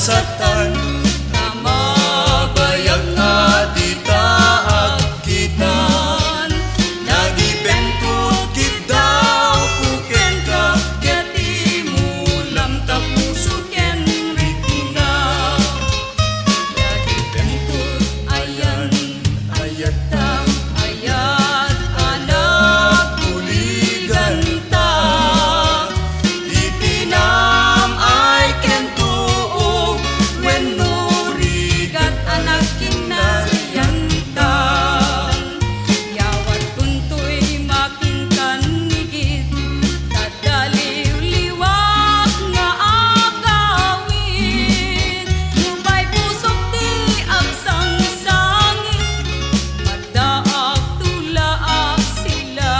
nabrasatan na mabayag adita agkitan lagi bengkot kidaw kuken ka keti mulam tapuso ken rikna lagi bengkot ayan ayat ta ayat anak kuligan ta itinam ay kento when nurigat anak kinarian ta yawat kuntoy makintan nigit tadaliw liwak nga agawid mubay pusok ti agsangsangit magdaag tulaak sila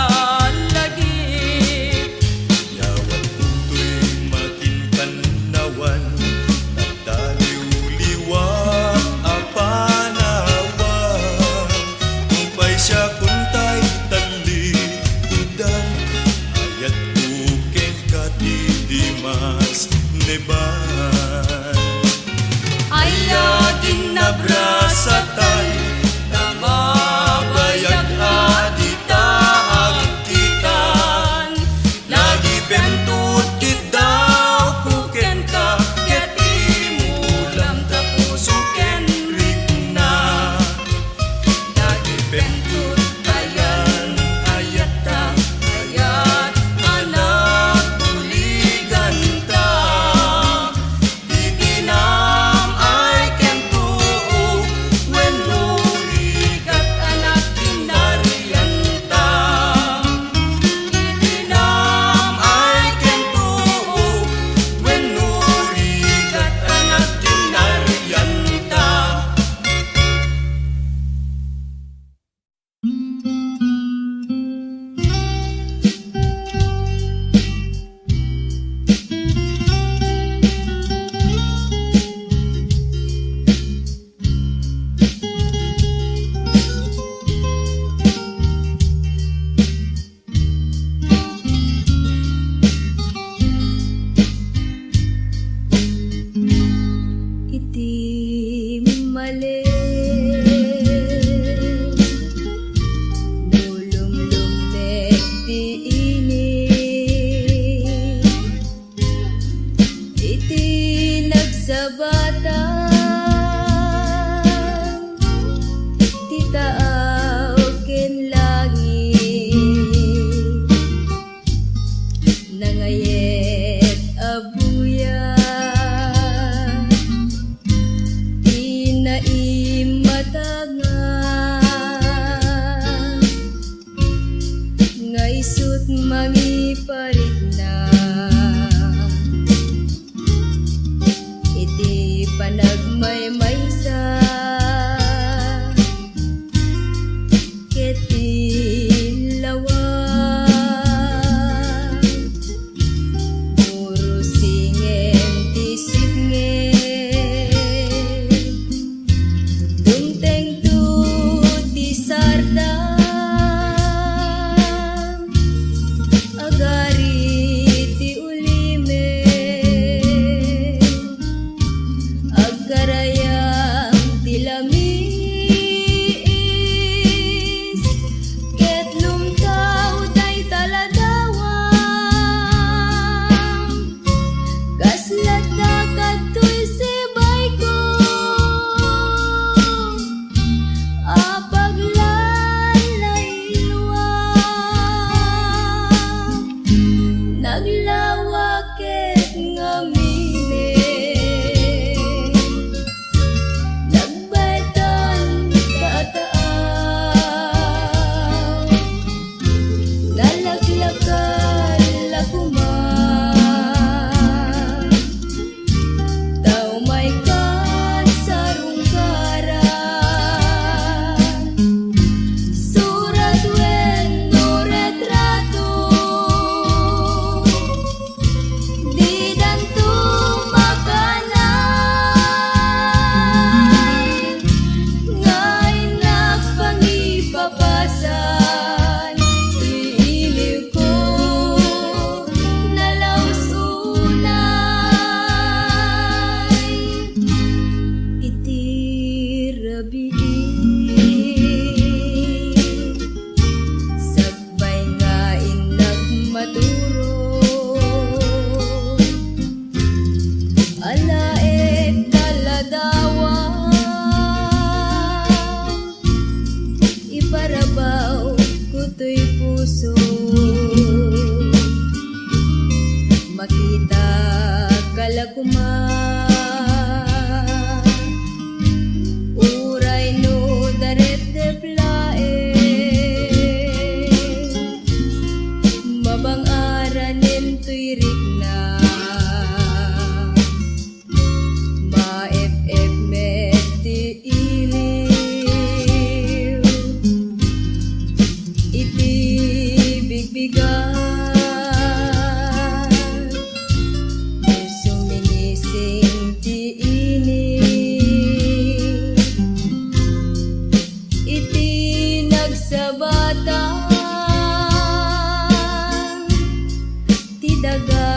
lagi yawat kuntoy makinkanawan nagdaliw liwak apanawan upay siya kuntay talikudan ayat kuken katidimas neban ayagin nabrasatan na mabayag adita agkitan lagi bentut kidaw kuken ka keti mulam tapuso ken rikna lagi bentut ayan ayat ta ayat anak kuligan ta itinam ay kento when nurigat anak kinarian ta itinam ay kento when nurigat anak kinarian ta. Iti mali nulumlumnek di ini iti nagsabatan ti taaw ken langit nangayet abuya matanga ngaysut mangiparit na iti panagmaymaysa keti lawan puro singen ti singen dumteng tu ti sardang agari maturo alaet kaladawa iparabaw kuto'y puso makita kalaguma uray no daret de plae mabang-aranin to'y rikna ma-ef-ef met ti iliw iti bigbigan suminising ti ini iti nagsabatan ti daga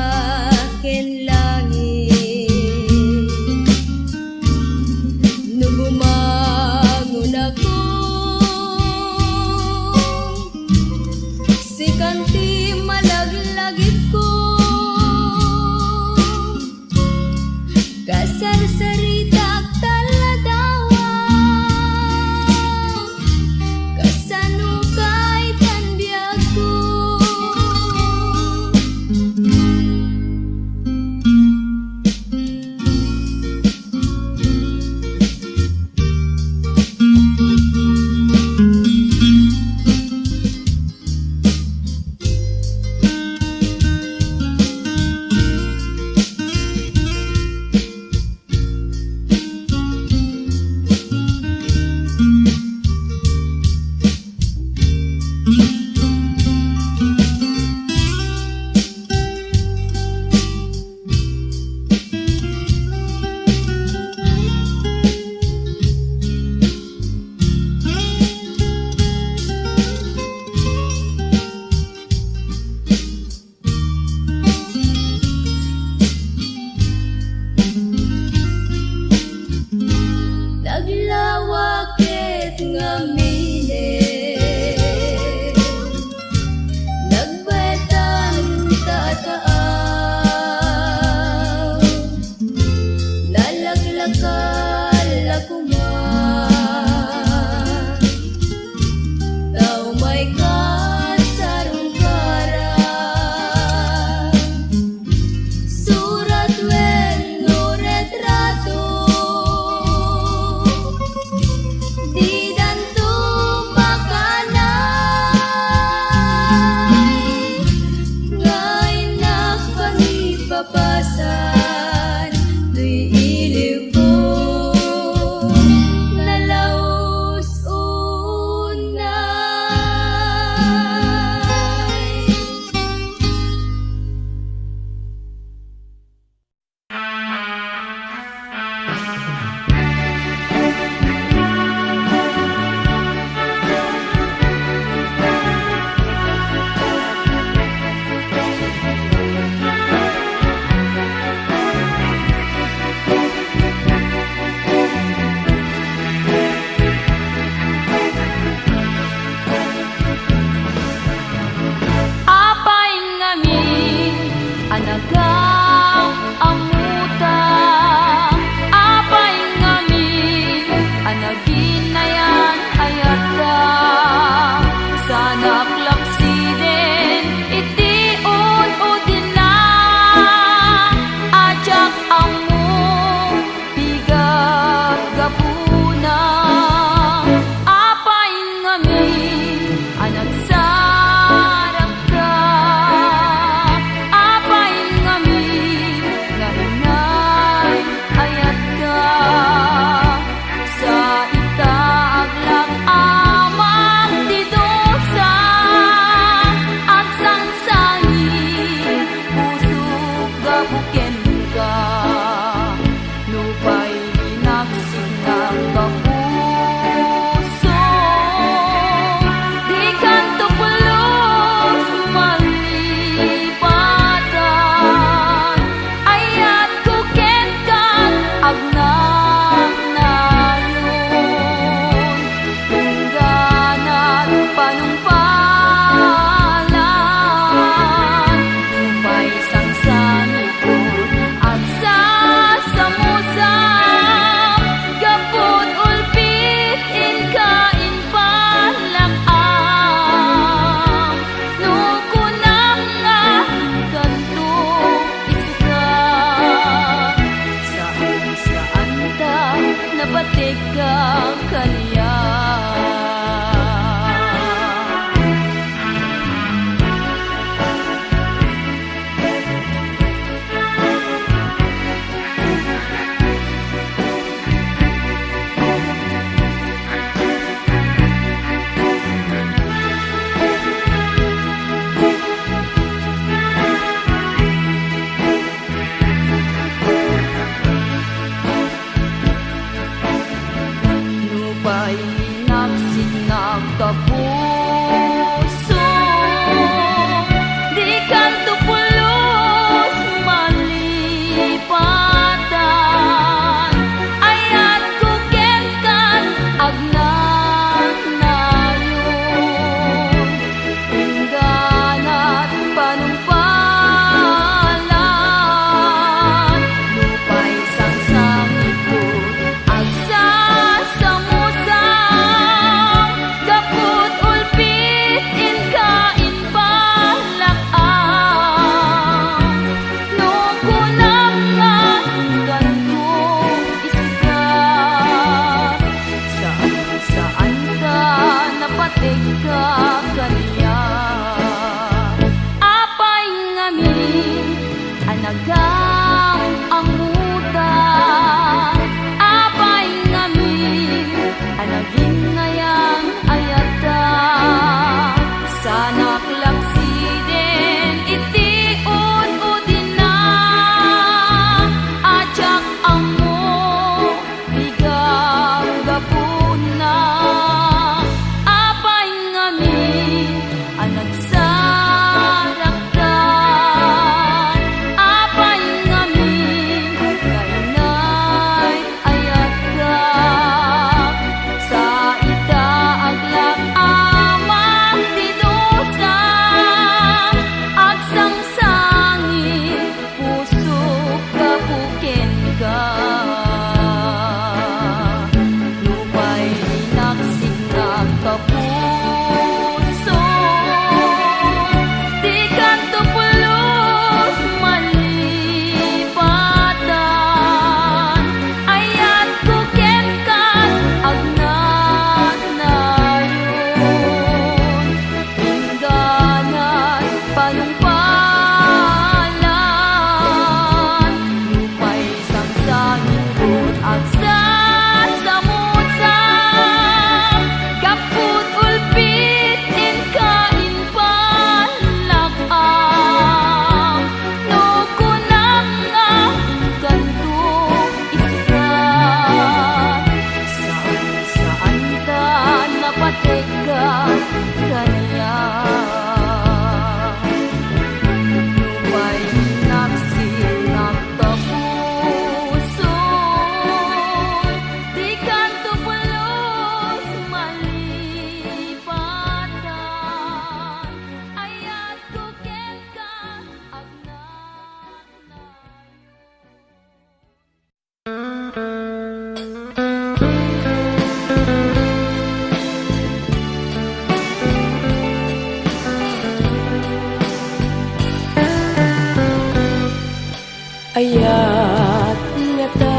ayat nga ta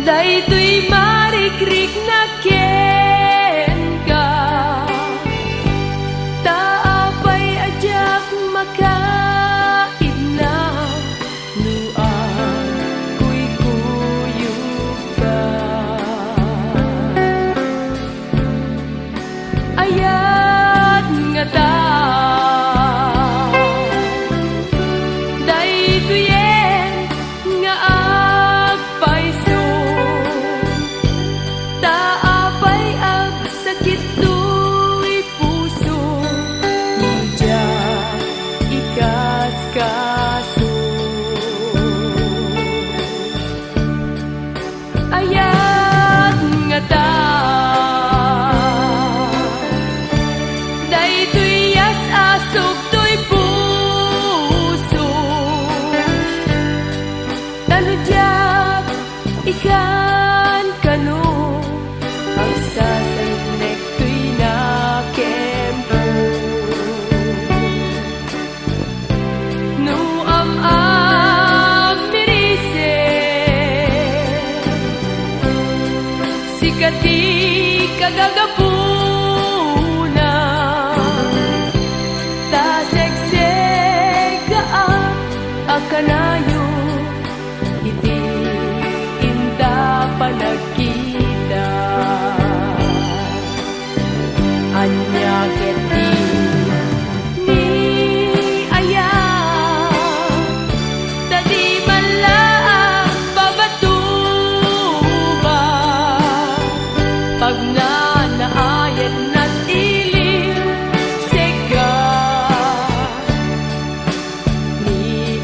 daytoy marikrik na ken ka taapay ajak makain na nuan kuy kuyog ka ayat nga ta daytoyen nga agpayso taapay ag sakit tuy puso nidya ikas kaso ayat nga ta daytoy yas asok tuy puso tanudyak ikan kanu ang sasaynek tuy na kempo no am mirise sikati kagagapuna tasegsega akanayo iti inda panagkita anya keti ni aya tadi malaang babatuba pag nanaayan na't ilim sega ni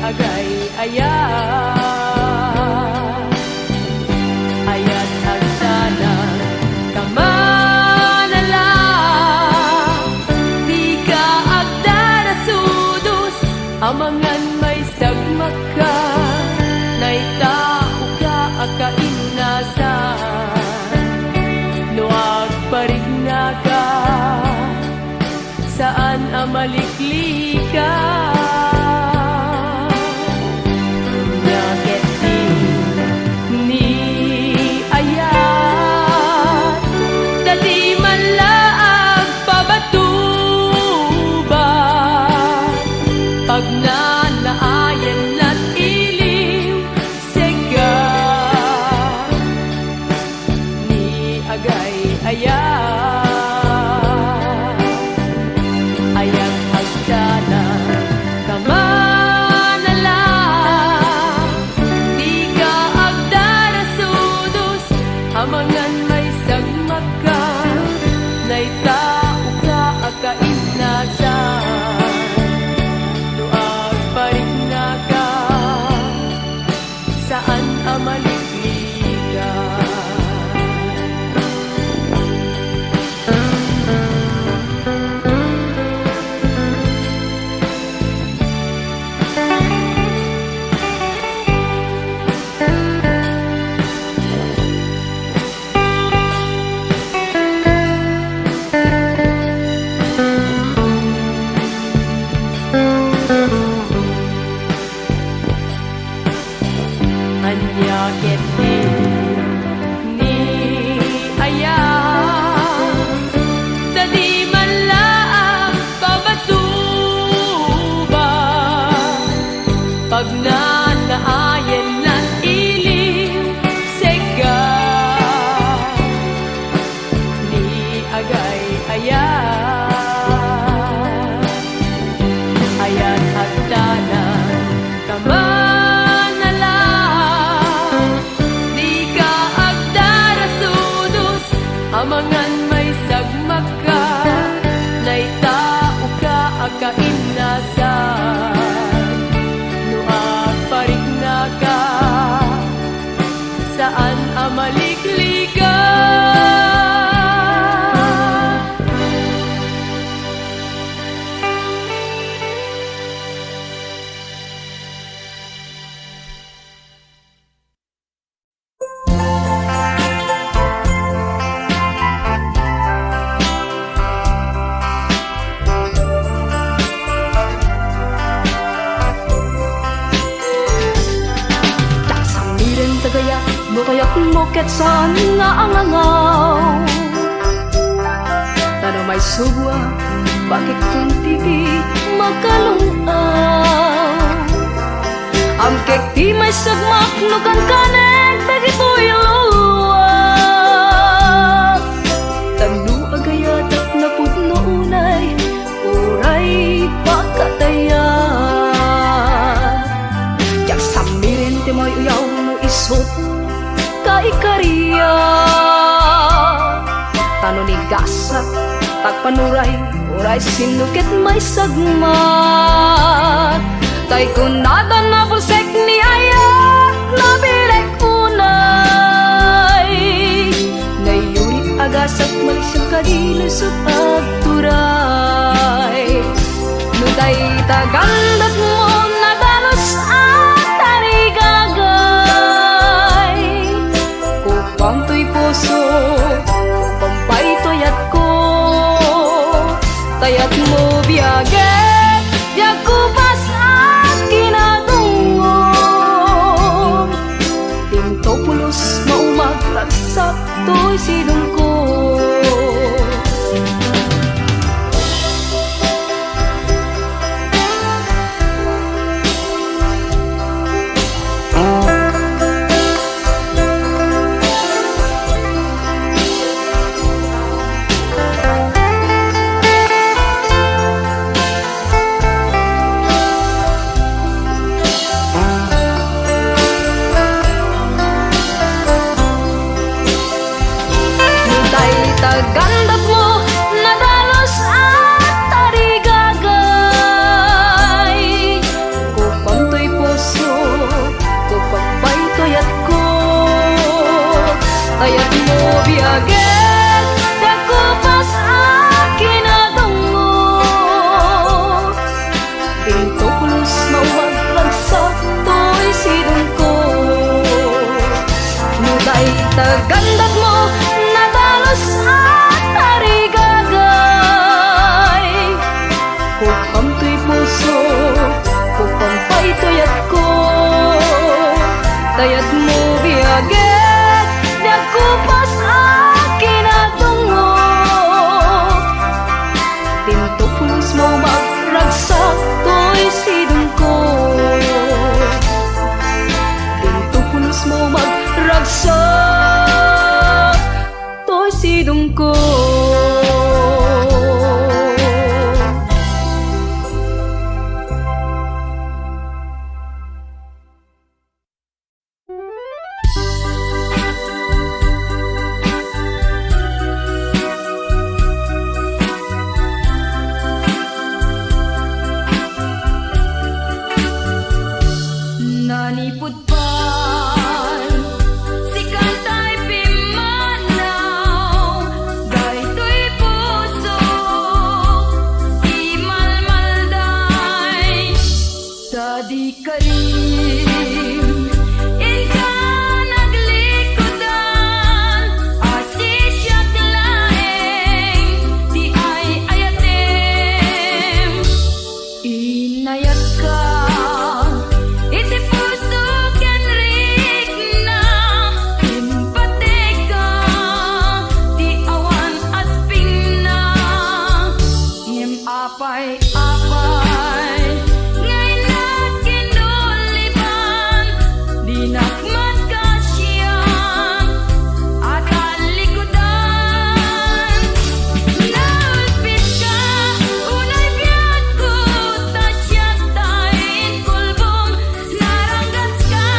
agay aya ayat agdana kamanala di ka agdana sudos amangan may sagmak ka naitao ka akainasan no agparigna ka saan amalikli ka naketi ni ayat dati malaag pabatuba pag nanaayan na't ilim sega ni agay ayat ayat agdana kamanala di ka agdana sudos amangan may sagmak ka naitao ka akainasan no agparigna ka saan amalikli ka anya keti ni aya tadi malaang babatuba pag nanaayan na't ilim sega ni agay aya ayat hagdana kamanala di ka agdana sudos amangan may sagmak ka naitao ka akainasan no agparigna ka saan amalikli ka Muket san nga ang angaw Tano may subwa Bakit kung titi makalungaw Amkek di may sagmak Nukan kanek Tagito'y luluwa Tagno agayat at napudno unay Uray pakataya Yak samirin ti may uyaw no isot Kaikariya Tano ni gasak Tagpanuray Uray sinukit may sagmat Tay kunada na pusek ni ayat Nabilek unay Nayuri agasak malisang kadilusot at turay Nuday tagandat mo nadalos at tarigagay Kupang to'y puso Kumpay to'yat ko Tayat mo biyage Biyag ko pas at kinatungog Tinto pulos maumagtagsak To'y sidong ko Tagandat mo nadalos at tarigagay Kupang to'y puso Kupang pa'y to'yat ko Tayat mo biyaget Dako pas akin atungo Pinto pulos mawag lagsak To'y sidong ko Nuday tagandat mo Nadalos at tarigagay Kupang to'y puso Kupang pa'y to'yat ko Tayat mo biyaget Dako pas akin atungo Tinto pulos mo magragsak To'y sidong ko Tinto pulos mo magragsak To'y sidong ko Nanipod pan Si kantay pimanaw Daytoy puso Di malmalday Dadi kalim Inka naglikodan Asisyak laeng Di ay ayatem Inayat ka Iti puso kenrik na Impateka Di awan asping na Iem apay-apay Ngay na kinulipan Di nakmat ka siya At alikodan Naulpit ka Unay biyag ko Tasyat tayin kulbong Naranggats ka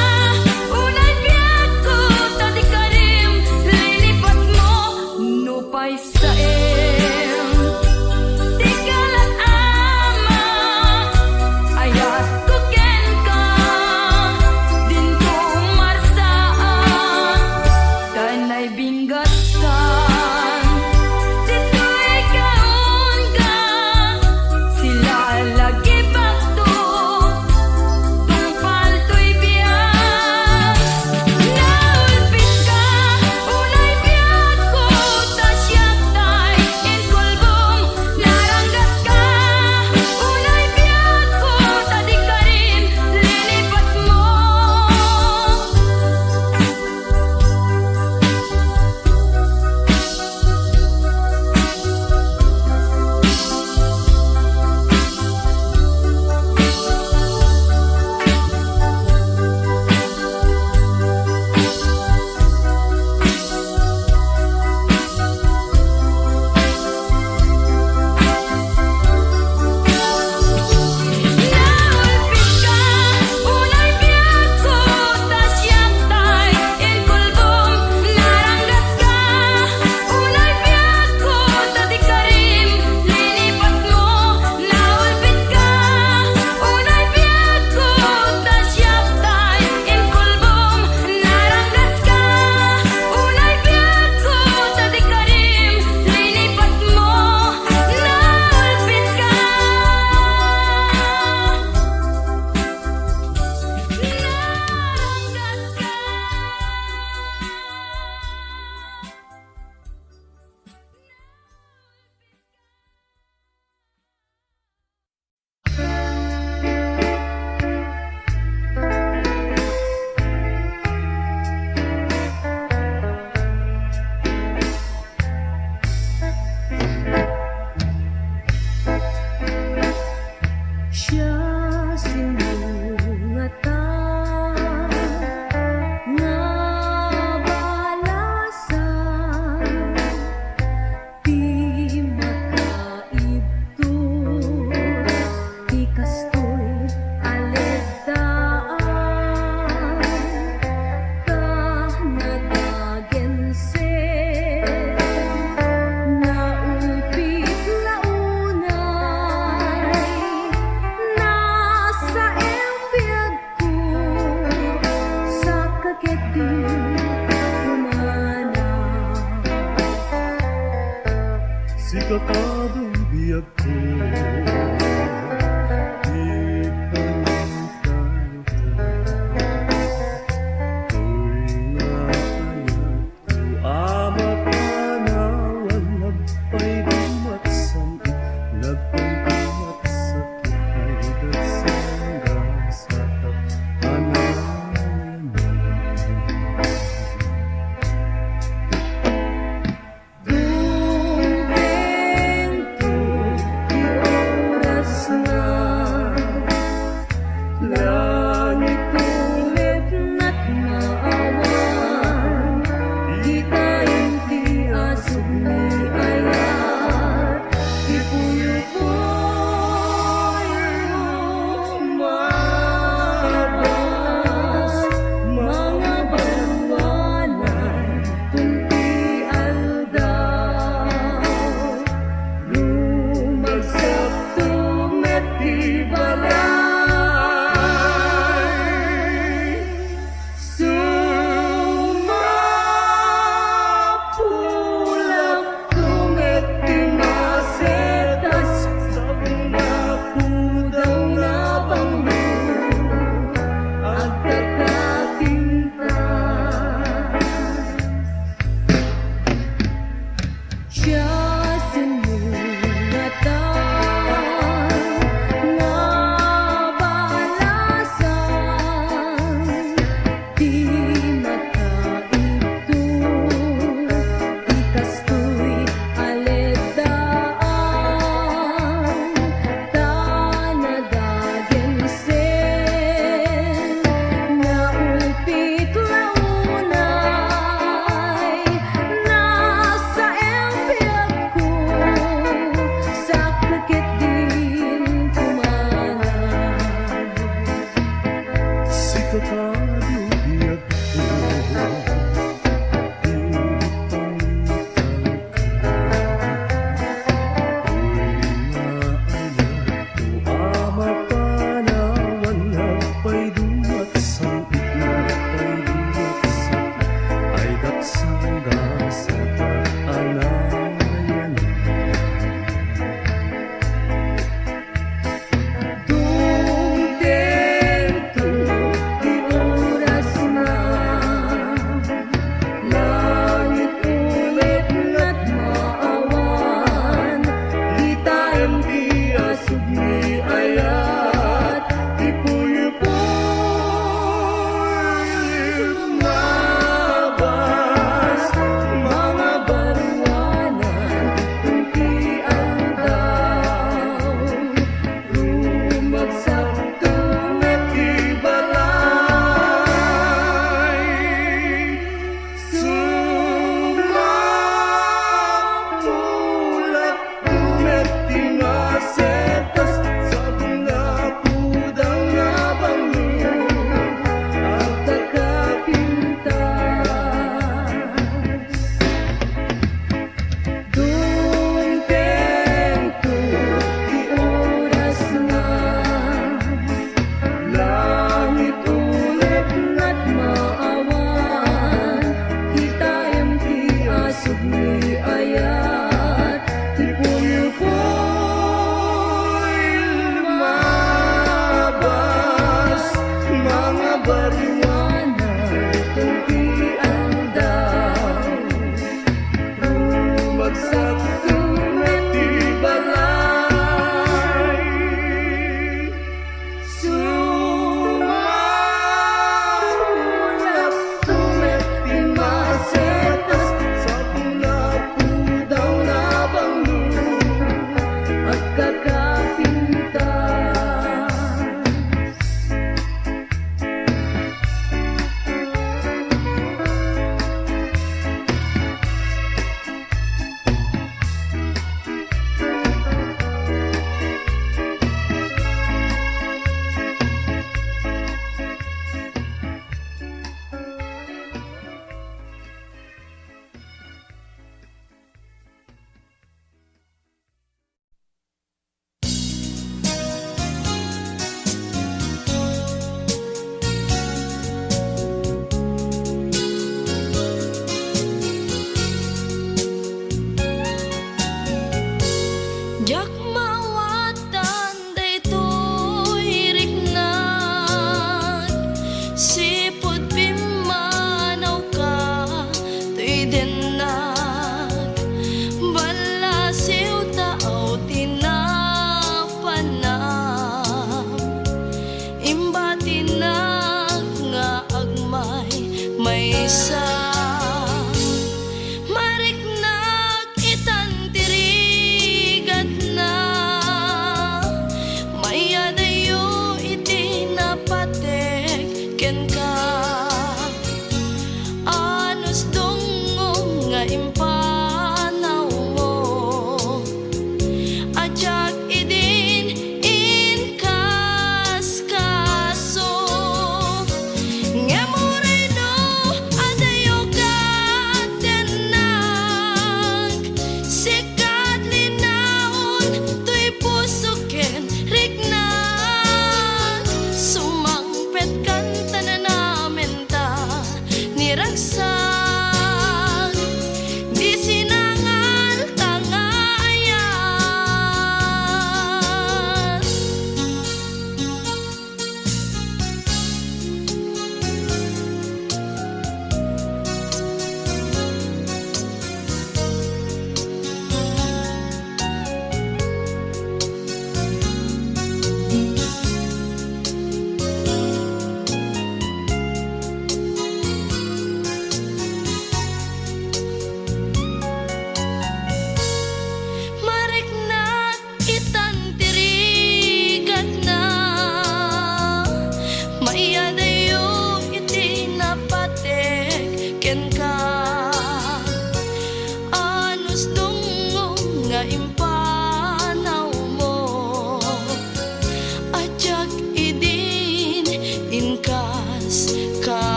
Unay biyag ko Tadi karim Linipat mo Nupay sa em Di kalat ama iti balay sumapulap kumeti masetas sabi na po daw na banglo at kakatinta siya sinulatan nga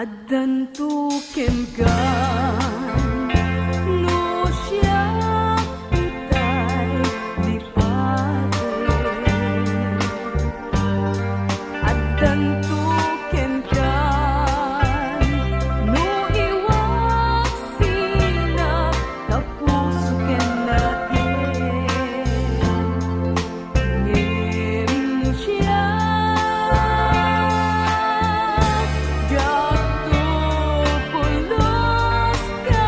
Addan ken kan no siya itay lipate. Addan ken kan no iwag sina kapuso ken natin. Ngem no siya Jatuh pulos ka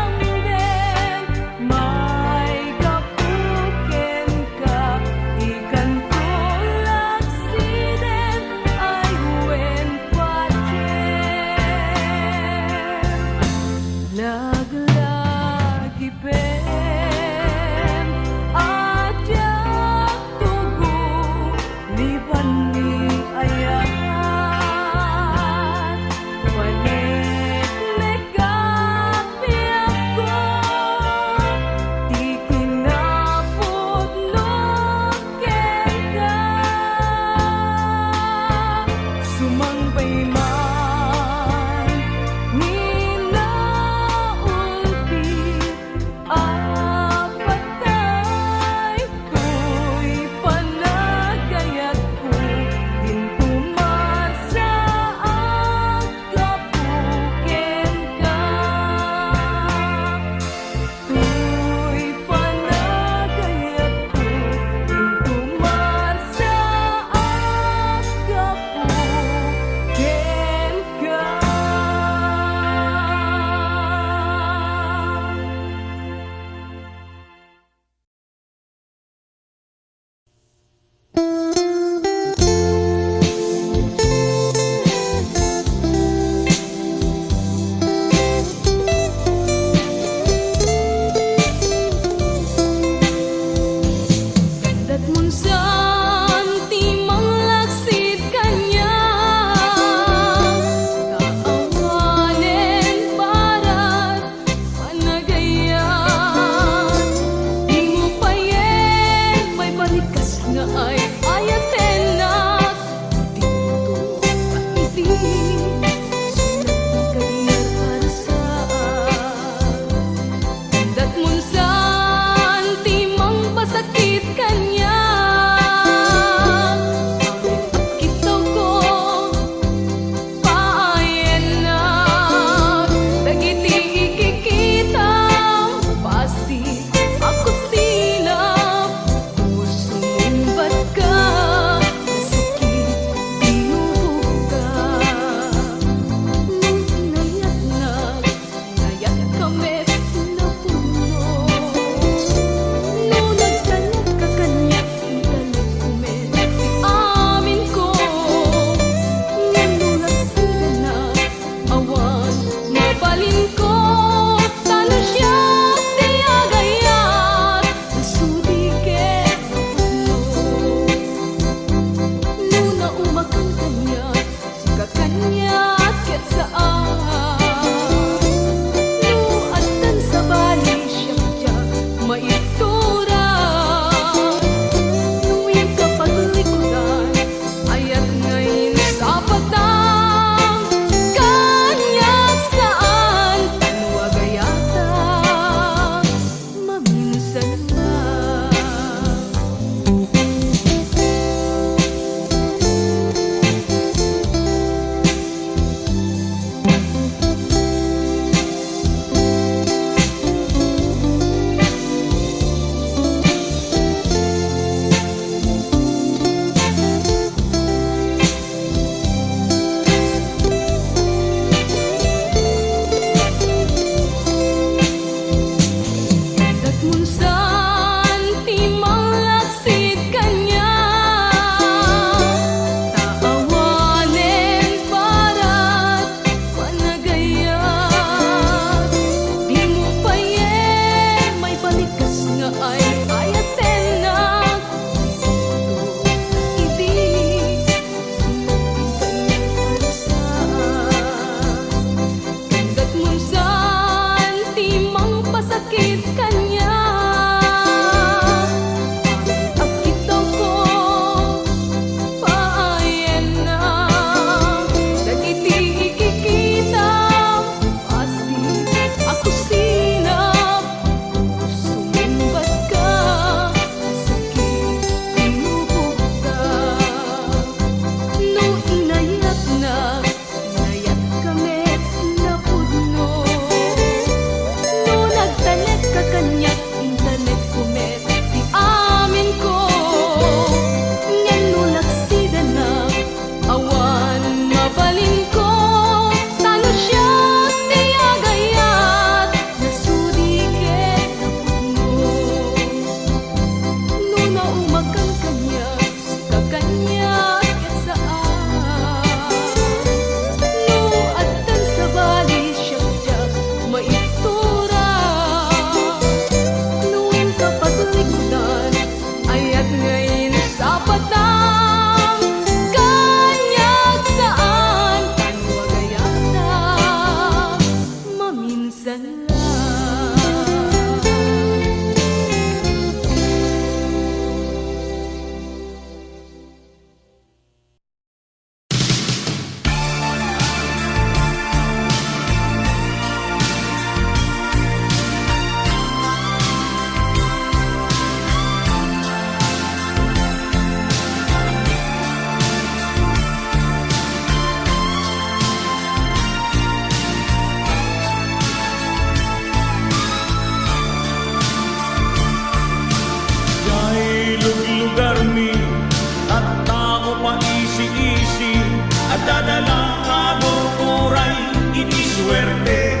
nagdadala kabukuray iti swerte.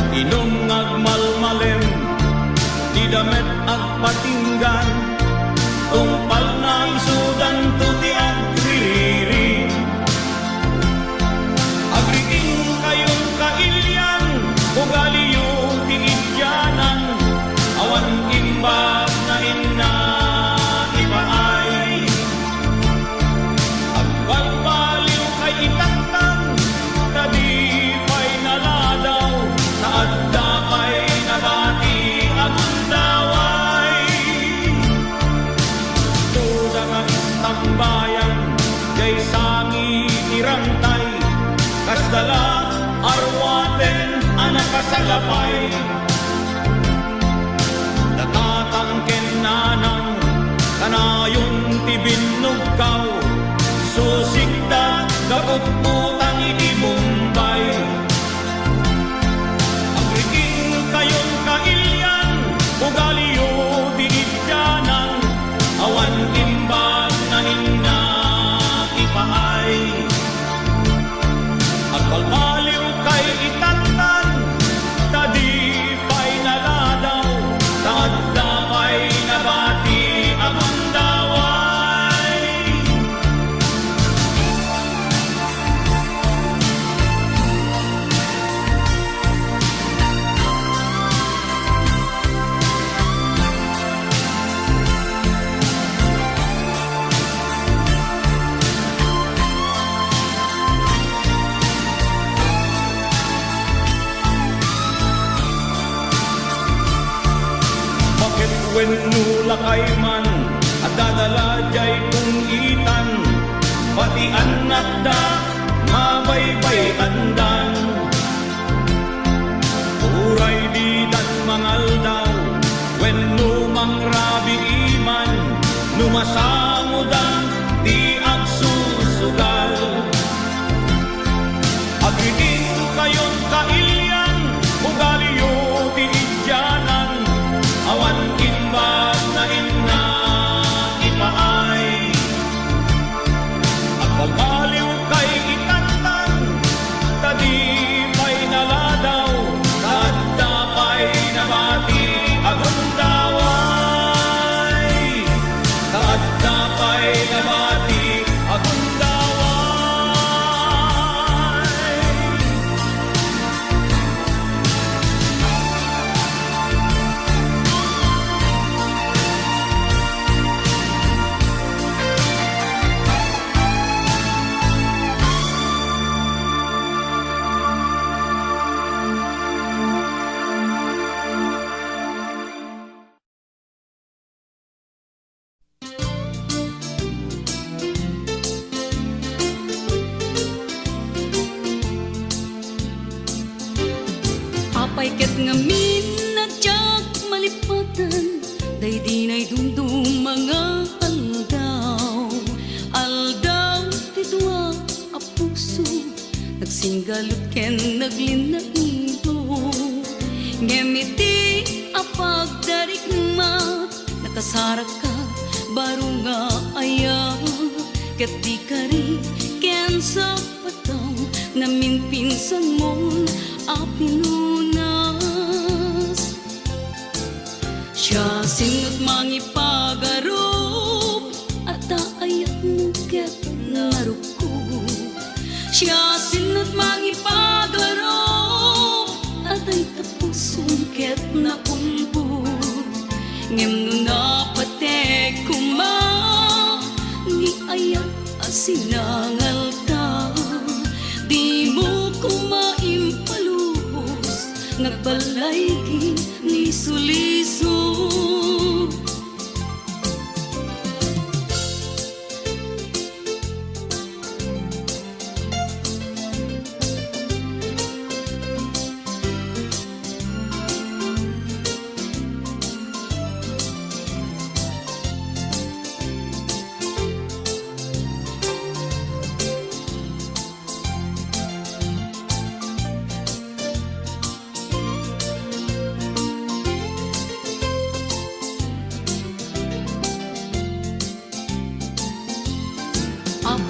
Inong agmalmalem di damet at patinggan, tungpal na isudan tuti agririri. Agriing kayong kailyan, ugali yung tiidyanan, awan imbag na inna ipaay. Agbalbaliw kay itatang, tadi pa'y naladaw, naadda pa'y nabati agundaway. Tuda nga istambayan, jay sangi irantay, kasdala arwaten anak kasalapay. Natatangken nanang kanayon tibinugkaw, susikda kapututang iti Bombay. Agriking kayon kailyan, ugaliyo di idyanan, awan imbag na inna ipaay. Agbalbaliw kay itatan, tadi pa'y naladaw, taadda pa'y nabati agundaway. Bakit when nulakay man at dadala jay kungitan, pati anak da mabaybay andan. Uray di dan mangal daw when numang rabi iman, numasango da di agsusugal. Agriting kayon kailyan, ugaliyo di idyanan, awan imbag na inna ipaay. Agbalbaliw kay itatan, tadi pa'y naladaw, taadda pa'y nabati agundaway. Taadda pa'y nabati agundaway. Apay ket ngamin na tiyak malipatan, day dinay dumdum mga aldaw. Aldaw tidwa a puso, nagsinggalot ken naglinaido. Ngemiti a pagdarigma, nakasarak ka baro nga aya. Ket di kari ken sa pataw, namin pinsan mo a pinunas. Siya sinot mangipagarop, at aayat mo ket naruko. Siya sinot mangipagarop, at ay tapusong ket naumbo. Ngem no napatek kuma, ni ayat asinangal ta. Di mo kumaimpalubos, nagbalay ni suliso.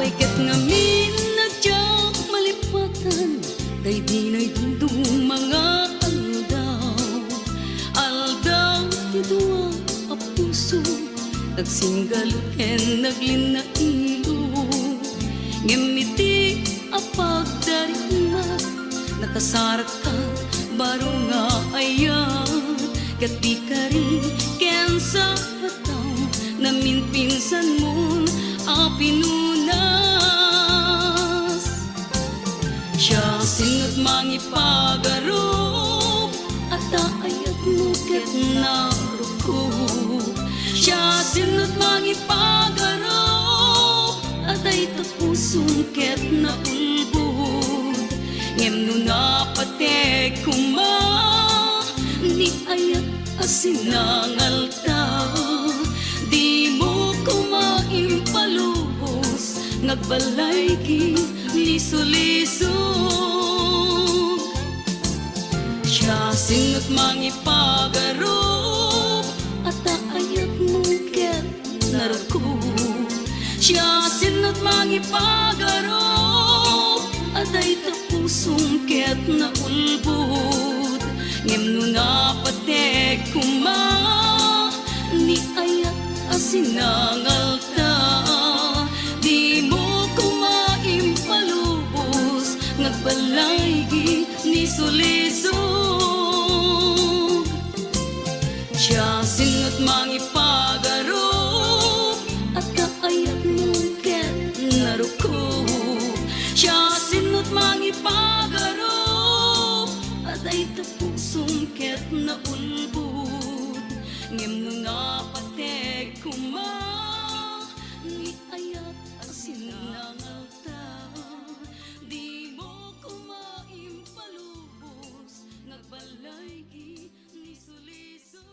Ay ket ngamin nadyak malipatan, day dinay dundong mga aldaw. Aldaw ti duwa a puso, nagsinggal ken naglinailo. Ngimiti a pagdarima, nakasarak ka baro nga ayan. Kat di ka rin ken sa pataw, namin pinsan mo a pinunas. Siya sinot mangipagarop, at ayat mo ket narukop. Siya sinot mangipagarop, at ay tapusong ket naulbod. Ngem no napatek kuma, ni ayat asinangal ta. Di mo kumaimpalubos, ngagbalay ki liso-lisog. Siya sinot mangipagarop, at ayat mo ket narukop. Siya sinot mangipagarop, at ay tapusong ket naulbod. Ngem no napatek kuma, ni ayat asinangal ta. Di mo kumaimpalubos, ngagbalay gi ni sulisog. Siya sinot mangipagarop, at kaayat mo ket narukop. Siya sinot mangipagarop, at ay tapusong ket naulbod. Ngem no napatek kuma, ni ayat asinangal ta. Di mo kumaimpalubos, ngagbalay gi ni sulisog.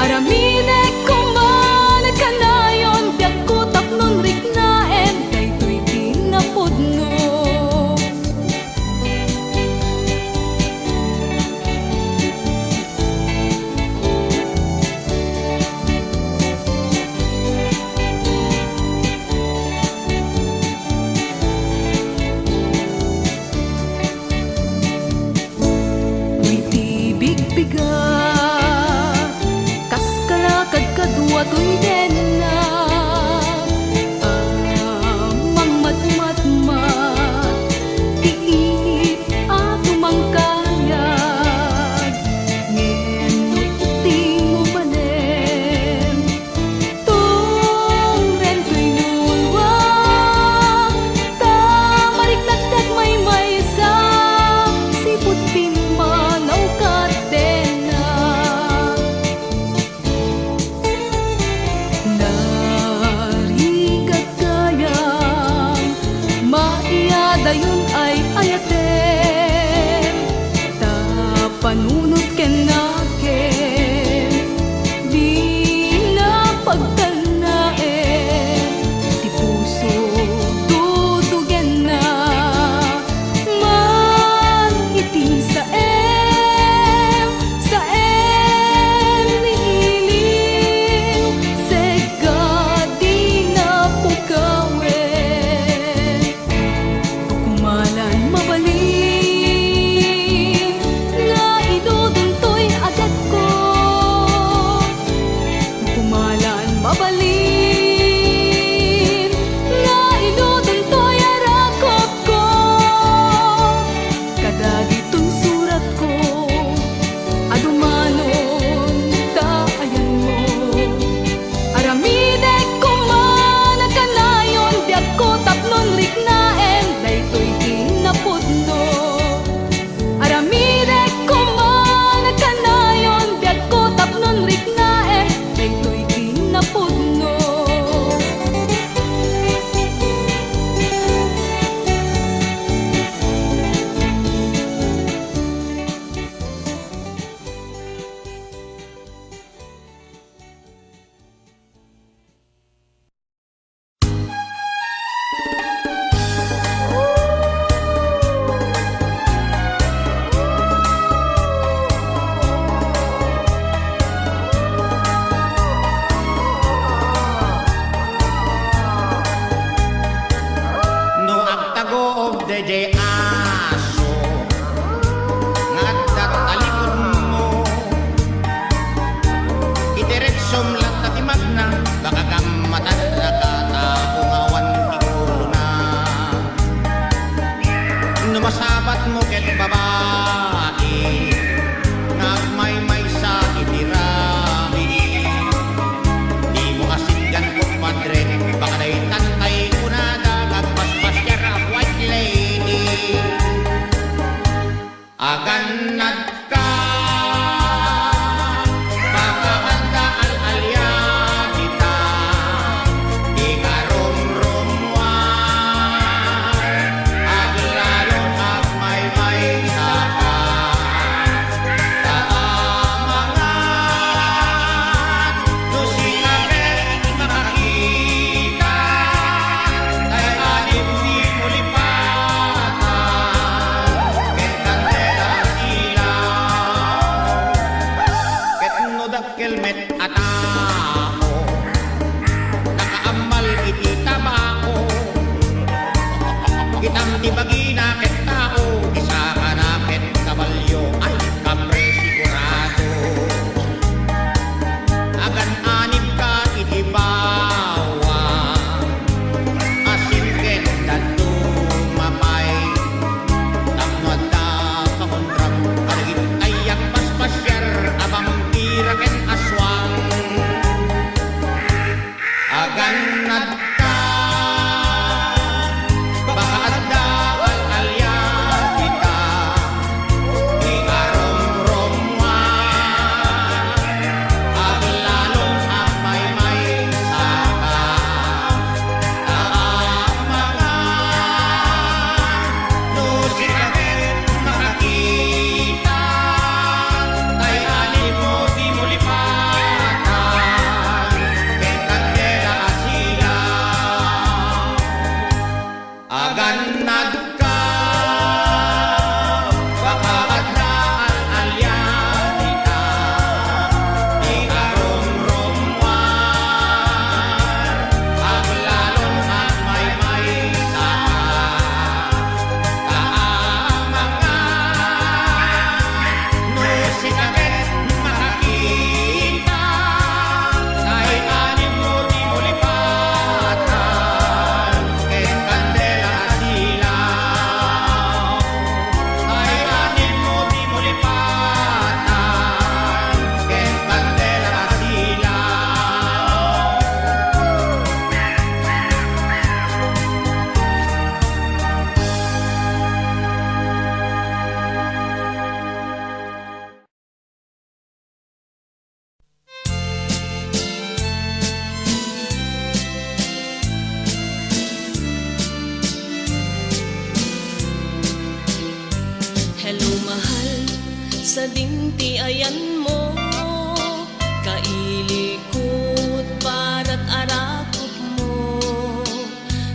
Aramine kumana kanayon biag ko tapnon riknaen daytoy tinapudno. Tuy tibig bigat kas kalakad kadwa tuy denna mangmatmatmat tiit ato mangkayag ngeno iti mo manem tong ren tuy nulwa tamariknagdag may sa sipot pimanaw kadena. Narigat kayang maiadayon ay ayaten tapanunot ken naken di na pagkanaen ti puso tutugen na man iti sa em niiliw sega di na pukawen kumalan mabalin nga iduduntoy agad ko kumalan mabalin nga iduduntoy arakot ko kadagitong surat ko adumanon taayan mo aramide kumana kanayon biag ko tapnon riknaen daytoy tinapudno. Aramide kumana kanayon biag ko tapnon riknaen daytoy tinapudno. No agtago of DJ aso ngaddat talikod mo idiretsom lang tatimag na baka gamatan na katapungawan tigulo na numasabat mo ket babae nagmay sa itirami di mo kasiggan ko padre baka na'y tantay kunada agpaspas yara white lady aganad ka baka anda al-alya kita di karumrumwan aglalong agmay sa ka taamangan no si Abel makakita ay anim di mulipatan ket kandela silaw ket no dakkelmet atao nakaamal iti tabako kitam ti bagina ket tao isa ka na ket kabalyo ay kapre sigurado agan anib ka iti bawang asin ket dadto mapay tapno adda kakontrap kalagit ayak paspasyar abang tira ket aswang ayan mo kailikot para't arakot mo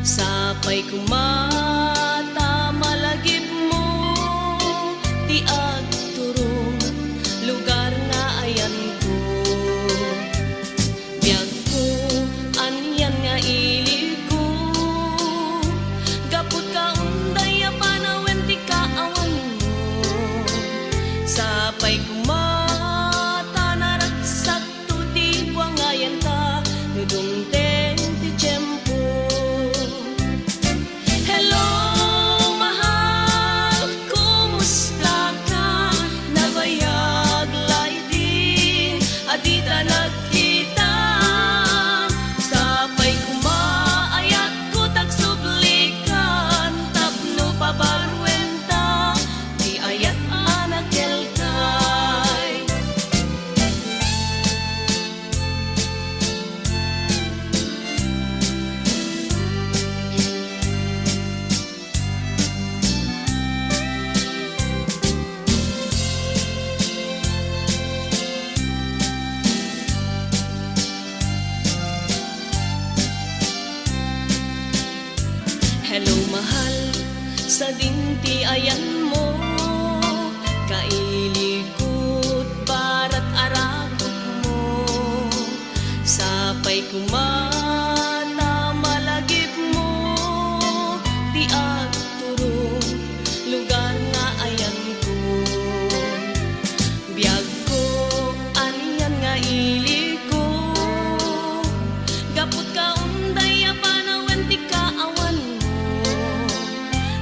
sapay kumata malagip mo ti agturong lugar nga ayan ko biyag ko anyan nga iliko gapot ka unday panawen ti kaawan mo sapay kumata naragsak to ti buangayan ta nudungteng ti tiyempo. Hello mahal, kumusta ka? Nabayag lay din at di ta nagkita sapay kumaayat ko tagsublikan tapno pabarwenta di ayat anak kelkay. Hello mahal, sa dinti ayan mo kailikot para't arakot mo sapay kumata malagip mo ti agturong lugar nga ayan ko biyag ko anyan nga iliko gapot ka unday panawen ti kaawan mo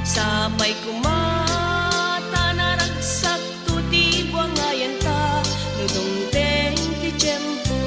sapay kumata naragsak to ti buangayan ta nudungteng ti tiyempo.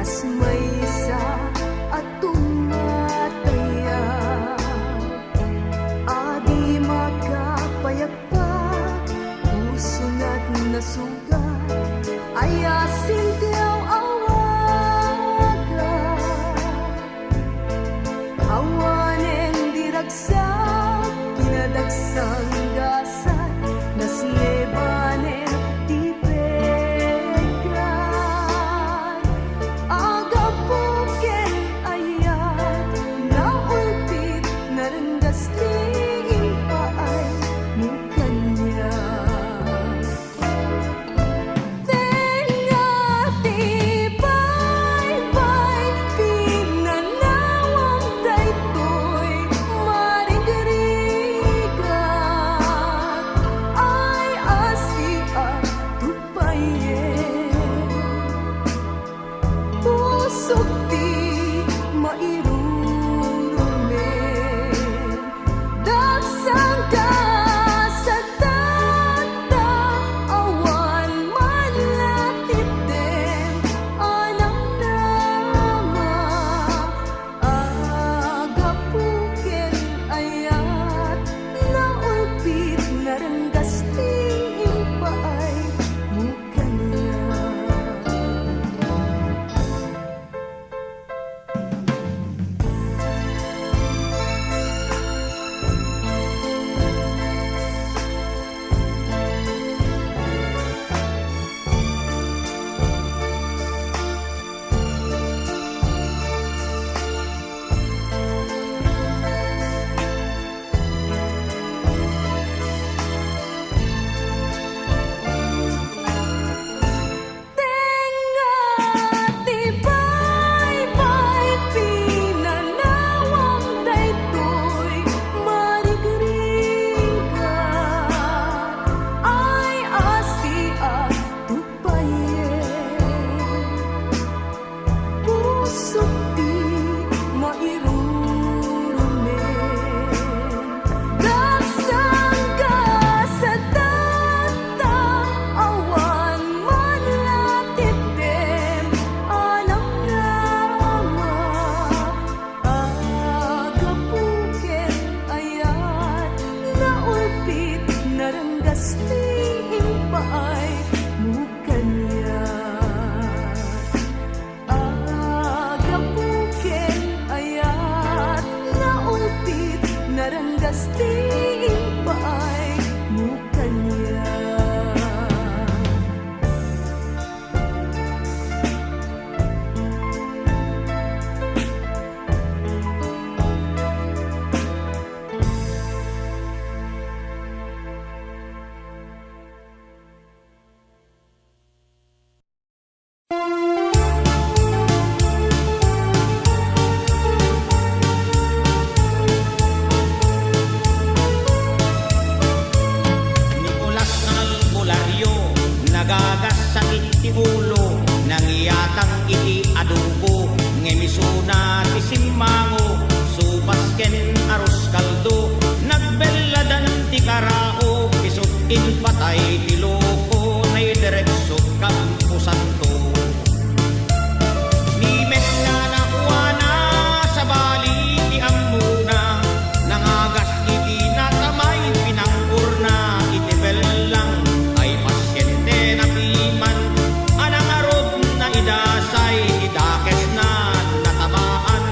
kas maysa at tumataya. Adi makapayagpag, puso na't nasugat, ay asin tiyaw awaga. Awanen diragsak, pinadagsang gasat, nas nebanen di pegan. Aga puken ayat, naulpit na rendas tingin pa ay mukanya. Tenga tibay-bay, pinanawang daytoy marigrigat, ay asiat tupayen. Pusok di mairurumen, dagsang ka sa tata, awan man latid din, anang nama. Aga puken ayat, naulpit na ranggas tingin pa ay mukanya. Tenga tibay-bay, pinanawang daytoy marigrigat, ay asiat tupayen. Pusok di mairurumen, dagsang ka sa tata, awan man latid din, anang nama. Aga puken ayat, naulpit na ranggas tingin pa ay mukanya. Aga puken ayat, naulpit na ranggas tingin pa ay mukanya. Nicolas ng albularyo, nagagasakit ti ulo, nangyatang iti adubo, ngemisuna ti simmango, supasken aros kaldo, nagbeladan ti karao, pisutin patay ti loko, na idirekso kampusan to. Nimet nga nakuha na sa bali ti amuna, nangagas iti natamay pinangurna, iti belang ay pasyente na piman, anang arod na idasay, idakes na natamaan,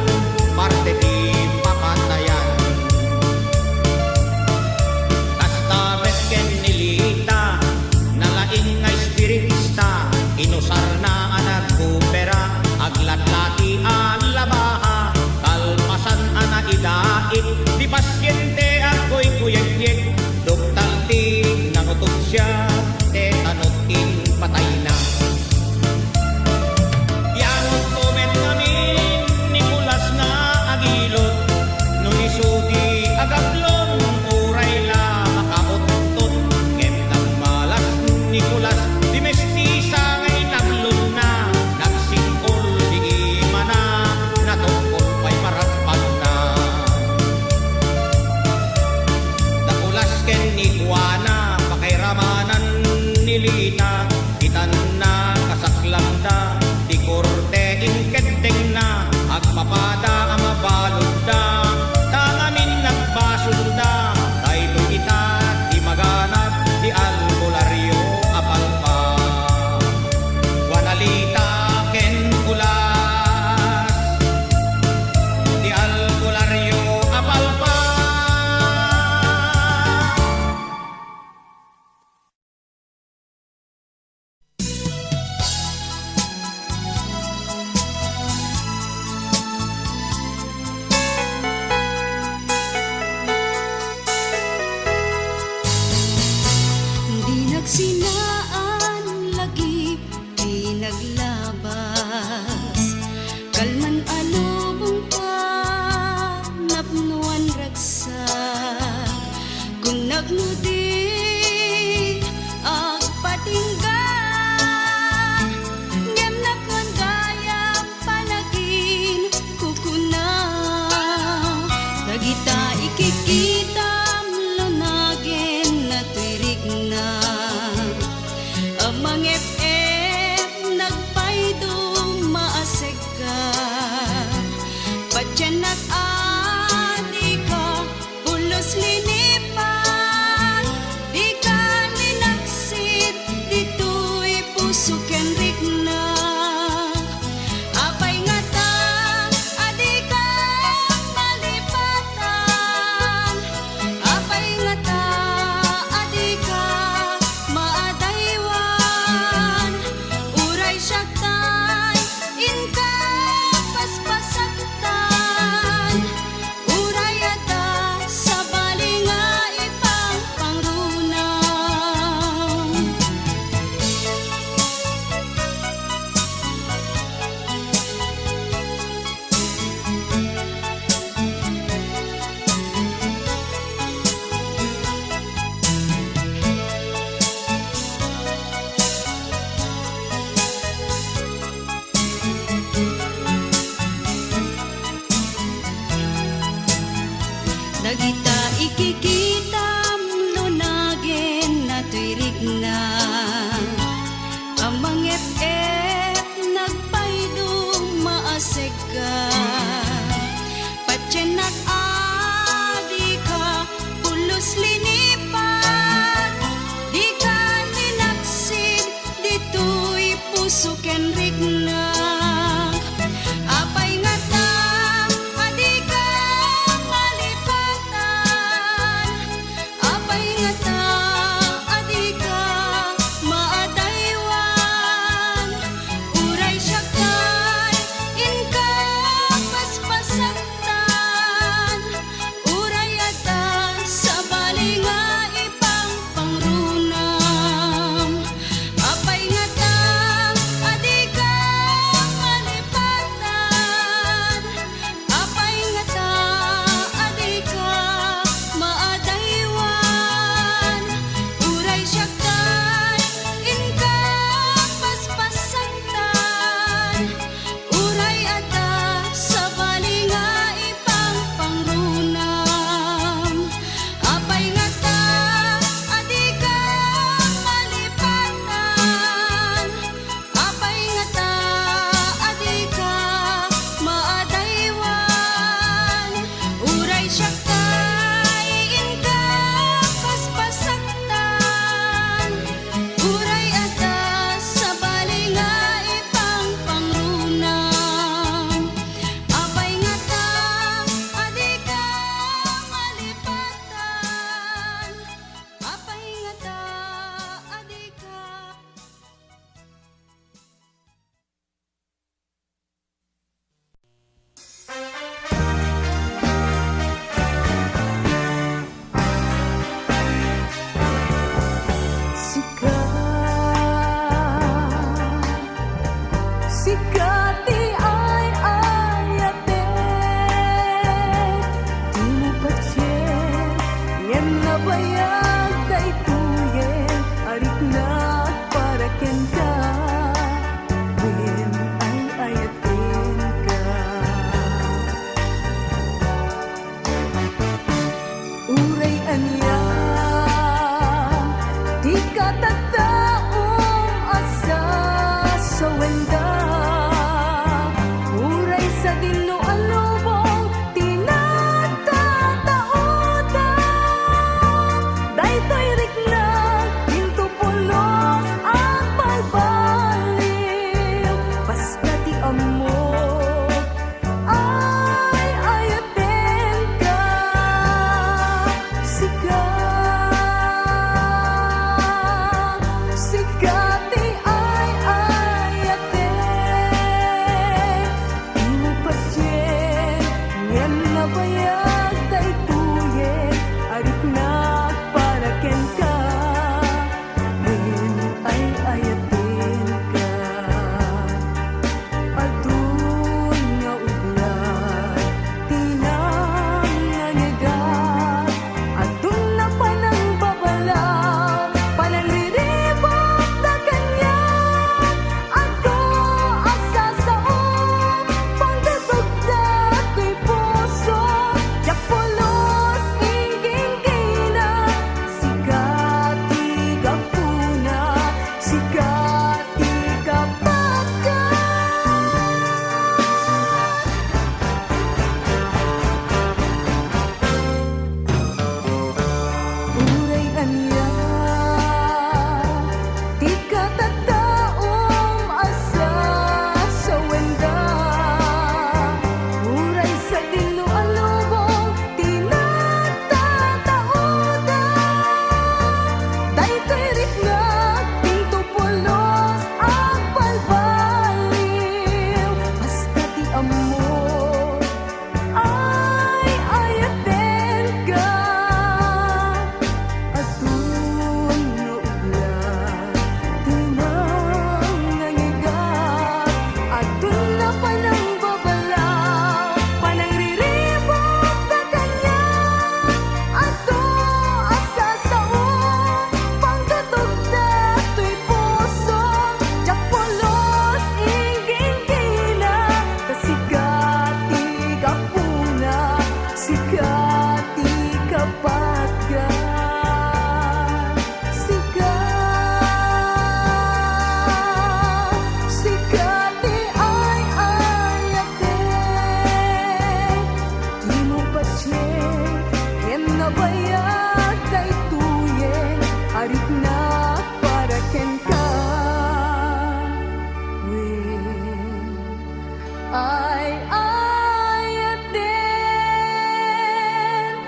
ay ayat din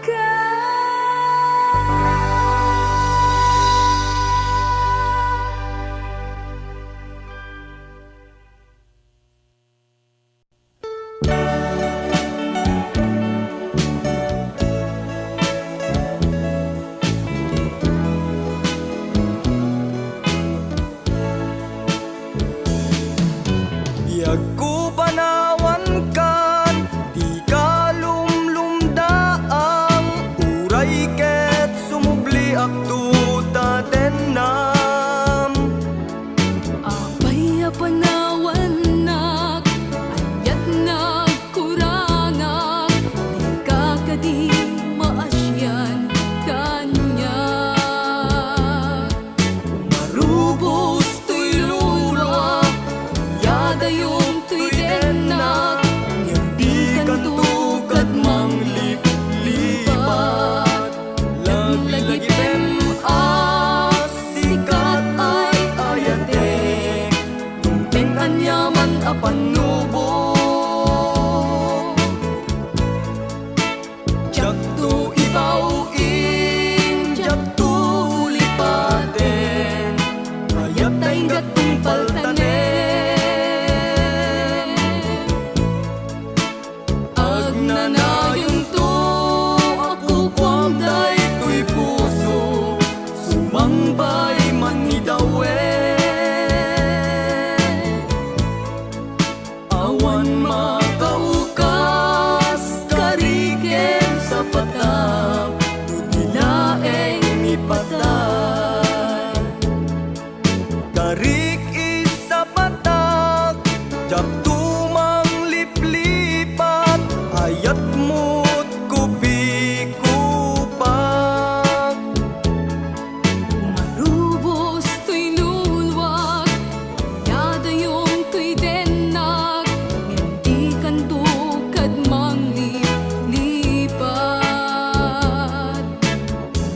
ka. Iyag ko banawan kan, di ka lumlumdaang, uray ket sumubli akto ta denam. Apay apanawanak, anyat nagkurangak, di kakadi maasyan kanya. Marubos to'y lulwa, yada yung to'y denak, Di kantukad mang lipat, laglagipem sikat ay ayate, tungteng anyaman apanubo. Jakto ibawin, jakto lipaten, ayat ay gatong paltanen. Agnanayon to, ako kwang daytoy puso, sumambay man idawen. Awan makaukas, kariken sa patap, dunilaeng ipatay. Karik isa patak, jakto mang liplipat, ayat mo't kupi-kupak. Marubos to'y lulwag, yada yung to'y denak, hindi kantukad mang lipat.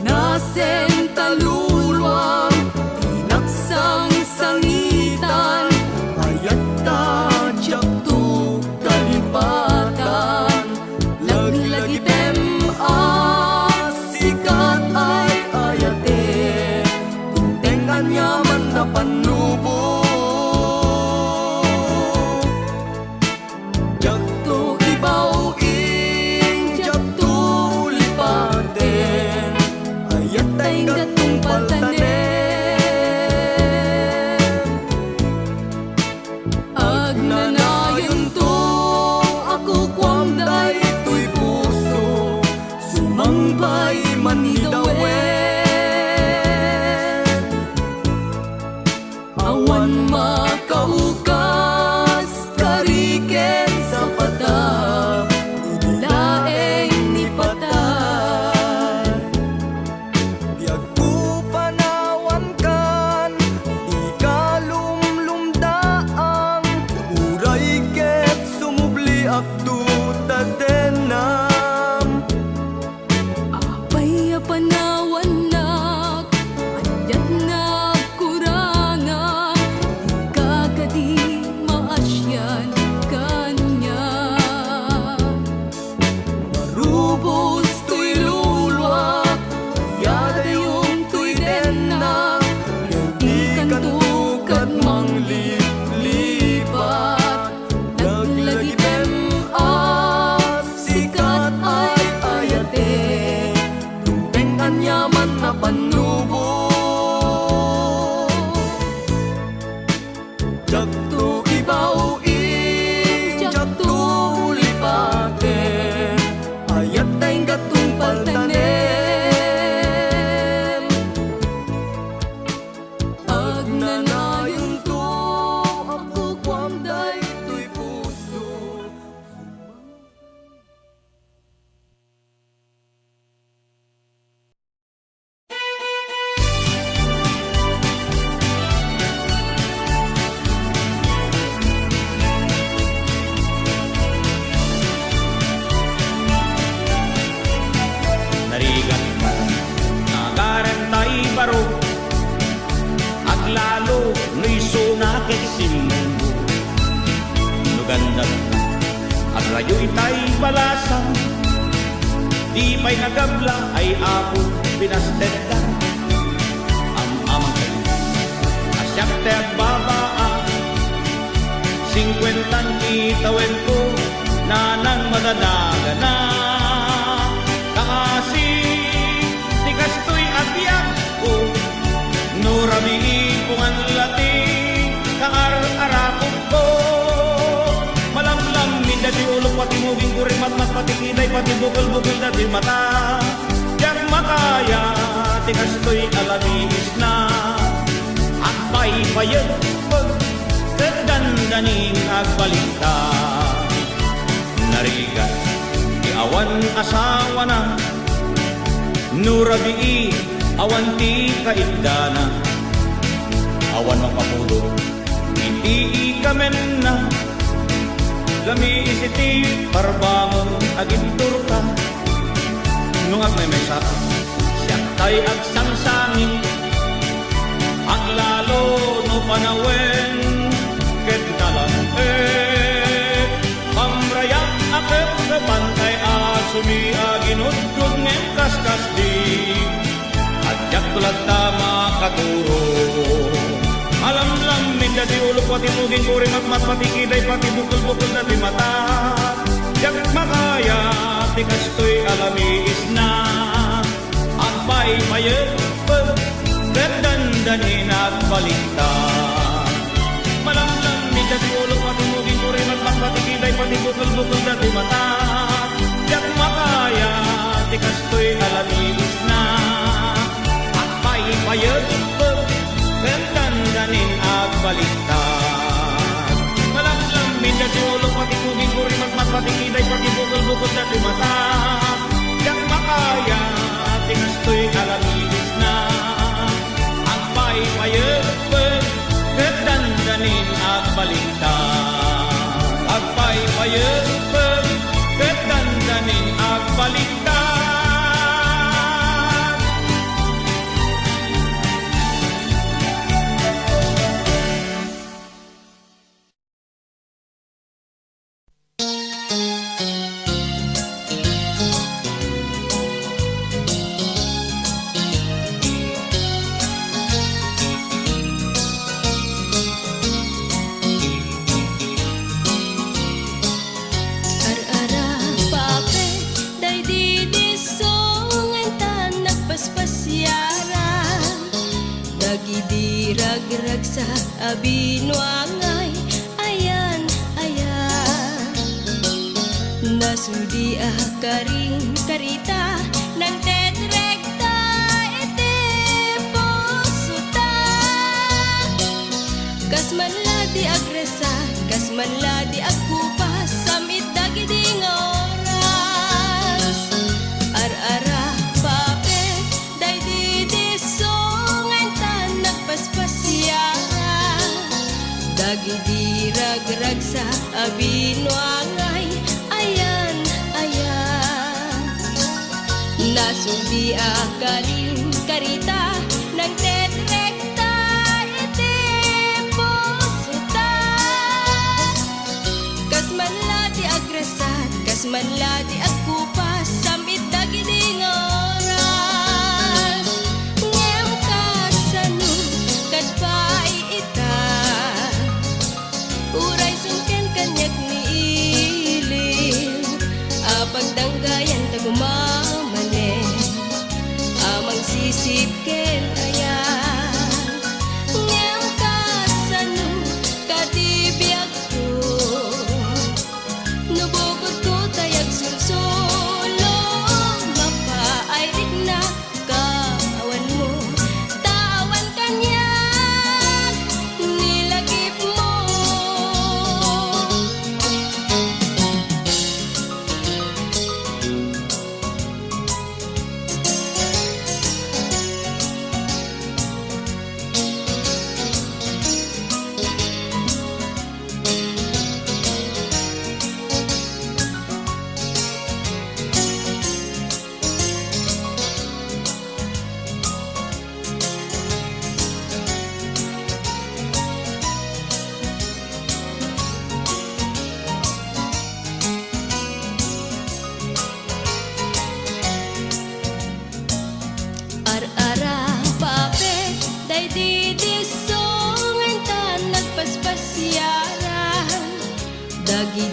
Nasen talulwag, tinaksang sangitan, Ayat ta jakto kalipatan, laglagipem sikat ay ayate, tungteng anyaman na panubo. Jakto ibawin, jakto lipaten, ayat ay gatong paltanen. Agnanayon to, ako kwang daytoy puso, sumambay man idawen. Awan makaukas, kariken sa patap, dunilaeng ipatay. Biyag ko panawan kan, di ka lumlumdaang, uray ket sumubli akto ta denam. apay apanawanak, anyat nagkurangak, di kakadi maasyan kanya. Marubos to'y lulwak, yada yung to'y denak, di kantukad mang lipat, Laglagipem naglandag na. Ang rayo itay balasan, di pa'y nagabla ay ako pinasted lang. Ang amang kayo, asyak te agbabaan, 50 kitawin ko na nang madadaga na. Kaasi, di kastoy abiyag ko, nurami kung ang lati, kaar-arakot ko. Malamlam, minda di ulong pati muging kuring matmat pati kiday pati bukol-bukol na di mata. Diyak makaya, di kastoy alamiis na, at paypayag pag kadandaning agbalita. Narigat, di awan asawa na, nurabii, awan ti kaigdana. Awan mapapulo, iti ikamen na, lami isiti parbangon agintur ka. Nung at may mesa, siyak tay agsangsangin, ang lalo no panawen, ket kalan pamrayak akit sa pantay asumi aginudgud ngem kaskas di. Adyak tulad tama katuro, alam-lam minda di ulo pati muging kuring at mat pati kiday pati bukol-bukol na di mata. Yak makaya ti kastoy alamiis na, at paypayag pag kadandanin at balita. Malamlam minda di ulo pati muging kuring at mat pati kiday pati bukol-bukol na di mata. Yak makaya ti kastoy alamiis na, at paypayag pag kadandanin at balita. Malamlam minda di ulo pati muging kuring at mat pati kiday pati bukol-bukol na di mata. Yak makaya ti kastoy alamiis na, at paypayag pag kadandanin at balita. At paypayag pag kadandanin at balita. Ar-ara pape, day di song entan nagpaspasyaran. Dagidi ragrag sa abinwangay, ayan, ayan. Nasudi karing karita ng tetrekta iti posuta. Kasmanla di agresa, kasmanla di agkupas, samit dagiding oras. Ar-ara pape, day di songan tan nagpaspasyaran. Dagidi ragrag sa abinwangay, ayan, ayan. Nasudi karing karita ng tetrekta iti posuta. Kasmanla di agresat, kasmanla di agkupas, samit dagiding oras. Ngem kasano kadpay ita, uray sungken kanyak ni ilin. Apagdanggayan tagumamane, amang sisipken ayan. Ngem kasano kadibiyag ko, nubukod ko tayag sulso.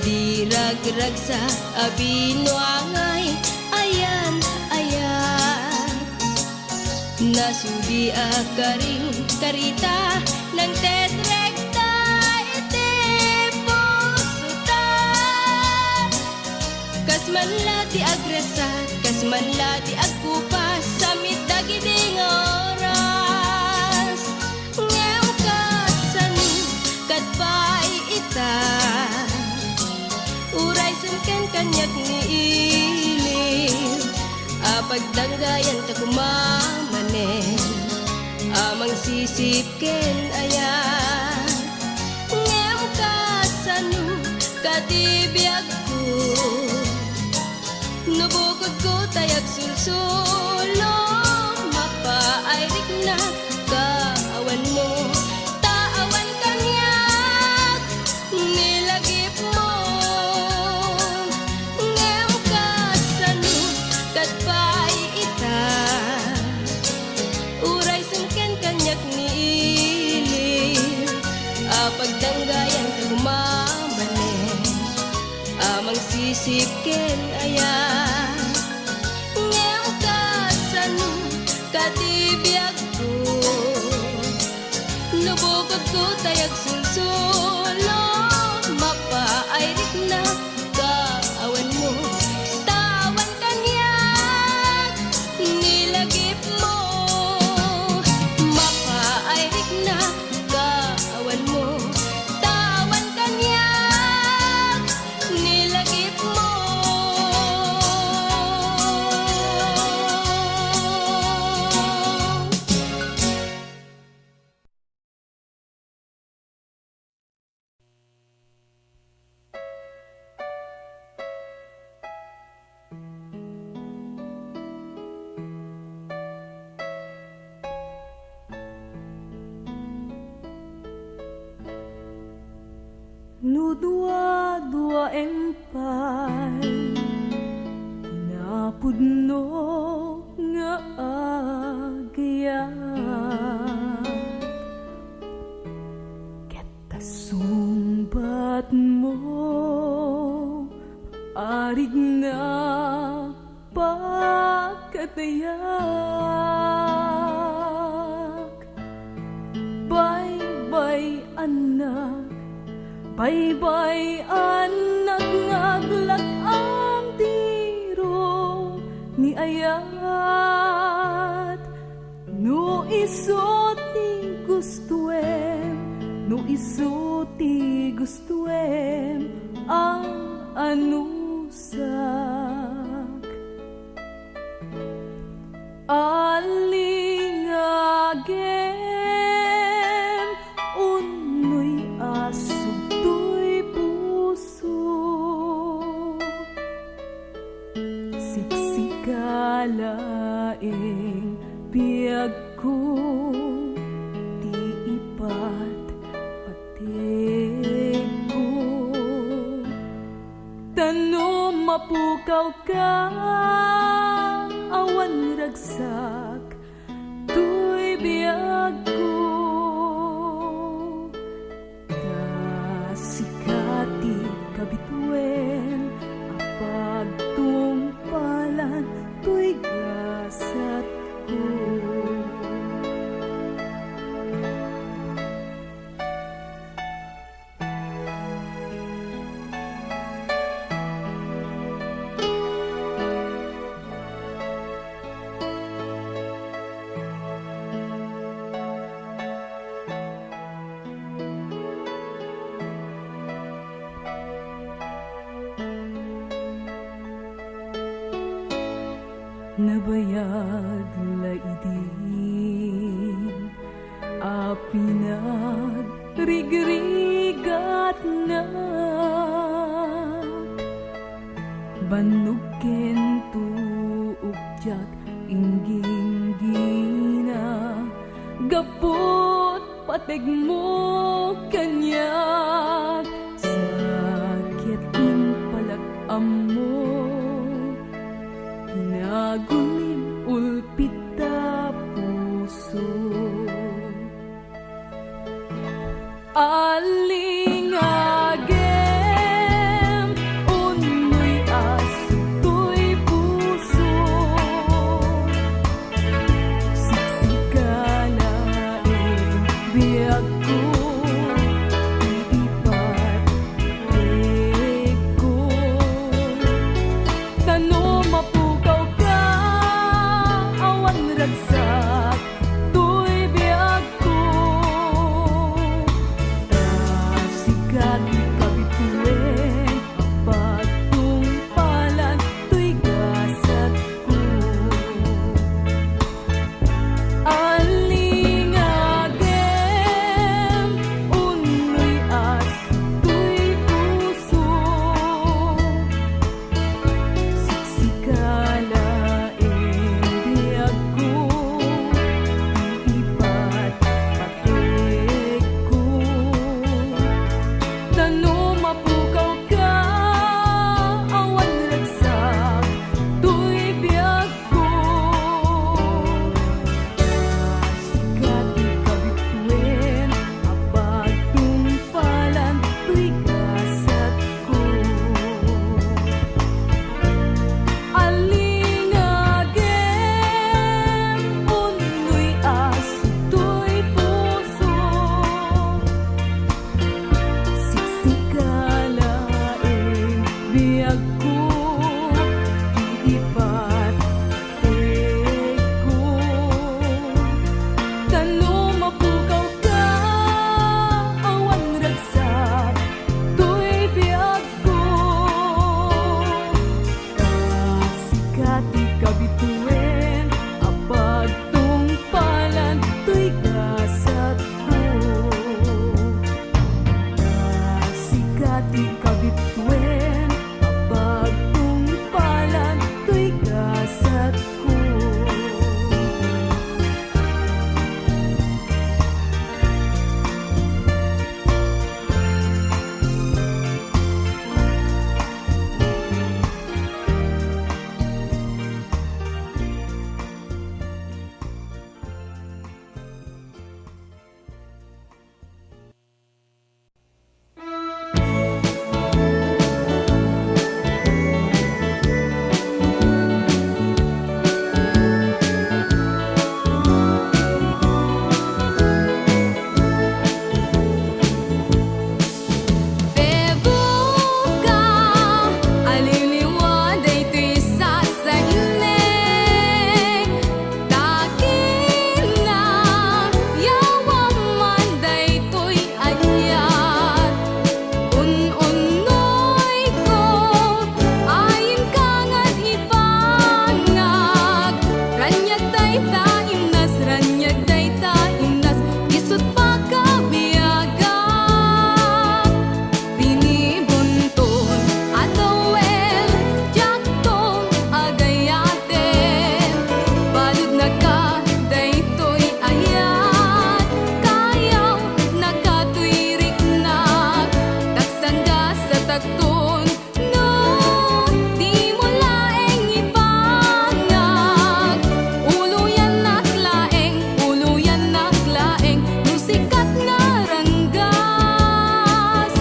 Dirag-rag sa abino angay, ayan, ayan. Nasudi akaring karita ng tetrekta iti pusutan. Kasmanla ti agresat, kasmanla ti agkupas, samit dagiding oras. Ngem kasanu katpay ita, uray sangken kanyak ni ilim, apagdanggayan ta kumamanen, amang sisipken ayan. Ngem kasanu katibiyag ko, nubukod ko tayak sulsulo, mapairik na kaawan mo, taawan kanyak nilagip mo. Ngem kasanu katpay ita, uray sangken kanyak ni ilim, apagdanggayan ta kumamanen, amang sisipken ayan. Ngem kasanu katibiyag ko, nubukod ko tayak sulsulo, mapairik na kaawan mo, tawan kanyak nilagip mo. Mapairik na kaawan mo, tawan kanyak nilagip mo. No dua-dua empay, napudno nga agayat, ket kasumbat mo, arig nga pagkatayak. Bye-bye anak, bye-bye anak, ngaglag ang tiro ni ayat. No iso ti gustuem, no iso ti gustuem ang anusak. Alingagem unoy aso tuy puso, siksikalaing biyag ko, ti ipat patig ko. Tano mapukaw ka, awan ragsak, tuy biyag ko. Sikati kabituen, apag tumpalan, tuy gasat ko. Nabayag laidin, apinag rigrigat na, banugken tuugjak ingging-gina, gapot pateg mo kanyak, sakit in palag-amo, nagulim ulpita puso. Alingagem biag ko iipat ko tano mapukaw ka awan ragsak tuy biag ko sikati kabituin apag tungpalan tuy gasat ko sikati kabituin apag tungpalan tuy gasat ko. Bebuka aliliwaday tuy sasayunek takin na yawang manday tuy ayat un-unoy ko ayin kangat ipangag ranyag dayta imnas isut pa kabiyaga binibuntun atawel jaktong agayaten balud na ka daytoy ayat kayaw nakatwirik na tagsangga sa tagtun no di mo laeng ipangag uluyan naklaeng nusikat nga ranggas.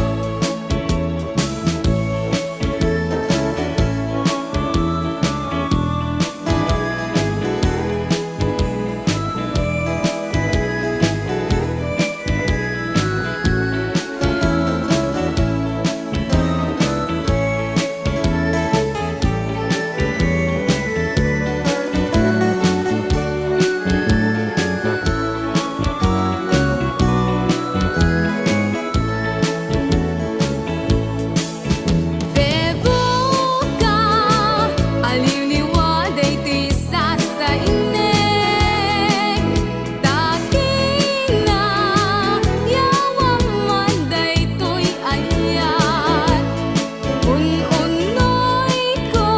Bebuka aliliwaday tuy sasayunek takin na yawang manday tuy ayat un-unoy ko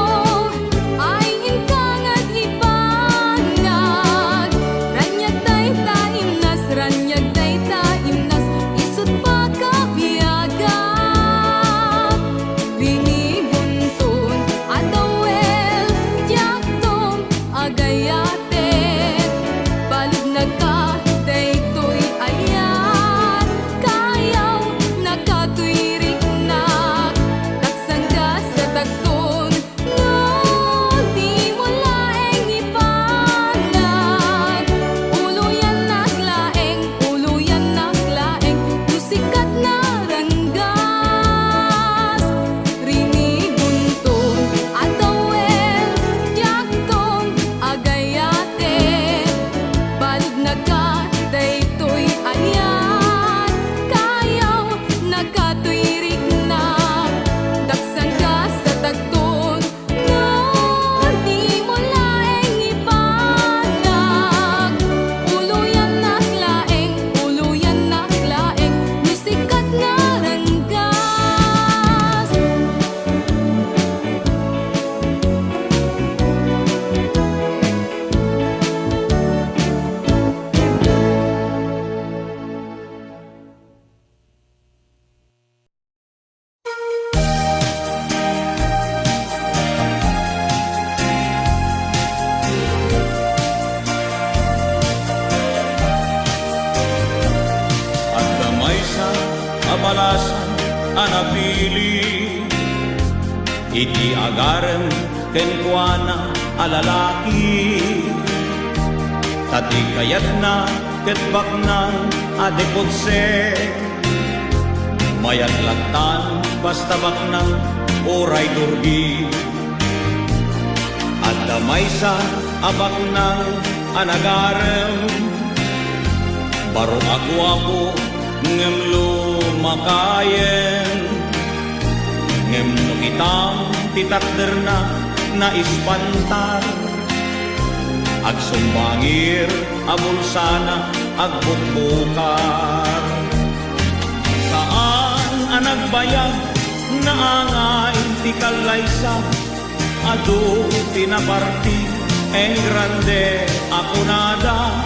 ayin kangat ipangag ranyag dayta imnas isut pa kabiyaga binibuntun atawel jaktong agayaten balud na ka daytoy ayat kayaw nakatwirik na tagsangga sa tagtun no di mo laeng ipangag uluyan naklaeng nusikat na ranggas rinibuntun atawel jaktong agayaten balud na ka daytoy ayat kayaw nakatwirik na tagsangga sa tagtun no di mo laeng ipangag uluyan naklaeng nusikat na ranggas. At damay sa abalasan anapili iti agarem kenkwana alalaki tati kayat na ketbak na adekotse mayat latan basta baknang oray durgi. At damay sa abak ng anagarem, baro ako ngem lumakayen, ngem no kitang titakder na ispantar, ag sumbangir abulsana ag bukbukar. Saan ang nagbayag na angay ti kalaysa, adu tinaparti en grande ako nada,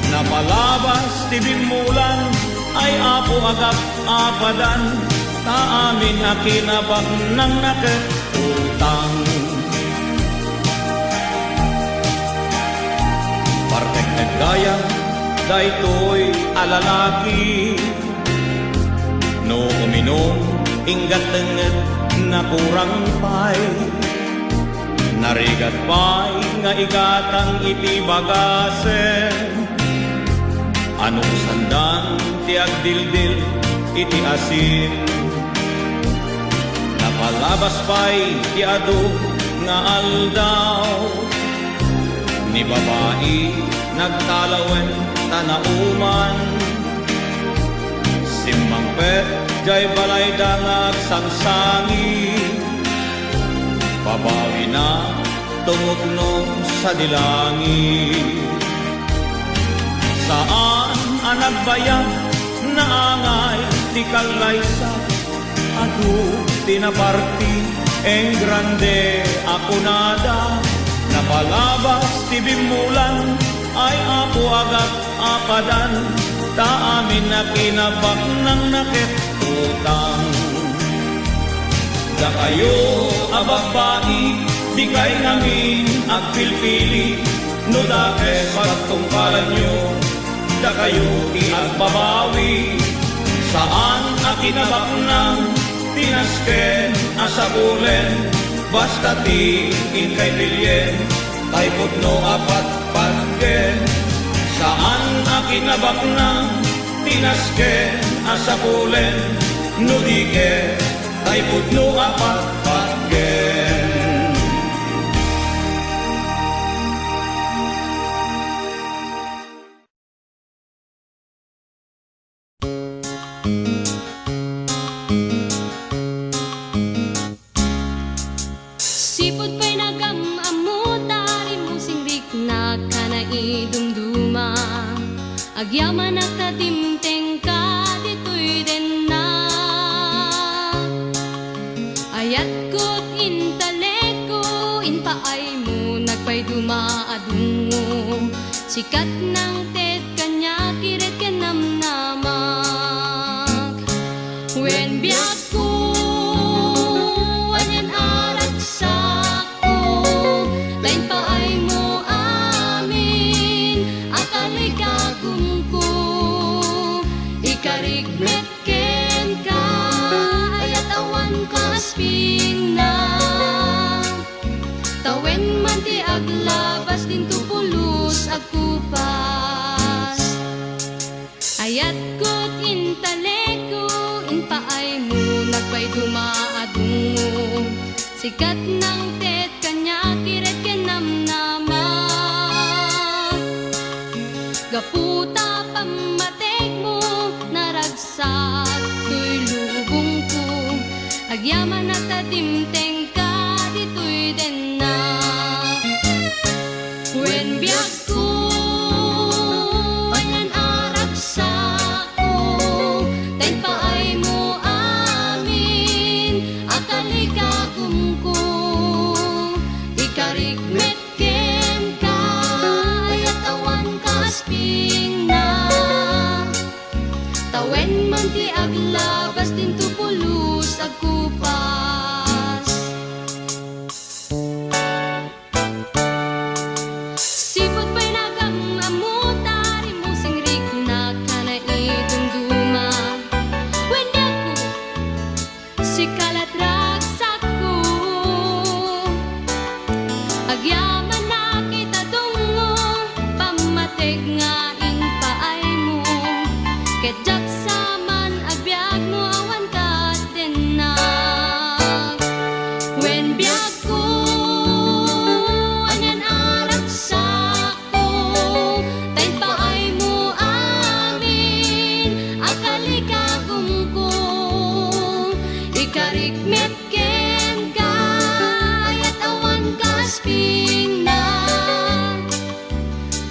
napalabas ti bimulan ay apo agap apadan, ta amin akinabak ng nakutang. Partek nagaya daytoy alalaki, no uminom ingat tenget na kurang pay, narigat pa'y nga igatang iti bagasen, anong sandan ti agdildil iti asin, napalabas pa'y ti adu nga aldaw, ni babae nagtalawen tanauman, simmang pet jay balay dangag sangsangi, babawi na tungokno sa dilangi. Saan ang nagbayag na angay ti kalaysa, adu tinaparti en grande ako nada, napalabas ti bimulan ay apo agad apadan, ta amin na kinabak ng nakitutang. Da kayo ababai, di kay namin agpilpili, no dakes pagtungkalan nyo, da kayo ti agbabawi. Saan akinabak ng tinasken asabulen, basta ti in kay bilyen, tay putno apat patken. Saan akinabak ng tinasken asabulen, no dike tay putno apat patken. Sipod pa'y nagamamuta, rimusing rik na kanaidumduma, agyaman na kadimteng ka, dito'y din na. Ayat ko't intaleko, inpaay mo, nagpay dumaadungo, sikat ng tet kanya, kiret ka namnamak. When biyak ko, anyan arak sako, lain paay mo amin, akalay kagum ko, ikarigmet ken ka, ayat awan ka asping na. Tawen man ti aglabas din tupulos agkupas, ayat ko't intaleko, inpaay mo, nagpay dumaadungo, sikat ng tet kanya, kiret ken namnamak. Gaputa pamatek mo, naragsak to'y lubong ko, agyaman at adimteng ka, dito'y din na. When biyak ko, anyan arak sako, tayo paay mo amin, akali kagum ko, ikarigmet ken ka, ayat awan ka asping na. Tawen man ti aglabas din tupulos agkupas,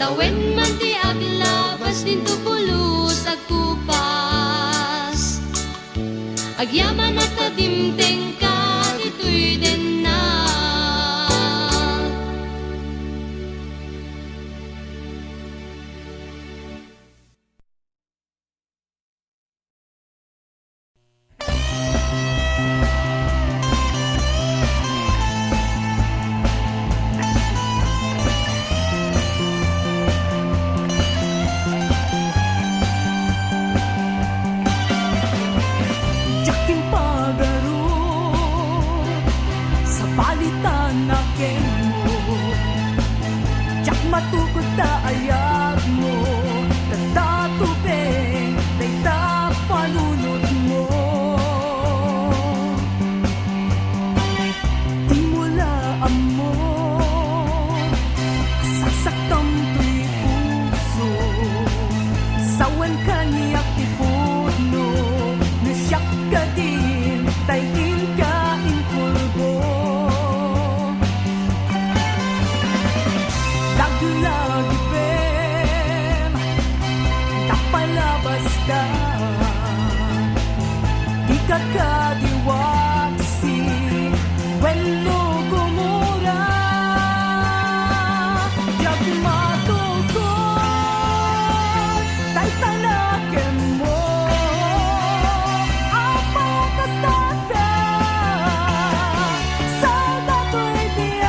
Sawen man ti aglabas din tubulos agkupas. Agyaman at adimteng ka dito'y din na. Yaking pagaro sa palitan na mo. Yak matukod ta ayat mo, tatatubeng dayta panunod mo. Di mo laam mo, sasaktam to'y puso. Sawan ka niyak ti puno, nasyak ka din, tayin ka in pulbo. Lagi-lagi pem, kapalabas ka. Di ka kadiwaksi, welo gumura. Yak matukod, tay tanaken mo. Apakas ka, sa dato'y diyan.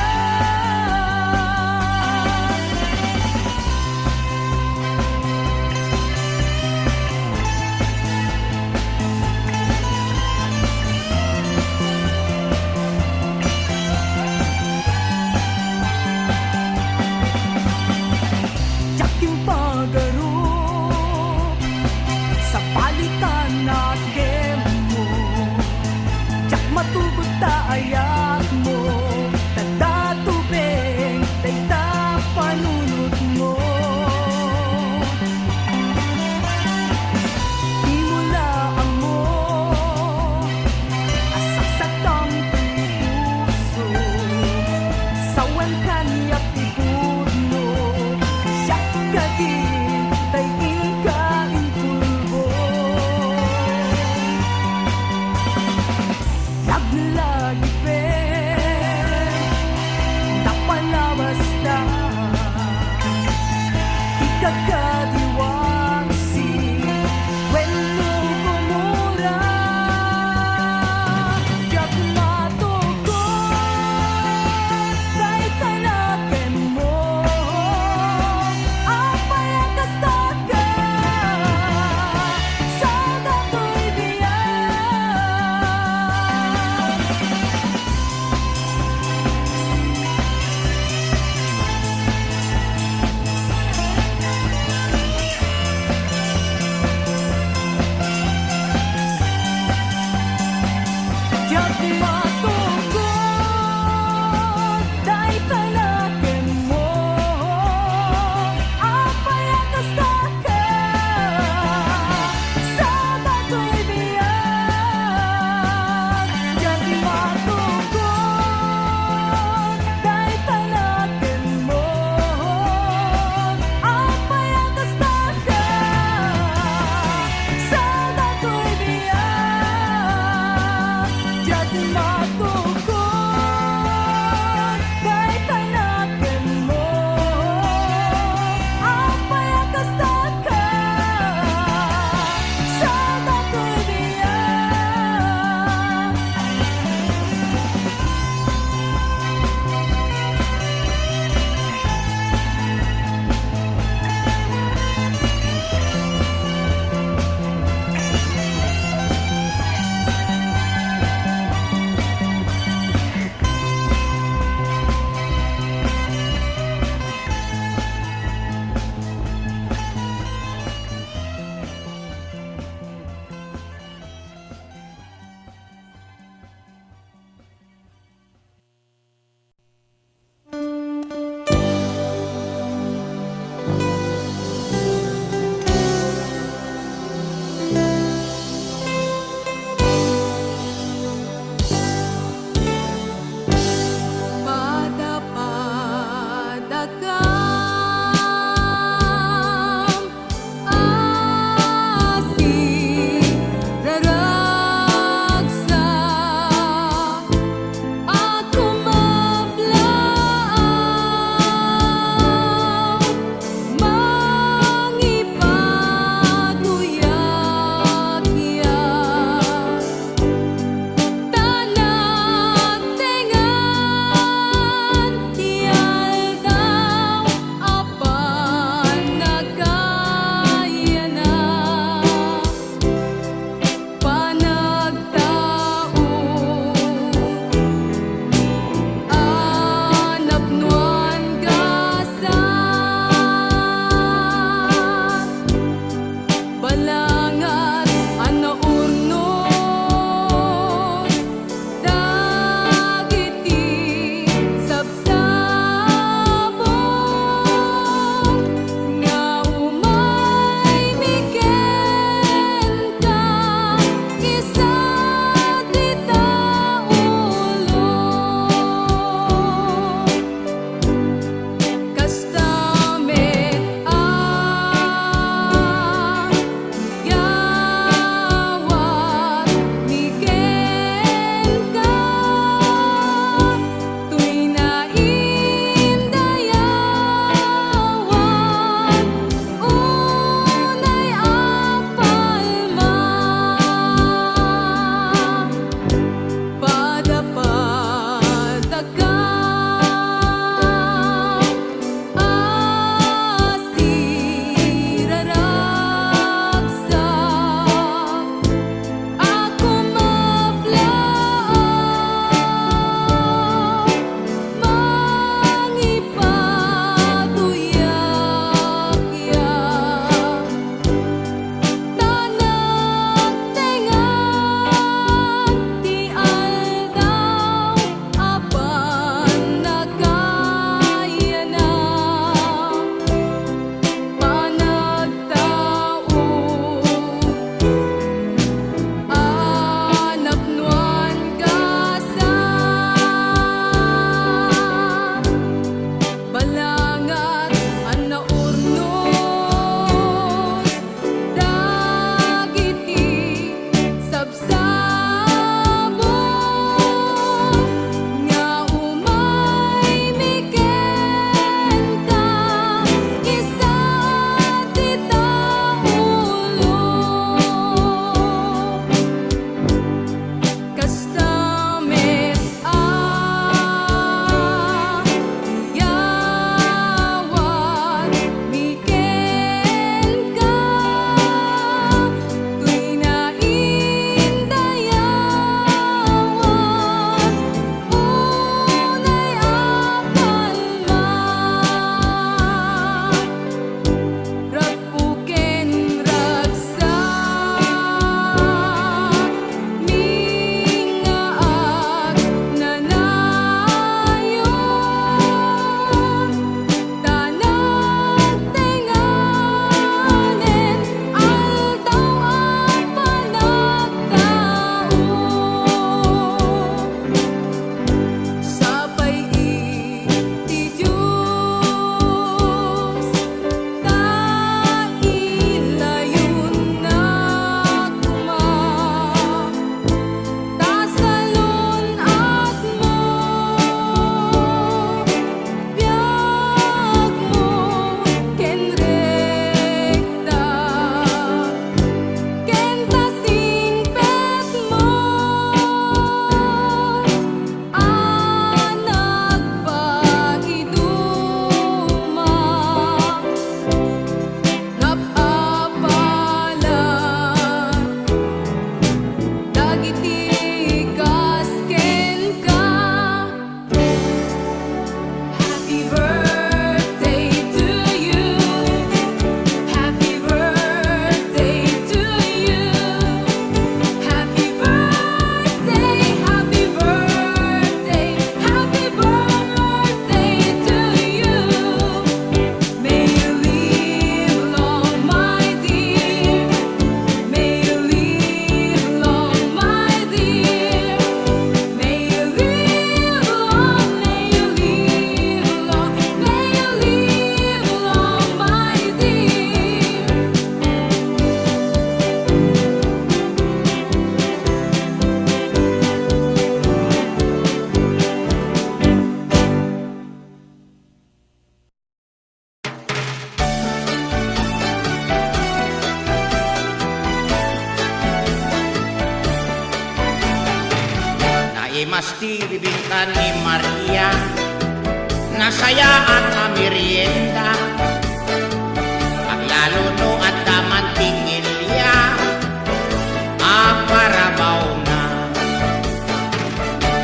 Masti bibingkan ni Maria, nasaya at merienda, paglalo no at damantingilya, aparabaw na.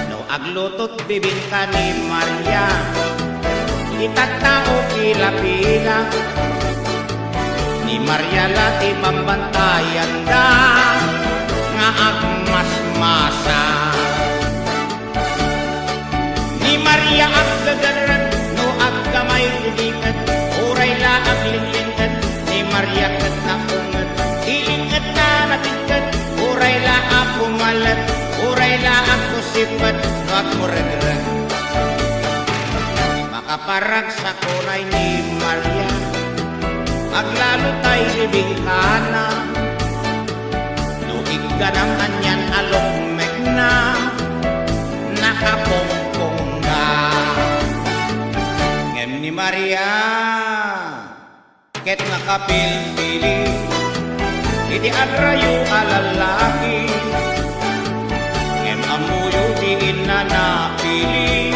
No aglutot bibingkan ni Maria, itatao pila-pila, ni Maria lati pambantayan da, nga agmas-masa. Ni Maria agdadaran, no agkamay tulikat, uray la aglinglingat, ni Maria kat na ungat, ilingat na natingkat, uray la apumalat, uray la akusipad, no agmuragran. Makaparag sa kunay ni Maria, aglalo tay libingkana, no igganang anyan alokmek na, nakapongpong ni Maria, ket nakapilpili, iti adrayo alalaki, ngem amuyo di inanapili,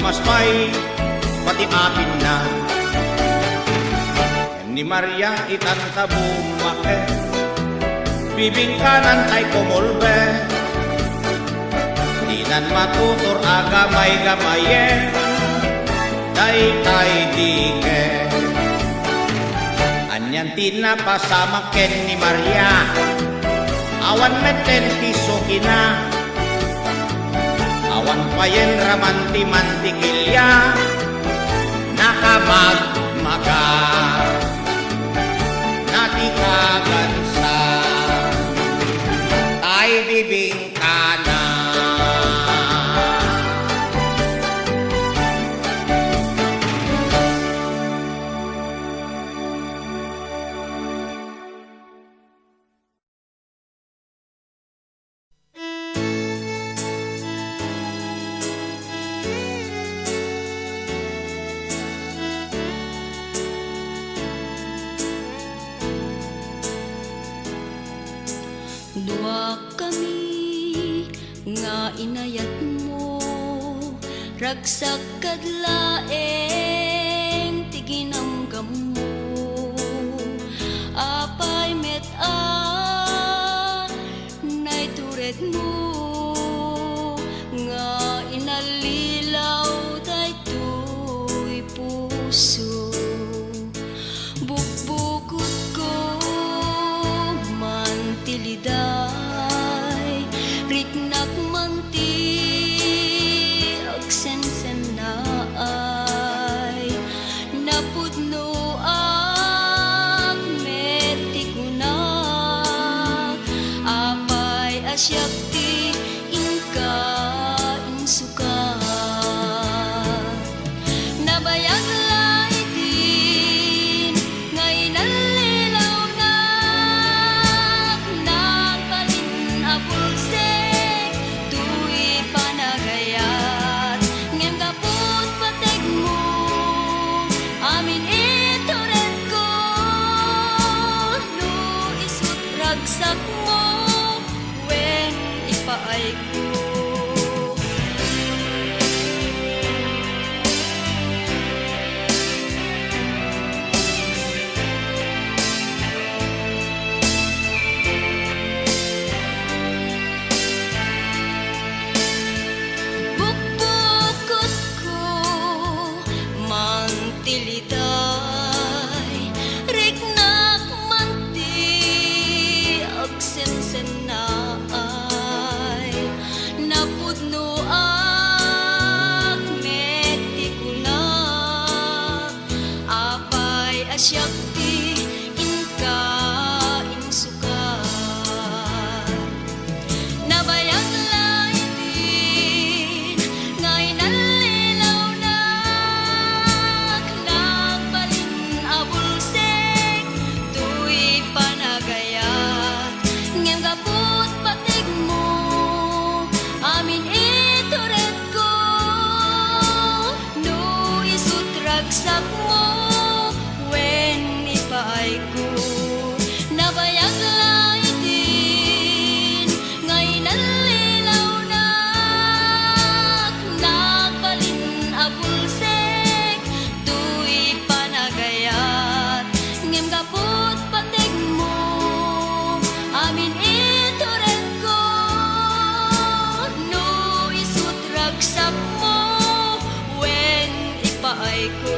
mas may pati apin na. Ni Maria itanta bumake, bibingkanan ay kumulbe, di nan matutur agamay-gamaye, tay dike. Anyan tinapasama ken ni Maria, awan meten piso kina, awan payen ramanti-manti kilya, nakamagmaga, natikagansa, ay bibingkana. Dua kami nga inayat mo, ragsak kadlaeng tiginamgam mo, apay met-a nay tured mo, nga inalilaw daytoy puso. Bukbukod ko mantiliday, riknak manti agsensen na ay, napudno ak metikunak, apay asyak ti inka insuka. Nabayag laitin ngay nalilaw na, nagbalin abulsek tuy panagayat, ngem gapot pateg mo amin itoret ko, no isut ragsak mo wen ipaay ko. Bukbukod ko mantiliday, riknak manti agsensen na ay, napudno ak metikunak, apay asyak ti inka insuka. Nabayag laitin ngay nalilaw na, nagbalin abulsek tuy panagayat, ngem gapot patig mo amin itoret ko, no isut ragsak mo wen ipaay ko. Nabayag laitin ngay nalilaw na, nagbalin abulsek tuy panagayat, ngem gapot patig mo amin itoret ko, no isut ragsak mo wen ipaay ko.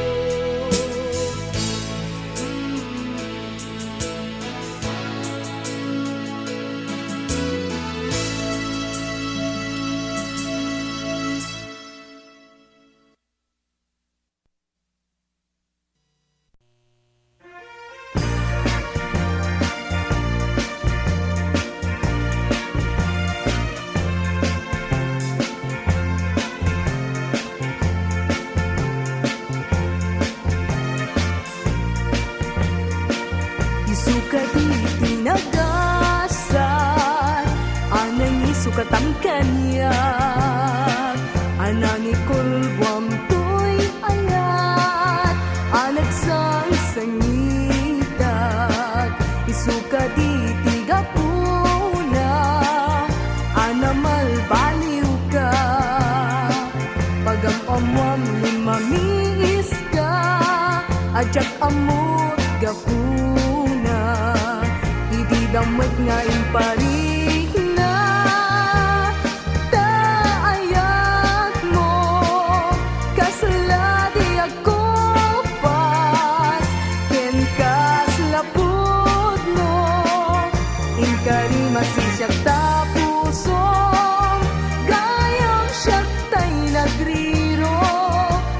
Isukat itinagasan, anang isukat ang kanyak, anang ikulbwam tuy ayat, anak sang sangitat, isukat itigapuna, anamal baliw ka, pagam-amwam Ujak amot gapuna, idi damot nga imparina. Taayat mo, kasla di ako pas, ken kaslapod mo, inkari masisyak tapusong, gayam siyak tay nagriro,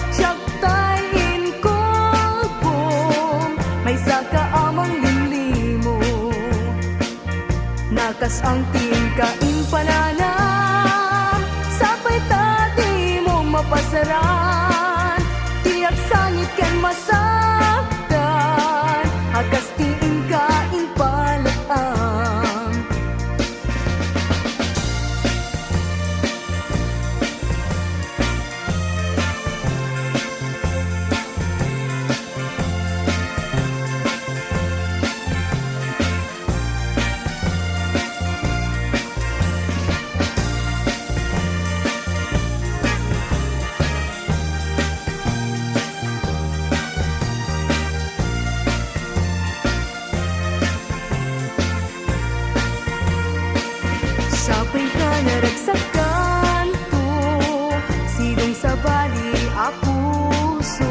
siyak tay inkolbong, may saka amang limlimo. Nakas ang tingkain pananam, sapay tati mo mapasaran, tiyak sangit ken masaktan, akas tingkain palaan. Sapay ka naragsakan to, sidong sa bali a puso,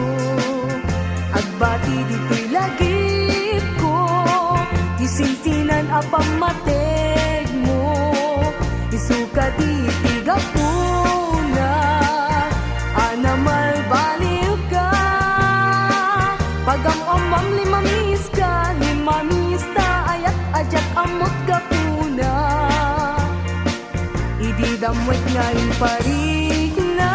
agbati dito'y lagip ko, gisinsinan a pamateg mo, isuka di tigapuna, anamal baliw ka, pagam-amam limamis ka, limamis ta ayat ajat amot gapuna. Idi damot nga imparigna,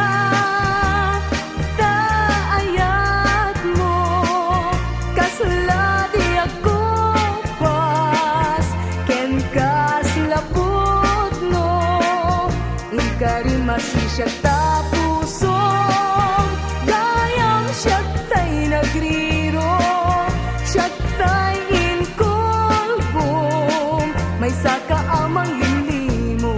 taayat mo, kasla di ako pas, ken kaslapod no, inkari masisyak tapusong, gayam siyak tay nagriro, siyak tay inkolbong, may saka amang limlimo.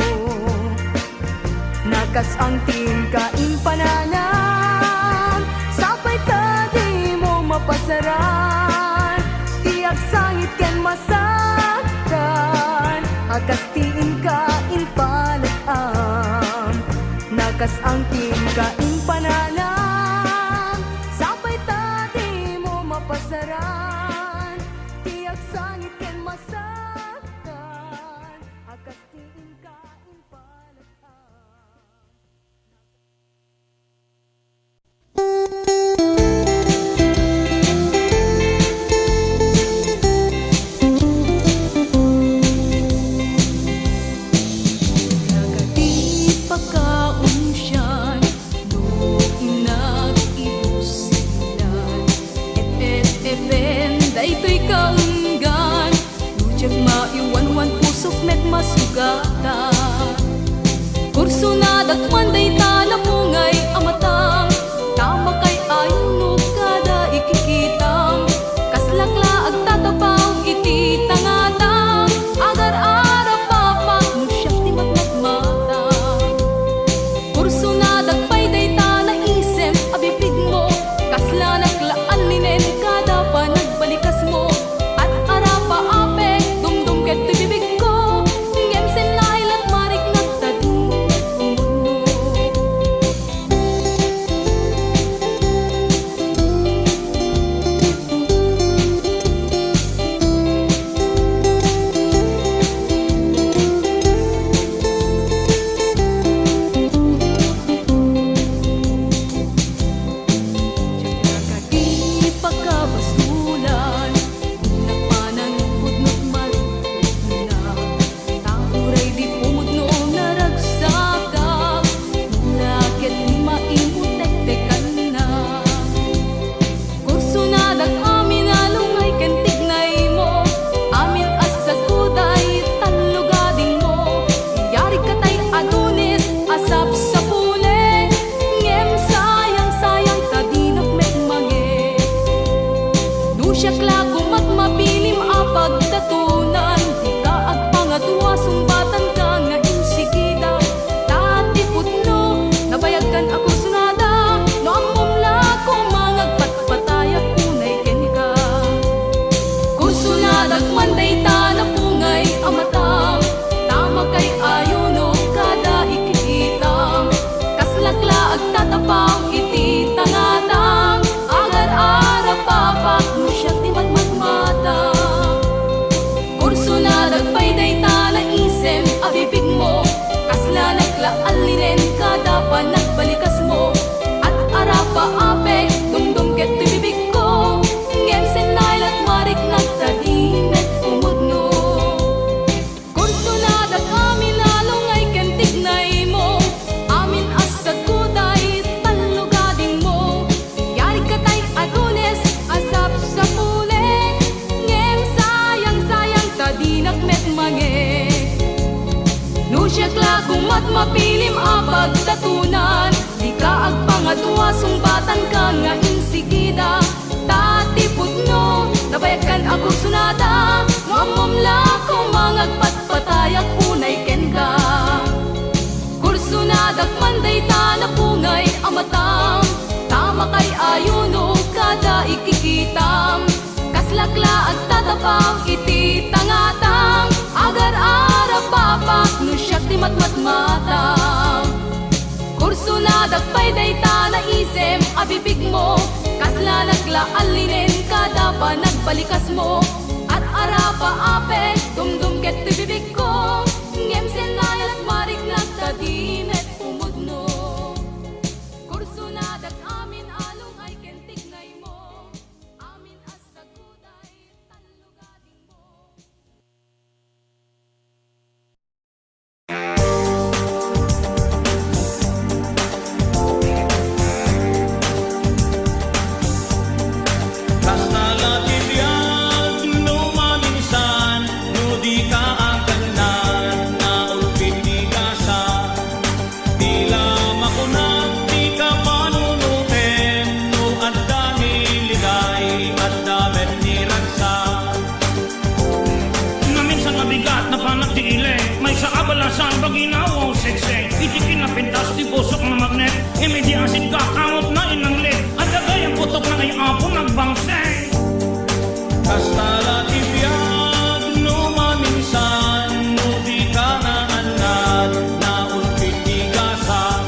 Nakas ang tingkain pananam, sapay tadi mo mapasaran, tiyak sangit ken masaktan, akas tingkain palaan. Nakas ang tingkain pananam, sapay tadi mo mapasaran, tiyak sangit ken masaktan, akas tingkain palaan. Nagati pagkaungsyan, no inag-iusilan, daytoy kaunggan, lujag maiwan-wan pusok met masugatan. Kurso na dakman day talapungay amatang, tama kay ayno kada ikikitang, kaslakla agtatapaw iti tangatang, agar arap papak no siyak ti magmagmatang. Kurso na dakpay day tanaisem abibig mo, kasla naglaan linen kada panagbalikas mo, at arapa apek dumdum ket ti bibig ko, ngem sen lailat marik nagtadung umuno. Nagkagi pagkabasulan, nagpanan pudnot malipod na, tahuray di pumudno naragsakak, lakit ni maimutek-tekan na. Kurso na amin alungay ken tignay mo, amin as saguday talugading mo, yari ka tay adunis asap sa pulen, ngem sayang-sayang tadinak met mange. Dusyak lago magmabilim apag tatunan, di ka agpangatwa sumbatan ka nga insigida, tati putno nabayag kan ako sunada, no amom lako mangagpatpatayak kunay ken tatapaw iti tangatang agar-ara papak no siya ti matmatmata. Kurso na dagpay ta na isem abibig mo, kasla naglaallinen kada pa nagbalikas mo, at arapa apek dumdum ket ti bibig ko, ngem senay lat marik nagtadimet umudno. Kurso na dag amin alungay ken tignay mo, amin asad kuday talugadin mo, yari katay adunes asap sa pulen, ngem sayang tadinak met mange. Nusyak lakum at mapilim apag tatunan, di ka agpangadwa sumbatan ka nga insigida. Tatipod no, nabayakan ako sunada, mamamla ko mangagpatpatayak punay ken ka. Kurso na dagmanday ta na pungay amatam, tama kay ayuno kada ikikitam, kaslakla at tatapaw iti tangatang agar-ara papak no siya ti matmatmatang. Kurso na dagpay ta na isem abibig mo, kasla naglaallinen kada pa nagbalikas mo, at arapa apek dumdum ket ti bibig ko, ngem senay at marik nagtadimet umudno. Kurso na dag amin along ay ken tignay mo, amin as saguday talugadin mo. Kasta latibiyag no maminsan, no di ka ang kanan na ulpit di kasa. Tila makunat di ka panunutin, no adda ni ligay, adda bet ni ragsa. Na minsan mabigat na panak di ile, may sa kabalasan pag inawaw sekse, iti kinapintas di busok na magnet, imedi asin ka kamot na inanglit, at agay ang putok na ay apo nagbangseng. Kasta latibiyag no maminsan, no di ka naanad na ulpit di kasa.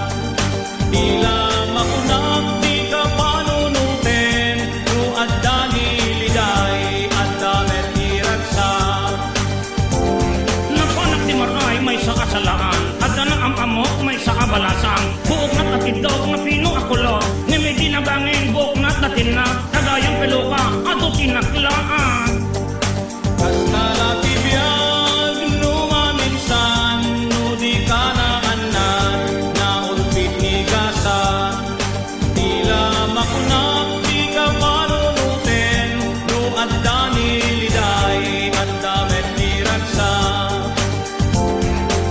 Tila makunat di ka panunutin, no adda ni ligay, adda met ni ragsa. Napanak di maray may sa kasalaan, at na ang amok may sa kabalasan, buok na tatidog na pino akulo, ngimedi na bangin buok na tatina, kagayang peluka ato tinaklaan. Kasta latibiyag no maminsan, no di ka naanad na ulpit ni kasa. Tila makunat di ka panunutin, no adda ni liday, adda met ni ragsa.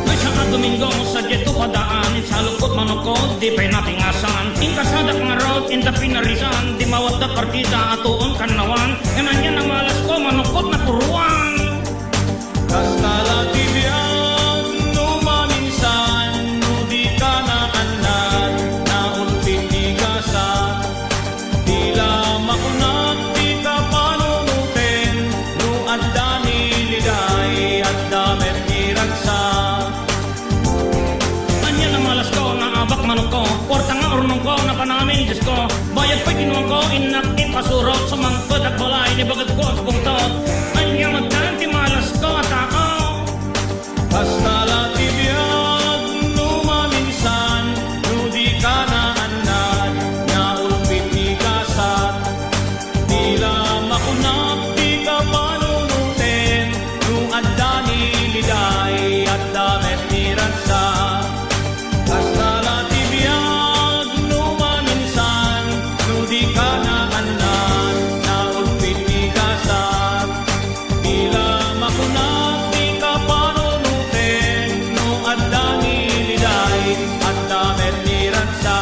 May sa Domingo sa jeto padaan, sa lukot manukod di pa'y natingasan, inkasadak nga road in the pinarisan, di mawat da partida atuon kanawan, eman yan ang malas ko manukod na puruan. Kasta latibiyag no maminsan, no di ka naanad na ulpit ni kasa. Tila makunat di ka panunutin, no adda ni ligay, adda met ni ragsa. Anya na malas ko, naabak manok ko, porta nga urnong ko, na panamin Diyos ko, bayad pa'y kinuha ko, inak ipasurot, sumangkod at balay, ni bagad ko at pungtot, anya magtanti malas ko at ako. Kasta latibiyag no maminsan, no di ka naanad na ulpit ni kasa. Tila makunat di ka panunutin, no adda ni liday, adda met ni ragsa. Kasta latibiyag no maminsan, no di ka naanad na ulpit ni kasa. Tila makunat di ka panunutin, no adda ni liday, adda met ni ragsa.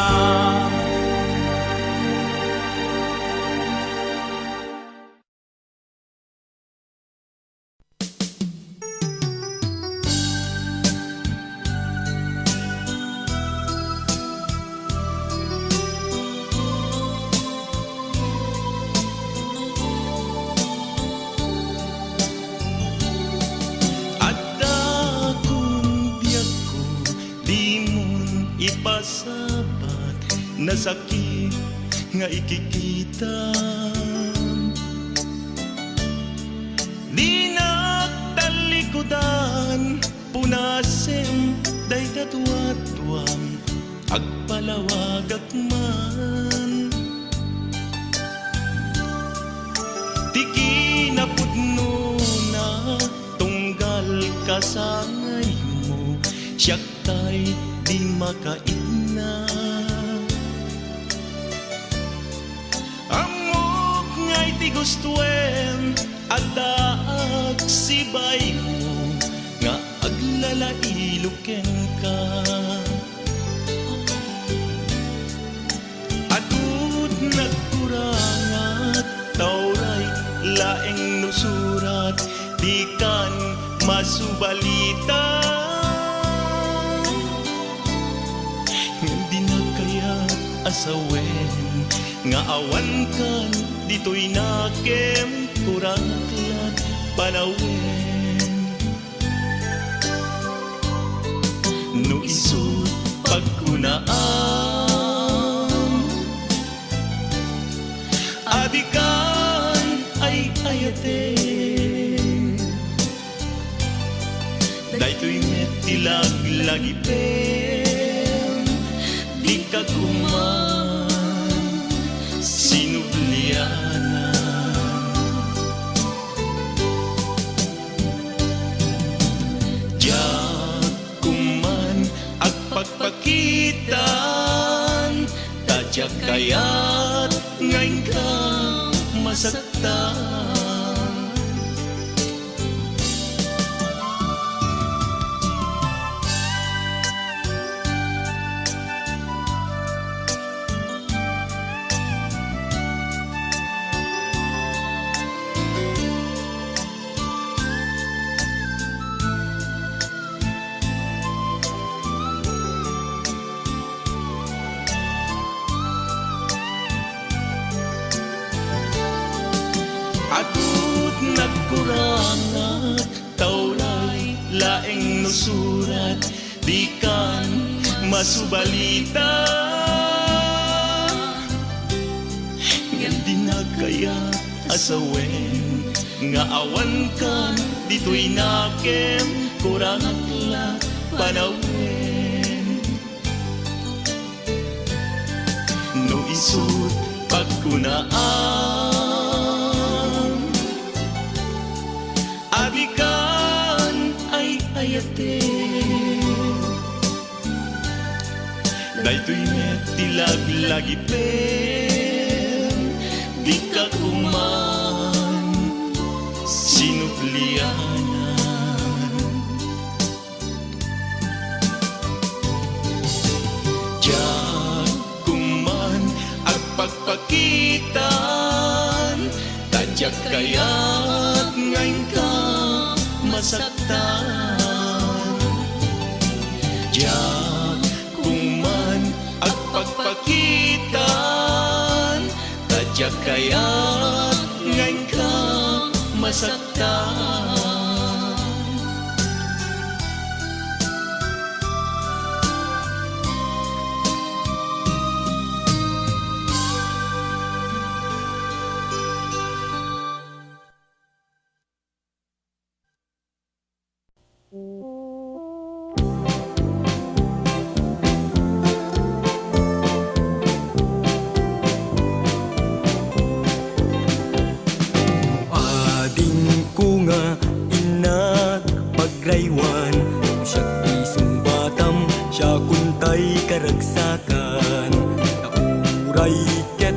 Ipasabat na sakit nga ikikita. Di nagtalikodan, punasem day katuwatuang agpalawagak man. Tiki na pudno na tunggal kasangay mo, siyak tay di makaina. Amok nga'y ti gustuen at daag sibay mo, nga aglalailuken ka. Atut nagkurangat tauray laeng nusurat, di kan masubalita. Hindi na kaya asawen, nga awan kan dito'y nakem kurangklat panawen. No isut pagkunaan, adikan ay ayate. Daytoy metilag lagi pen, di ka kuman sinubliana. Diyak kuman ag pagpakitan, tadyak kaya't ngayon ka masaktan. Atut nagkurangat tauray laeng nusurat, di kan masubalita. Nga di na kaya asawen, nga awan kan dito'y nakem kurangat panawen. No isut pagkunaan, abikan ay ayate. Daytoy metilag lagi pen, di ka kuman sinubliana. Diyan kuman at pagpakitan, tadyak kaya't ngayon ka masaktan. Diyak kuman at pagpakitan, tadyak kaya't ngayon ka masaktan. Ading ko nga inat pagraywan, siya't isumbatam, siya kuntay karagsakan. Nauray ket,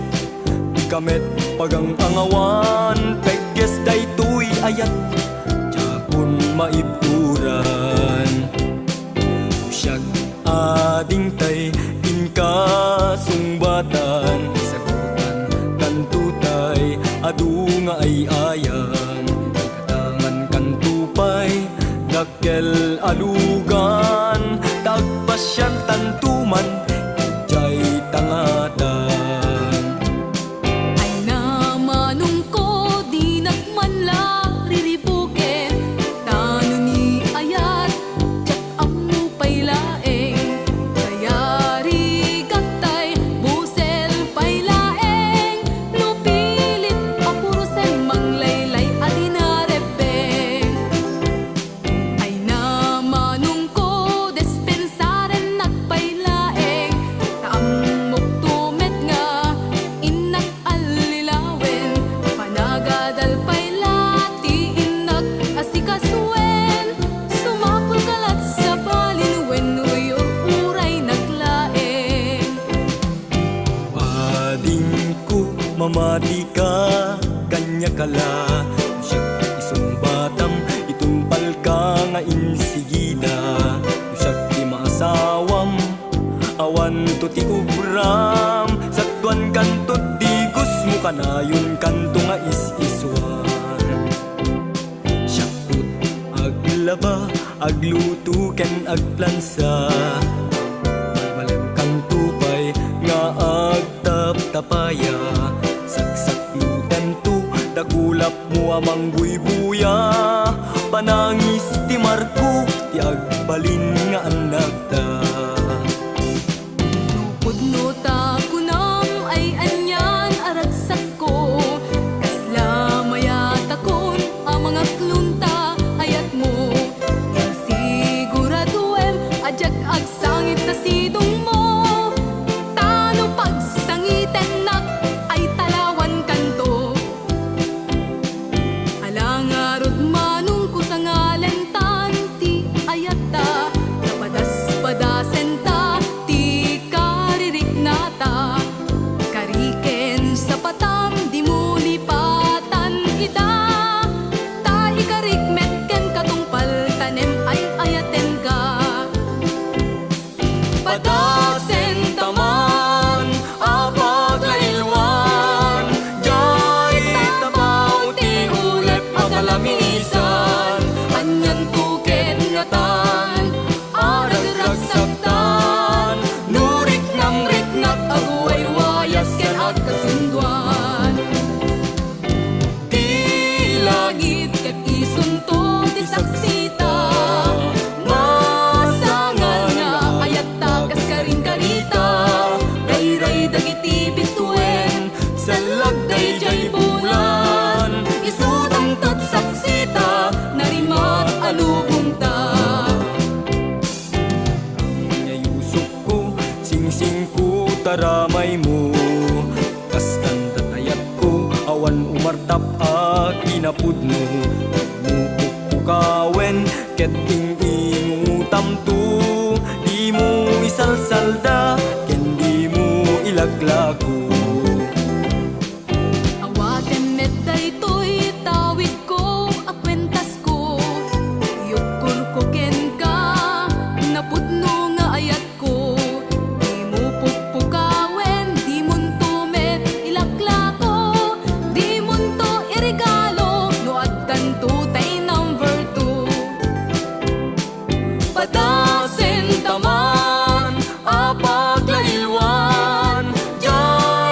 di kamet pagang angawan, pegges daytoy ayat, jakun maibturan. Siyak ading tay inka sungbatan, sagutan kantutay adu nga ay ayang, katangan kantupay dakkel alugan, tagpasyan tantuman jay tangatan. Ay namanong ko, di nagmanla riribukin, tano ni ayat, tsak ang paylaeng, kayari gatay, amati ka kanya kala siya isang batam itumpal ka nga insigida siya di maasawam awan to ti ubram saktuan kanto di gus mo kanayon kanto nga is-iswan siya tut aglaba agluto ken agplansa malem kang tupay nga agtap-tapaya saksaklutan tu dakulap mo amang buy-buya panangis ti Marco ti agbalin nga anak ta Pudno ta kunam ay anyan aragsak ko kasla mayata kon ang mga klunta ayat mo siguraduem ajak agsangit na sidong mo tano pagsangiten nak ay talawan kanto alangarod manong ko sa ngalantan ti ayata napadas-padasen ta ti karirik nata kariken sa patam di mo lipatan ida ta ikarik metken katungpal tanem ay ayaten ka padasen taman apag lailwan jay tabaw ti ulep akalamisan anyan tuken nga tan arag ragsaktan nurik nam riknak aguay wayas ken agkasunduan ti langit ket isunto ti saksita masangan nga ayat ta kas karin karita rayray dagiti bituen sa lagday jay bulan isudang tat saksita narimat alubong ta Yusuf ko, sing-sing ko, taramay mo kastan tatayat ko, awan umartap a kinapudno mupukawen, ket ing-ingutam to di mo isalsalda, ken di mo ilaglago awaten met daytoy tawid ko akwentas ko yukul ko ken ka napudno nga ayat ko di mo pupukawen di munto met ilakla ko di munto irigalo no addan tutay number 2 padasen taman apag lailwan jay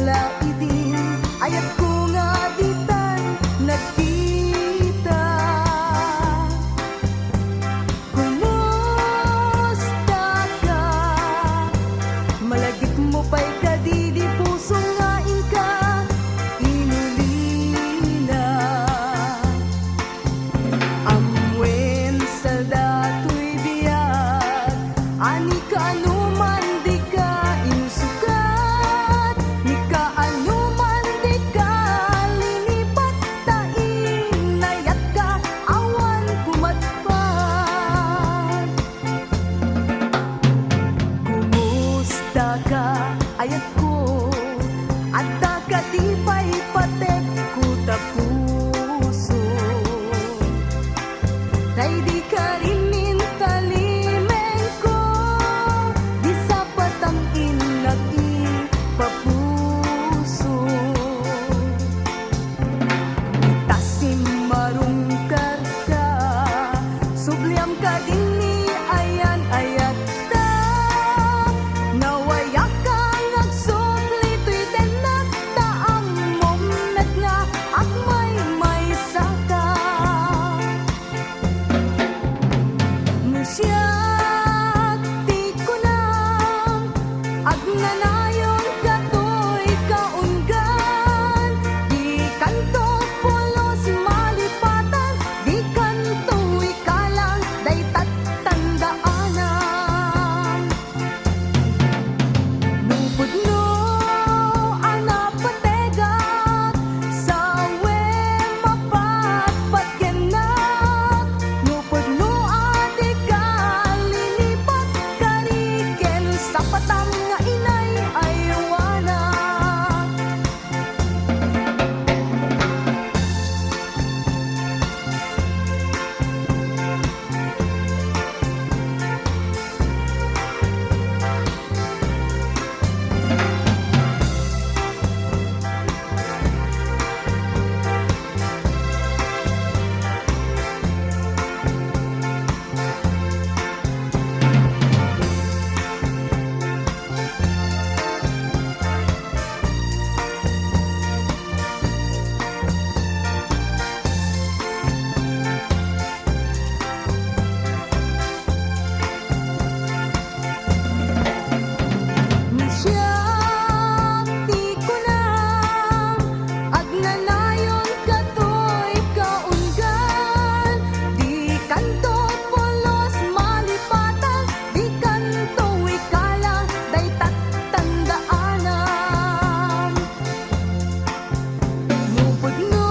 laidin ayat ko nga ditan nagkita. Kumusta ka? Malagip mo pa'y kadidi puso nga inka inulina. Amwen sa dato'y biyag ani ka anuman di ka insukat, ni ka anuman di ka linipat, tainayat ka awan pumatpat. Kumusta ka ayat ko at takatipay patek ko ta puso. Tay di ka rin mintalimeng ko, di sapat ang inag-ipapuso. Tasim marungkar ka, subliam ka din ni ayan ayat ta. Nawaya ka ngagsubli to'y tenak, taang mong nagna at may saka. Musyak ti ko na agnanayon kato'y kaunggan, di kanto pulos malipatan, di kanto ikalang day tatandaanan. Nupod no anapategak sa we mapatpatyanak, nupod no adi ka linipat, kariken sa patang nga inay aywanak. Misyak ti ko na agnanayon kato'y kaunggan, di kanto pulos malipatan, di kanto ikalang day tatandaanan. Nupod no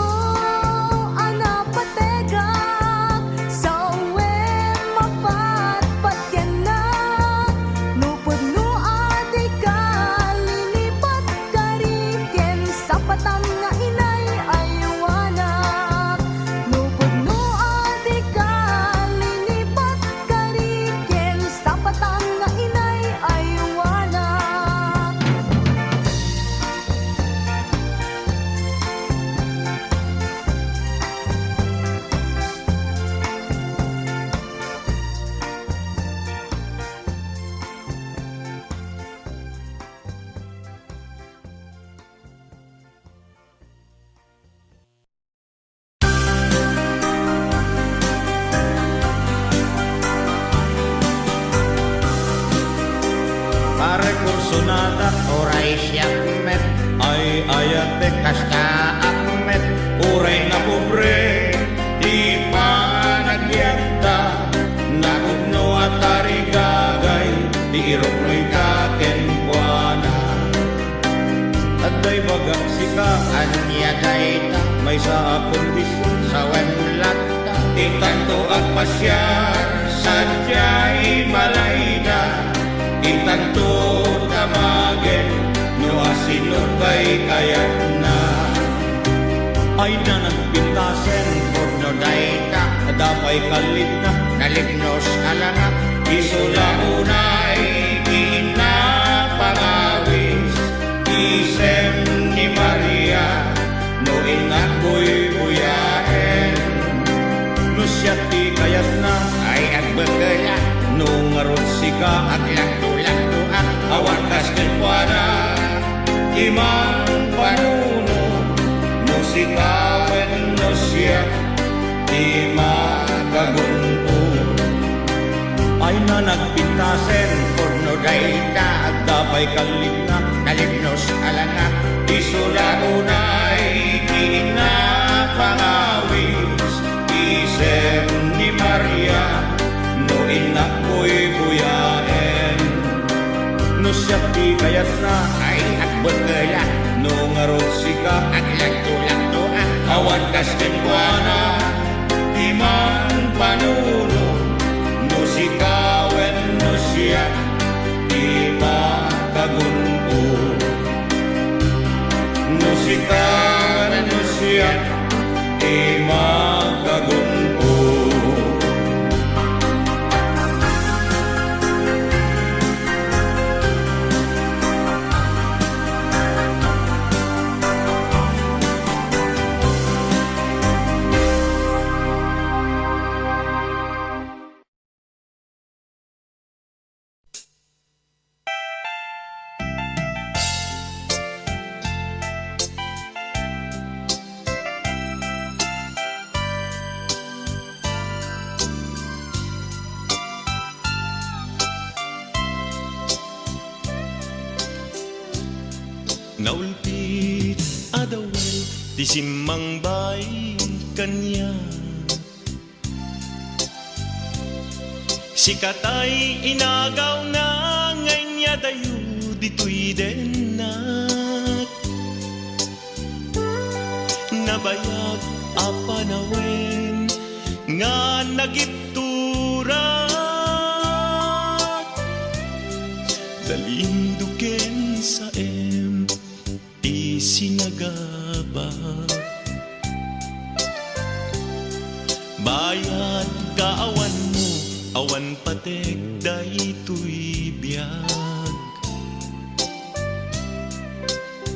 anapategak sa we mapatpatyanak, nupod no adi ka linipat, kariken sa patang nga inay aywanak. Nupod no adi ka linipat, kariken sa patang nga inay aywanak. Pare kursunada oray siyak met, ay ayate kasta akmet, uray na pobre di pa nagyanta, nakugno at tarigagay, di irok no'y kakenbuana. At day bagak sika anya dayta, may sa kondisyon sa wenlata, itanto at pasyar sadyay malayda, itanto tamagen no asinod ba'y kayat na. Ay na nagpintasen for no dayta, dapay kalit na nalignos alana, isula unay pinapangawis, isem ni Maria no ingat ko'y buyahen, no siya ti kayat na ay agbagala, no ngaron sika at lakto-lakto awan kas kenpuana, di man panuno, musika wenno siya, di makagunpo. Ay na nagpintasen, porno dayta, agdapay kaligna, kalignos alana, isula unay, ina pangawis, isem ni Maria, no inak ko'y buyaen. No siya di kayat na, ay at betela, no ngarot sika, at lagto-lagto, awan kaskenwana, di man panuno, no sika wenno siya, di makagunpo. No sika wenno siya, di makagunpo. Naulpit adawel ti simmang bay kanya, sikatay inagaw na nganya dayo dito'y denat, nabayag apanawen nga nagipturat, dalinduken sa isinagaba. Bayad kaawan mo, awan patek daytoy biyag.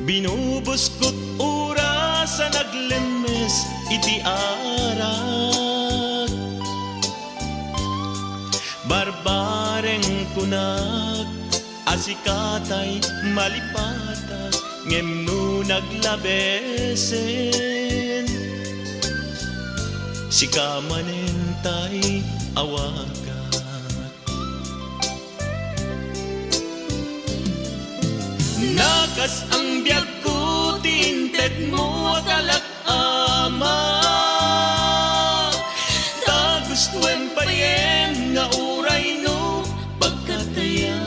Binubuskot ura sa naglemes iti arak, barbareng kunak asikatay malipatag, ngem no naglabesen, sika manentay awagat. Nakas ang biyag ko, tinted mo akalak ama, ta gustuen payen nga uray no pagkataya.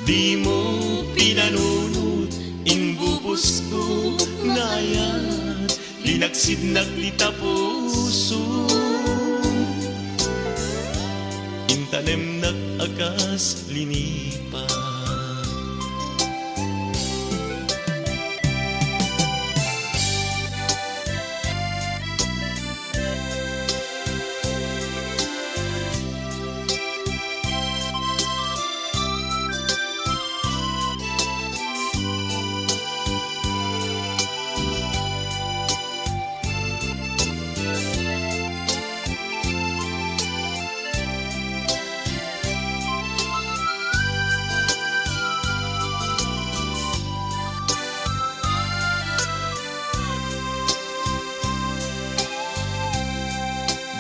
Di mo pinanunod, imbubos ko ngayat, linaksid nagdita puso, intanem nagakas linipa.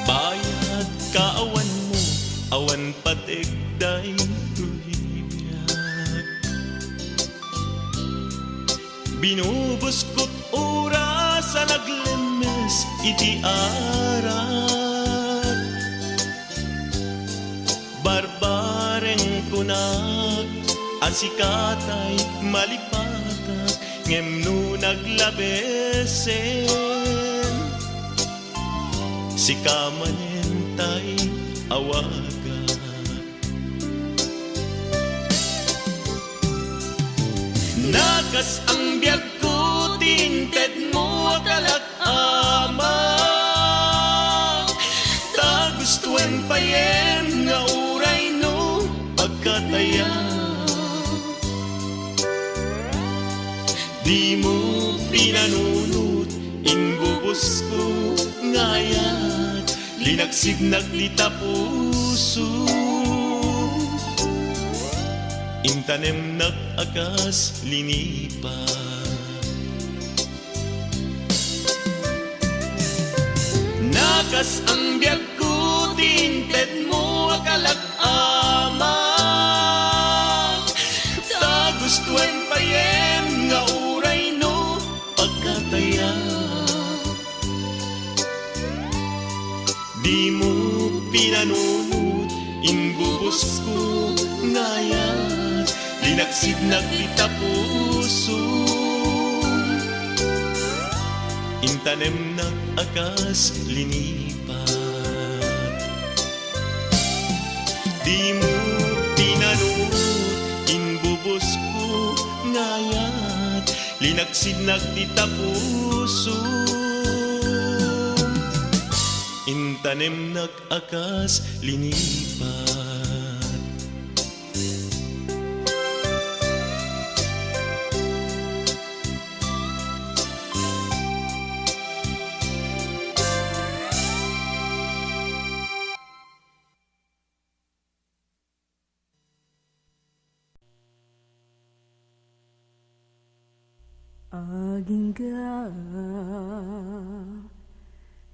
Bayad kaawan mo, awan patigday tuyag. Binubuskot ura sa naglemes iti arak, barbareng kunak asikatay malipatag, ngem no naglabesen, sika manentay awagat. Nakas ang biyag ko, tinted mo akalak ama, ta gustuen payen nga uray no pagkataya. Di mo pinanunod, imbubos ko ngayat, linagsig nagdita puso, Intanem nag-agas linipa. Nakas ang biyag ko, tinted mo akalag-ama. Ta gustuan pa yen nga uray no pagkataya. Di mo pinanunod, imbubos ko ngayat, linaksid nagdita puso. Intanem nag-agas linipat. Di mo pinanunod, imbubos ko ngayat, linaksid nagdita puso. Intanem nag-agas linipat. Agingga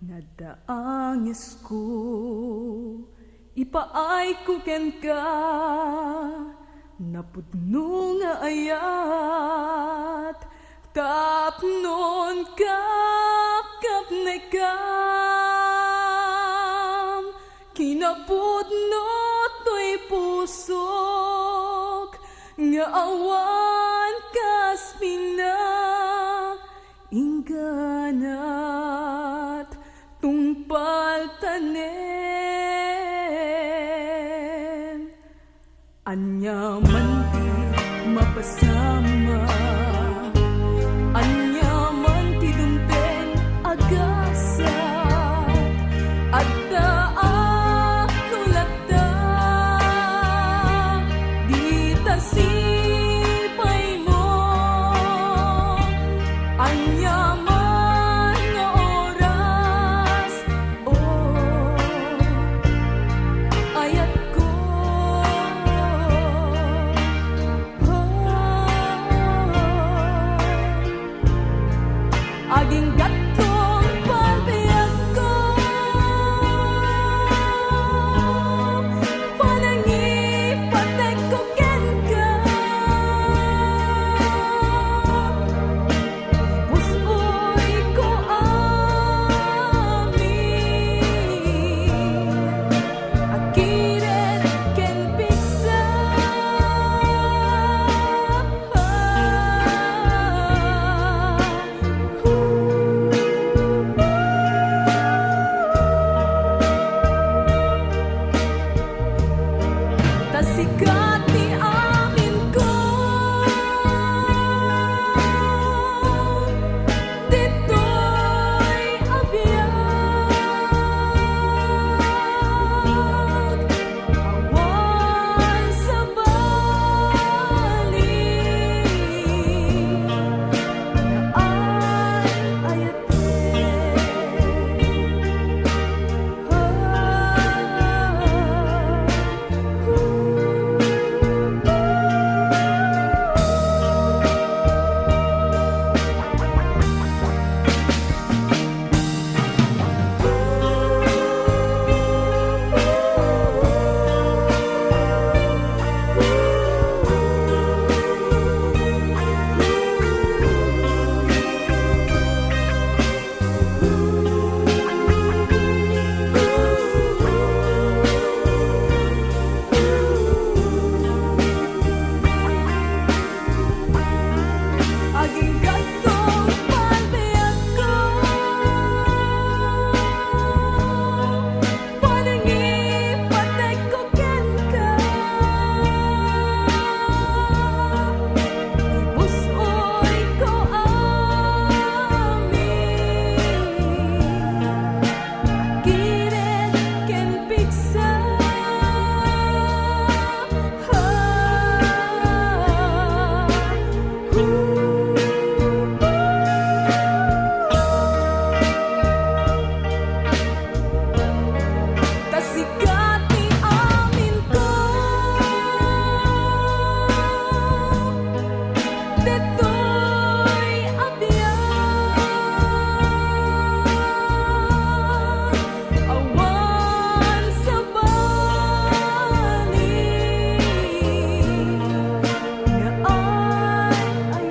nadaangis ko ipaay ko ken ka napudno nga ayat tapnon ka kapne kam kinapudno to'y pusok nga awan kas ingganat tungpal tanen anyaman ti mapasama anyaman ti dumten agasat at taak tulata di tasipay mo anyaman nga oras ayat ko deto'y abiyang awan sa bali nga ay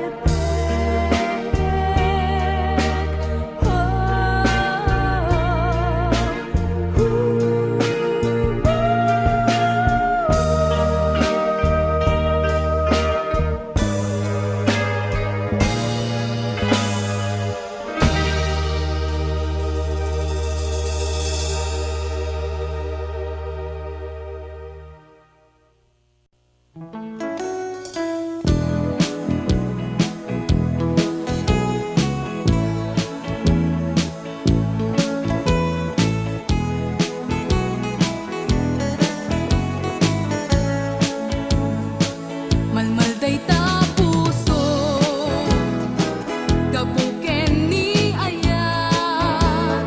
malmalday ta puso gapuken ni ayat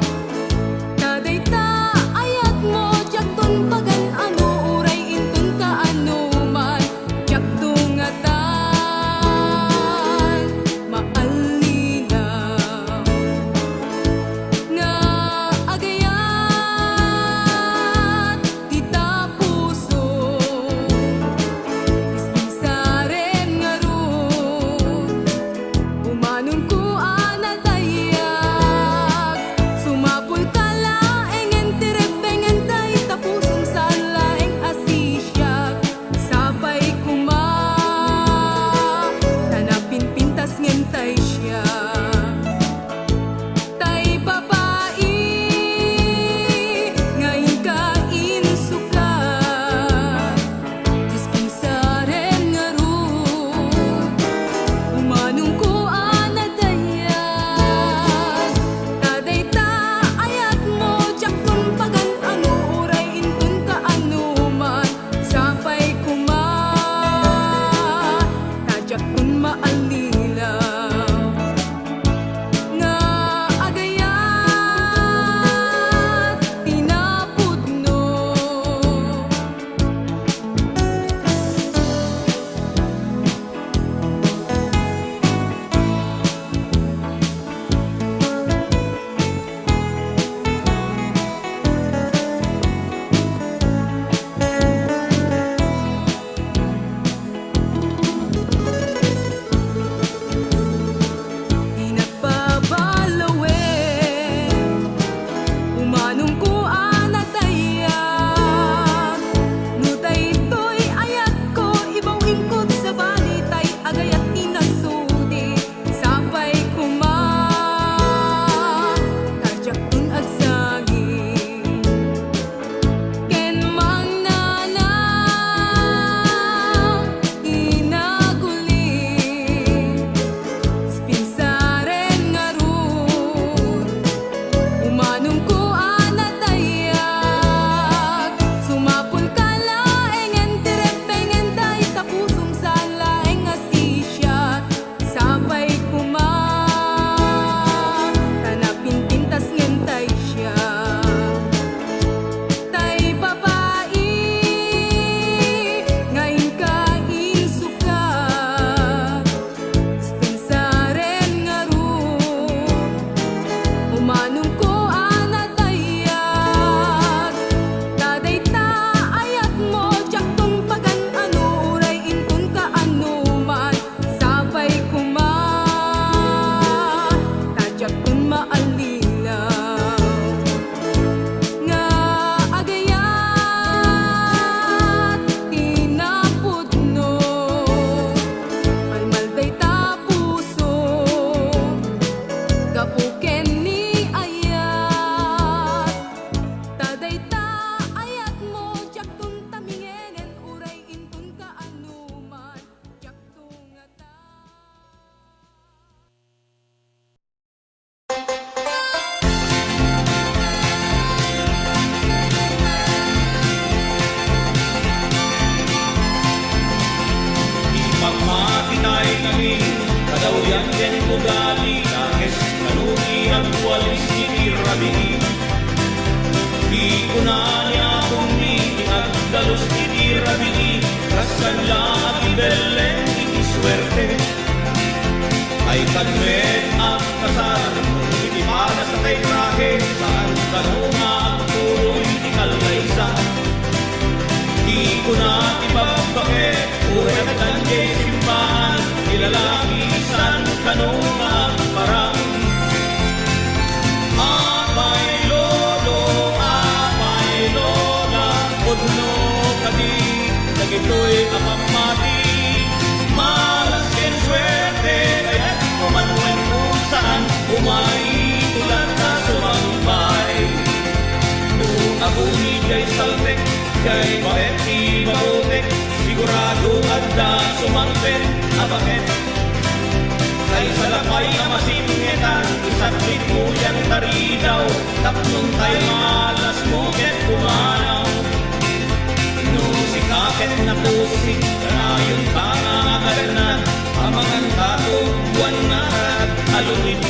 taday ta ayat mo jakton pagan ano uray intun ka ano man jaktungatan maalinaw nga agayat kita puso Saren nga ron umanon ko anadayag sumapul ka laeng entirepeng entay tapusong sa laeng asisyak sabay kuma tanapin pintas ngentay siya tay babae ngayon ka insukat Dispensaren nga ron umanong ko anadayag taday ta ayat mo jakton pagan ano uray intun ka ano man sapay kuma tajakton maalilaw nga agayat tinapudno Di nagpabalawen umanong ko anadayag nutay to'y ayat ko ibaw ingkod sa balitay agayat tinasudi sapay kuma tajakton agsagi ken mang nanang inaguli Dispensaren nga ron umanong ko anadayag sumapul ka laeng entirepeng entay tapusong sa laeng asisya sabay kuma tanapin pintas ngentay siya tay babae ngayon ka insukat Dispensaren nga ron umanong ko anadayag taday ta ayat mo jaktong pagan ano uray intun ka ano man sabay kuma tajakton maalilaw nga agayat tinapudno malmalday ta puso gapuken ni ayat taday ta ayat mo jakton tamingenen uray intun ka ano man jaktungatan Ipagmakitay kami kadawyan din ugali nakes kanuki ang walis itirabi di ko na niya kung ni agdalos itirabi kasan lang at ibelen iti swerte kalmet ang kasal, iti para sa tay trahe, saan kanunga ang tuloy, iti kalbaysa. Di ko na ibabakit, uwe na tanjay simbahan, ilalaki san kanunga ang parang. Apay lolo, apay lola, pudno kadi, nagito'y apamati. Malas ken swerte, kaya't kumanwan kung saan tulat na sumambay. Nung abuni kay saltek, kay baketi mabutek, sigurado adda sumangpet, abakit. Kay salapay na masingetan, isatlit mo yan taridaw, tapnong tay malas mo ket kumanaw. Nung sikapet na pusik, kanayon pangangagalan, amangan tato, buwan na at alunit.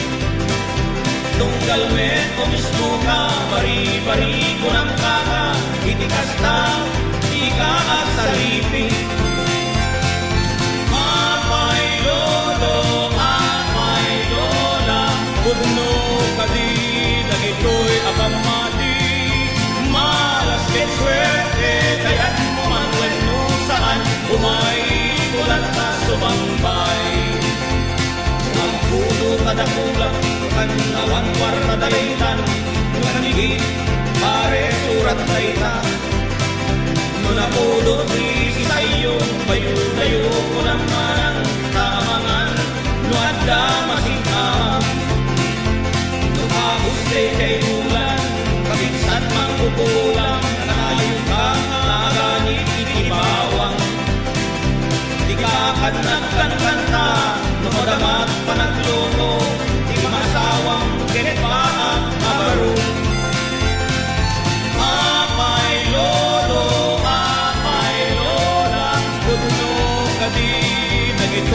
Tunggal met o mismo ka, bari-bari ko ng kaka, itikas na, di ka asaripin. Apay lolo, apay lola, pudno kadi, dagito'y apamati. Malas ket swerte, kaya't mumanwen no saan, tulat na sumambay. Ang puno kadakulak, kanawang warta dalaytan, kanigit, pare surat dayta. Nung napudot ni si sayo, bayo-dayo ko naman ang tamangan, no adda masikam. Nung kaguste kay bulan, kabinsan mangkukulang, nanayon ka, naganit itibawang. Di ka nagkanta, lumadamat pa nagluto, di masawang kinit pa ang abaro. Apay lolo, apay lola, pudno kadi, nagit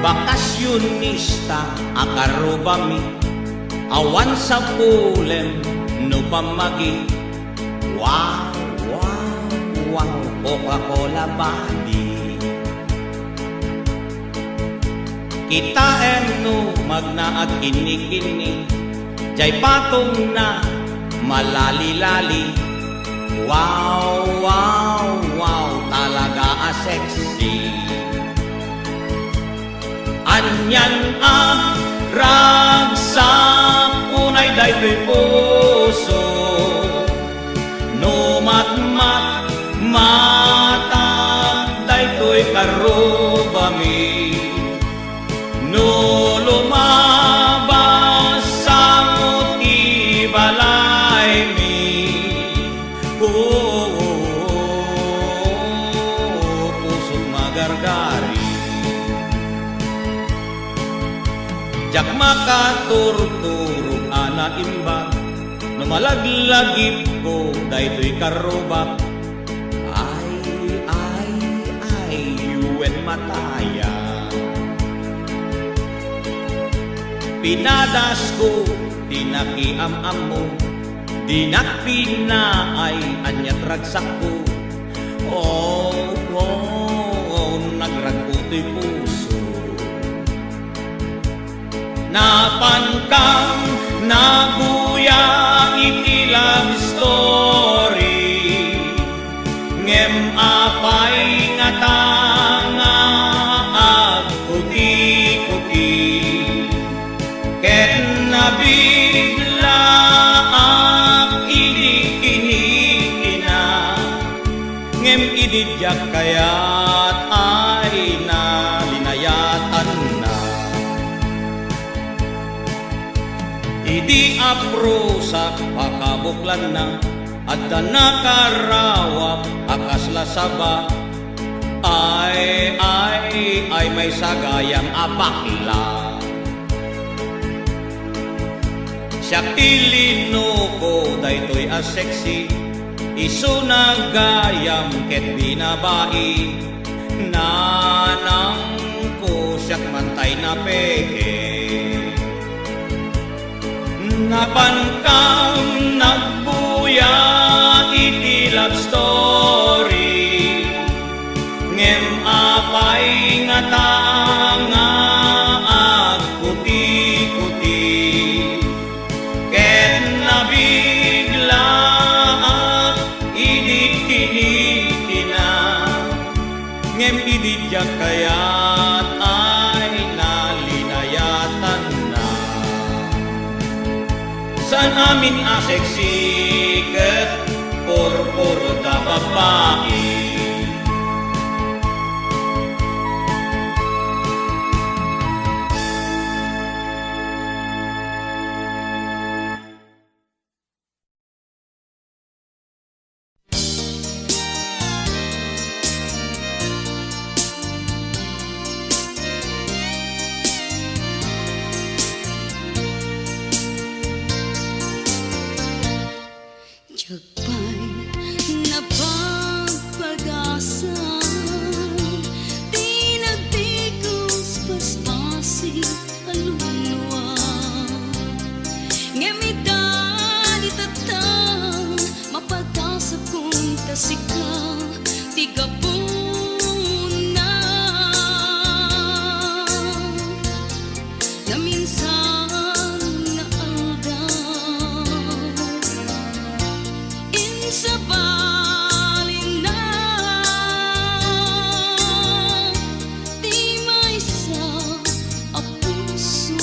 bakasyonista akarubami, awan sa pulem no pamagi. Wow, wow, wow, Coca-Cola body. Kita no magnaag kini-kini, jay patong na malali-lali. Wow, wow, wow, talaga sexy. Anyan ragsak unay daytoy puso, no matmat matag daytoy karubami, no lumabas sa muti balay mi. Pusong magargari, jak makaturturog ana imbag, no malaglagip ko daytoy karubak. Ay, yuwen mataya. Pinadas ko, tinakiam-am mo, dinakpinaay anyat ragsak ko. Oh, nagragputo'y puso. Napankam, nabuya iti love story, ngem apay nga tanga agputi-puti, ket nabigla ak idi-kinikina, ngem ididyak kayat ay nalinayatan na. Idi aprosak pakabuklan na, at nakarawap akas lasaba. Ay, may sagayang abakla. Siya tilino ko daytoy sexy, iso nagayam ket binabai. Nanang ko siyak mantay na peke, napankam nagbuya iti love story, ngem apay nga tanga agputi-puti, ket nabigla at idi-kinikina, ngem ididyak kayat ay nalinayatan na. San amin sexy ket por da babae. Jagpay na pagpag-asa, di nagtigos paspasi alunwa, ngamitan itatang mapag-asa kung tasika tigapuna, na minsan na aldaw sa balin na, di may sa puso,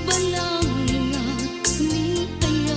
balangat ni aya.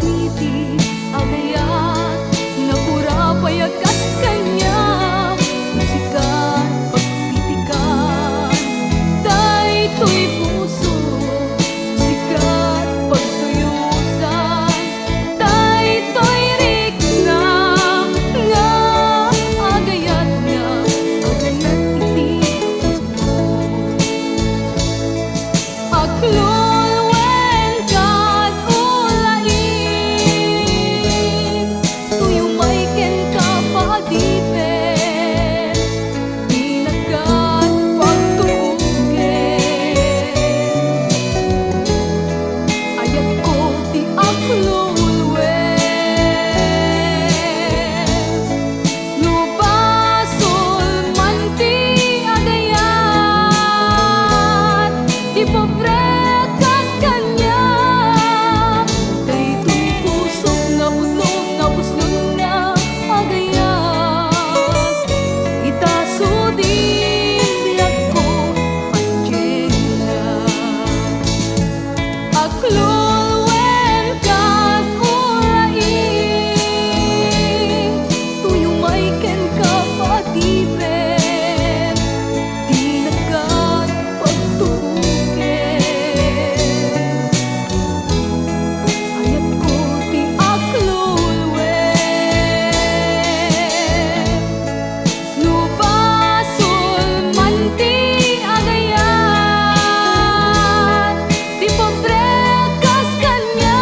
titi agayat napura payagas kanya musikan pagtitikan daytoy puso sikat pagtuyusan daytoy rikna nga agayat iti aklol wen kat ulain tuyo may ken ka paadipen dinagat pagtuugen ayat ko ti aklol wen lubasol man ti agayat di pobre kas kanya daytoy pusok na budlong na buslon na agayat itasudin biag ko anjena aklol wen kat ulain tuyo may ken ka paadipen dinagat pagtuugen ayat ko ti aklol wen lubasol man ti agayat di pobre kas kanya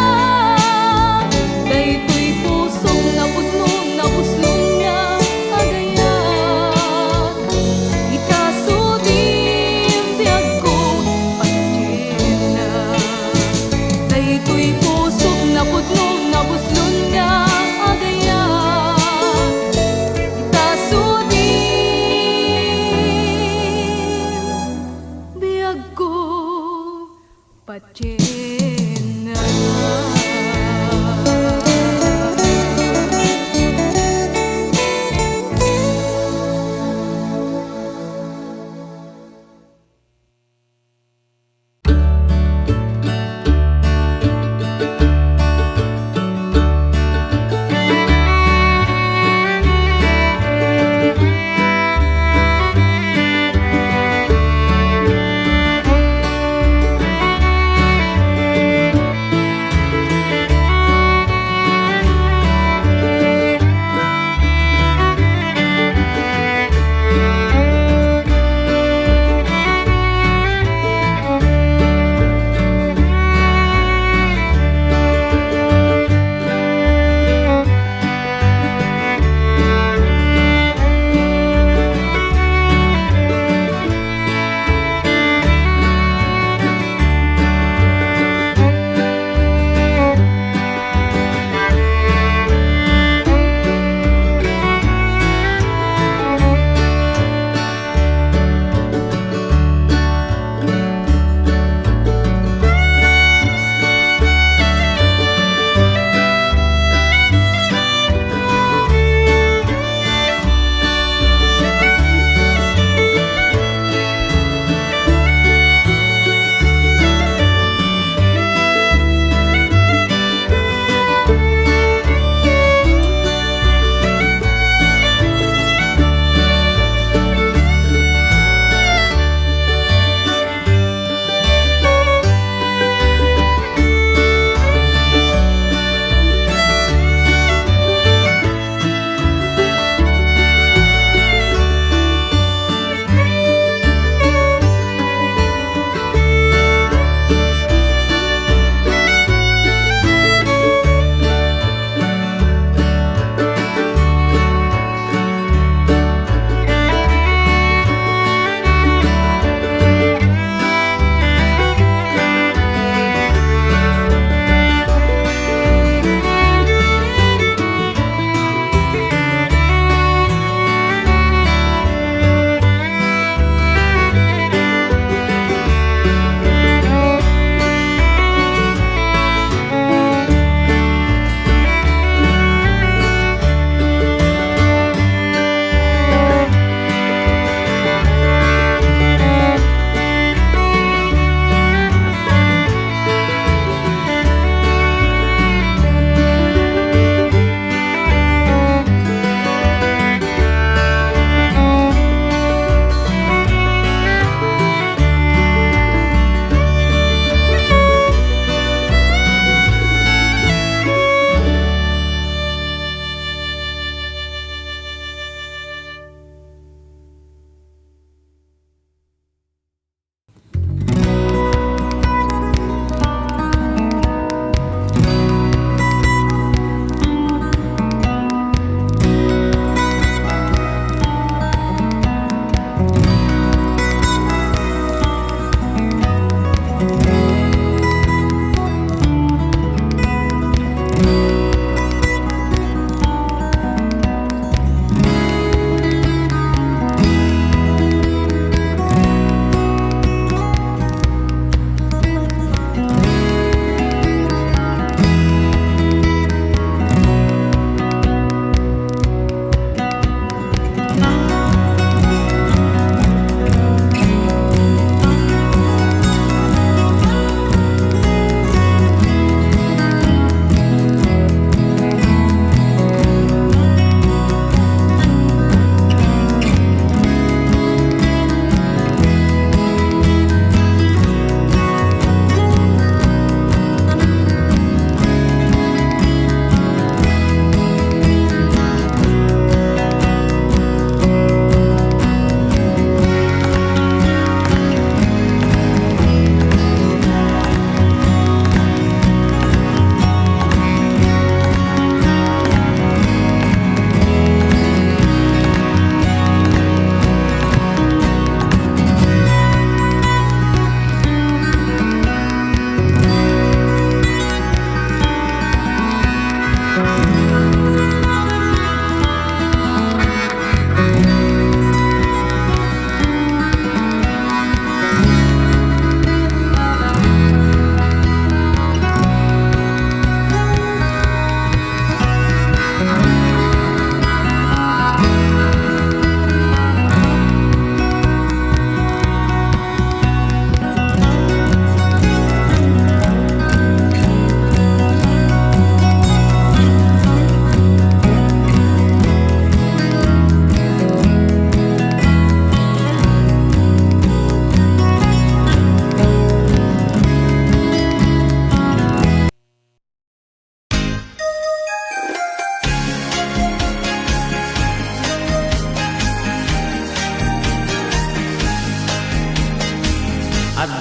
daytoy pusong na budlong na buslong nga agayat itasudin biag ko anjena daytoy pusok na budlong na buslon nga agayat itasudin biag ko patsena.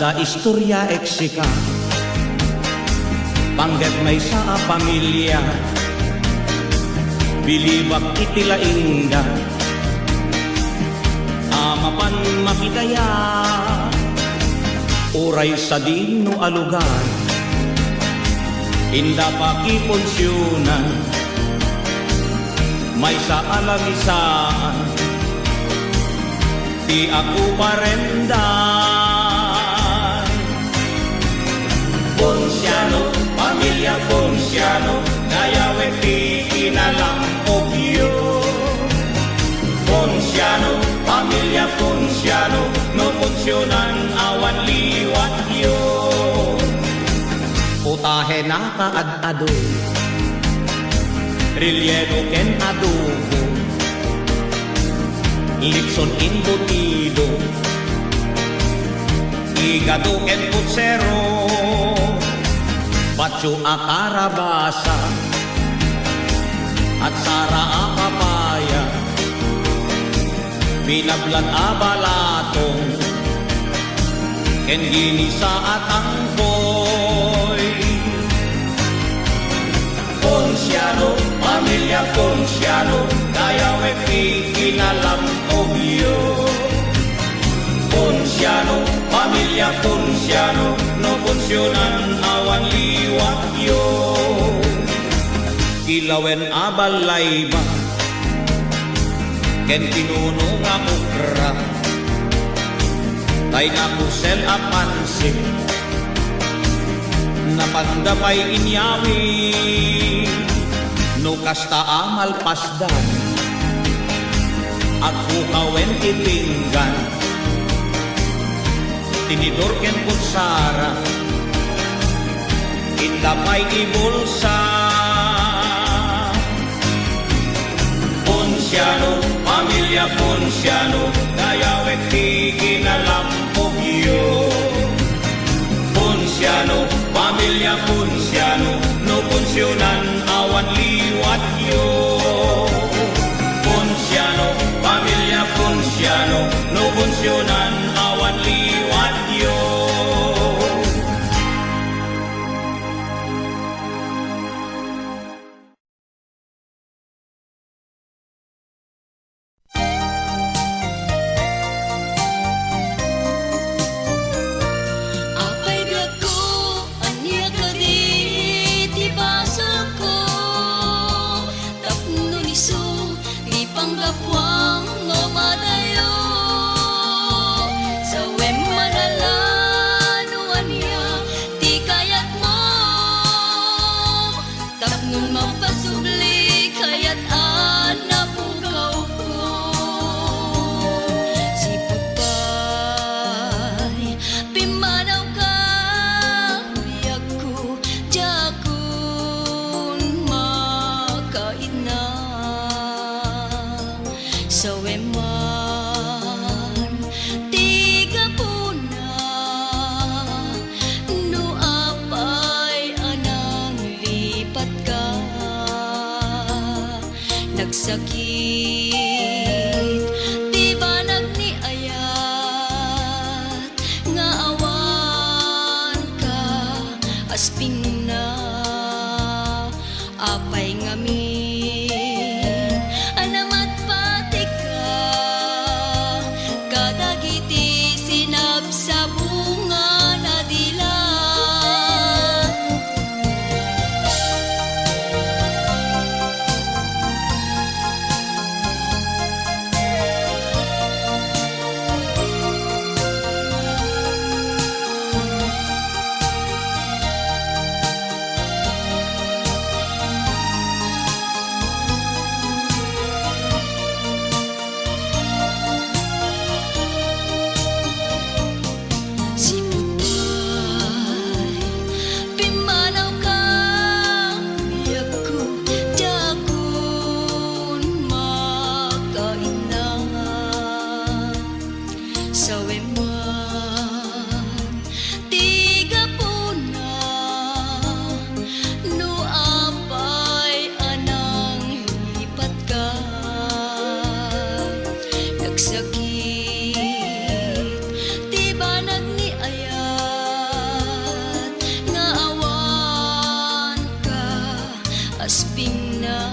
Kasda istorya eksika Pangget may sa pamilya Bilibak itilaingga Amapan makitaya Uray sa dino alugar Inda pa kiponsyunan May sa alamisaan Di ako parendan Ponsyano, pamilya Ponsyano Dayawe ti kinalampogyo Ponsyano, pamilya Ponsyano No punsyonan awan liwat yo Putahe na kaad-ado Rilyeno ken adobo Litson imbutido Igado ken putsero Pacho a karabasa At sara a papaya Binablan a balatong Ken ginisa at angkoy Ponsyano, pamilya Ponsyano Dayawe ti kinalampogyo Ponsyano, pamilya Ponsyano No punsyonan awan liwat yo Ilawen abalay ba Ken pinuno nga ukra Tay na kusel a pansip Napandapay inyawi No kasta amal pasdan At hukawen ipinggan Tinidor ken putsara Indapay ibulsa Ponsyano, pamilya Ponsyano Dayawe ti kinalampogyo Ponsyano, pamilya Ponsyano No punsyonan awan liwat yo Ponsyano, pamilya Ponsyano No punsyonan awan liwat yo Apay biag ko, anya ka di, ti basal ko. Tapno niso, di panggapwang no madayo. Sa wem manalan, no anya, ti kayat mo. Tapnon mapasubli, kayat anapukaw ko. Si putay, pimanaw ka, biag ko, jakun makain na. Sa weman, tiga po na, no apay anang lipat ka. Nagsakit, di ba nagniayat, nga awan ka, asping na, apay ngamin, anamat pati ka, kadagiti sinap sa bunga na dila. asping na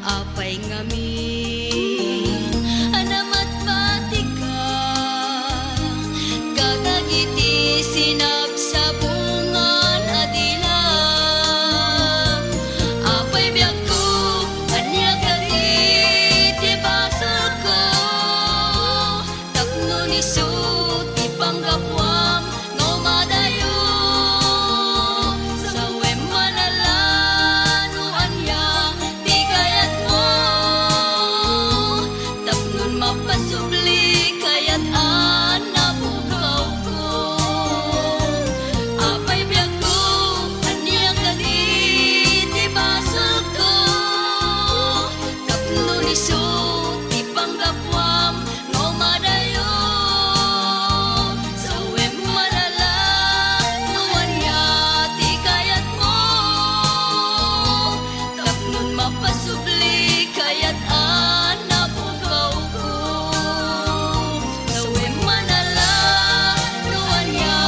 apay ngamin anamat pati ka gagagiti sinap sa bungan adila apay biyak ko anya gagiti basa ko tapno ni sut ipanggapwam no madayo sa wemanalano anya di kayat mo tapnon mapasubli kayat anabukaw ko apay biyak ko anya gagiti basa ko tapno ni sut ipanggapwam no madayo sa wemanalano anya di kayat mo tapnon mapasubli kayat anabukaw ko sa wemanalano anya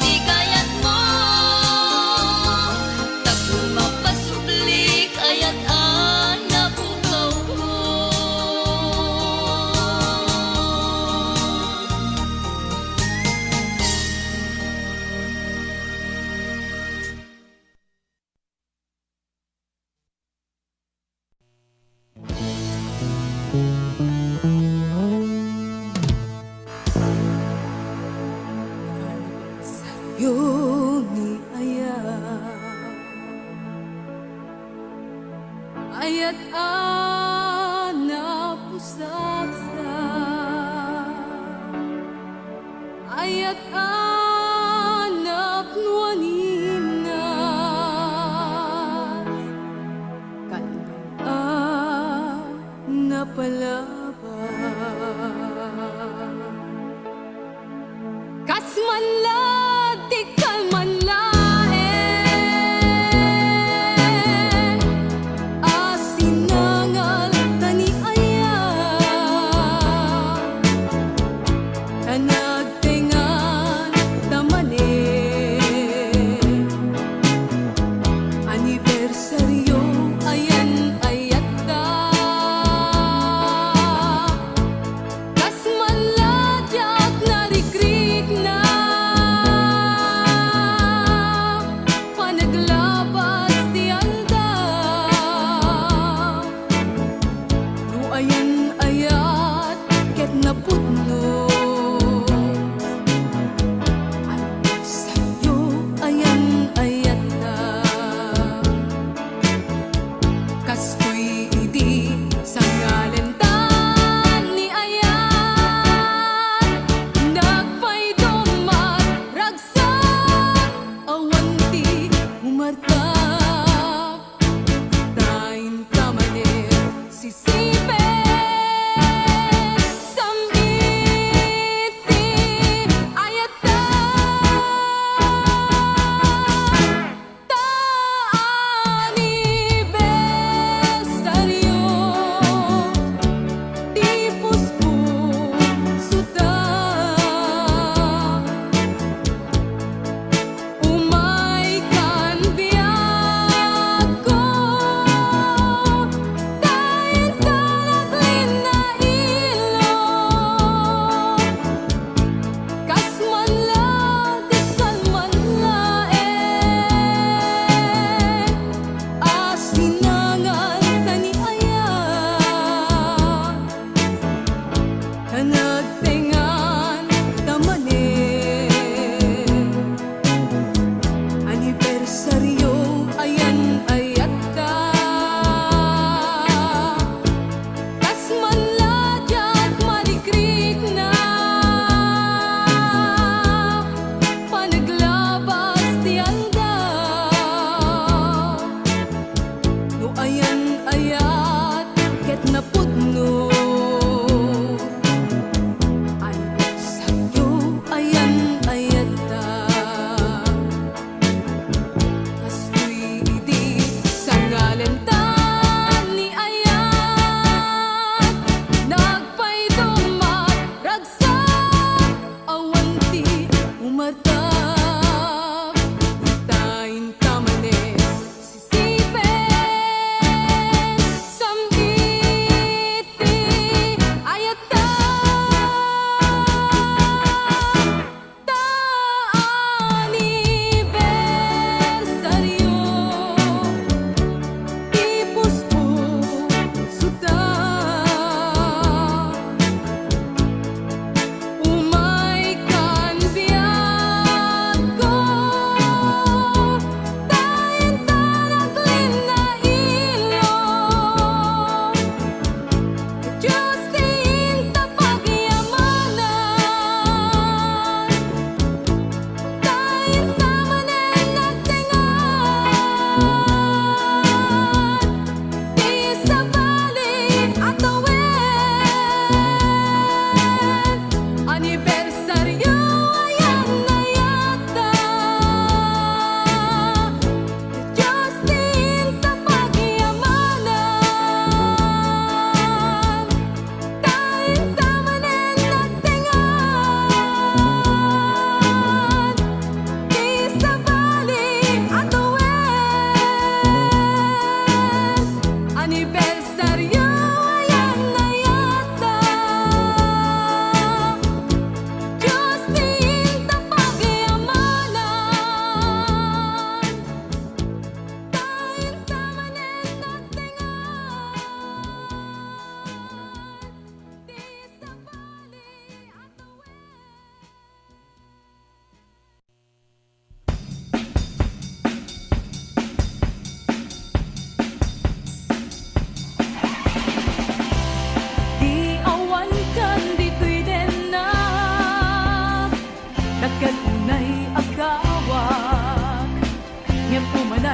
di kayat mo tapnon mapasubli kayat anabukaw ko. Yuni ayat anak pusaksa ayat anak nuanina kan napalaba kasman di kalman lae asinangal tani aya tanagtengan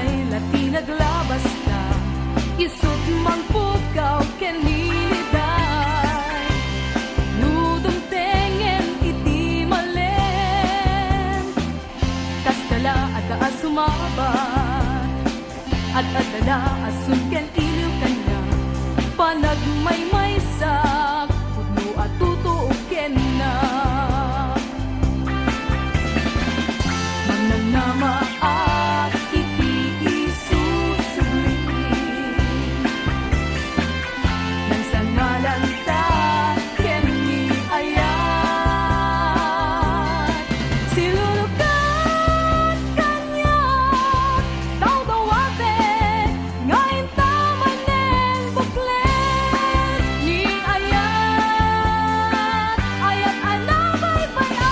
umanay lati naglabas na isut mang pukaw ken niliday nudong tengen iti malen kastala at asumabat at adala asun ken iliw kanya panagmaymaysak pudno at tutuo ken na mananama at iti isusubli nang sa ngalan ta ken ni ayat silulukat kanya tao dawate ngayon tamanen buklen ni ayat ayat anabay bayan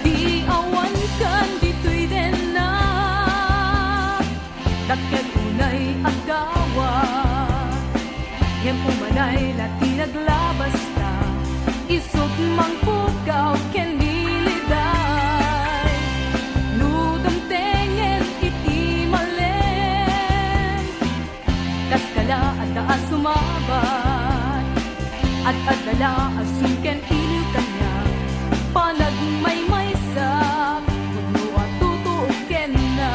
di awan kan dito'y den na dakket unay agawa ngem umanay lati naglabas ta isut mang pukaw ken diliday nudam tengen iti malen kaskala at taas sumabat at adala asun ken iliw kanya panagmaymaysak pudno at tutuo ken na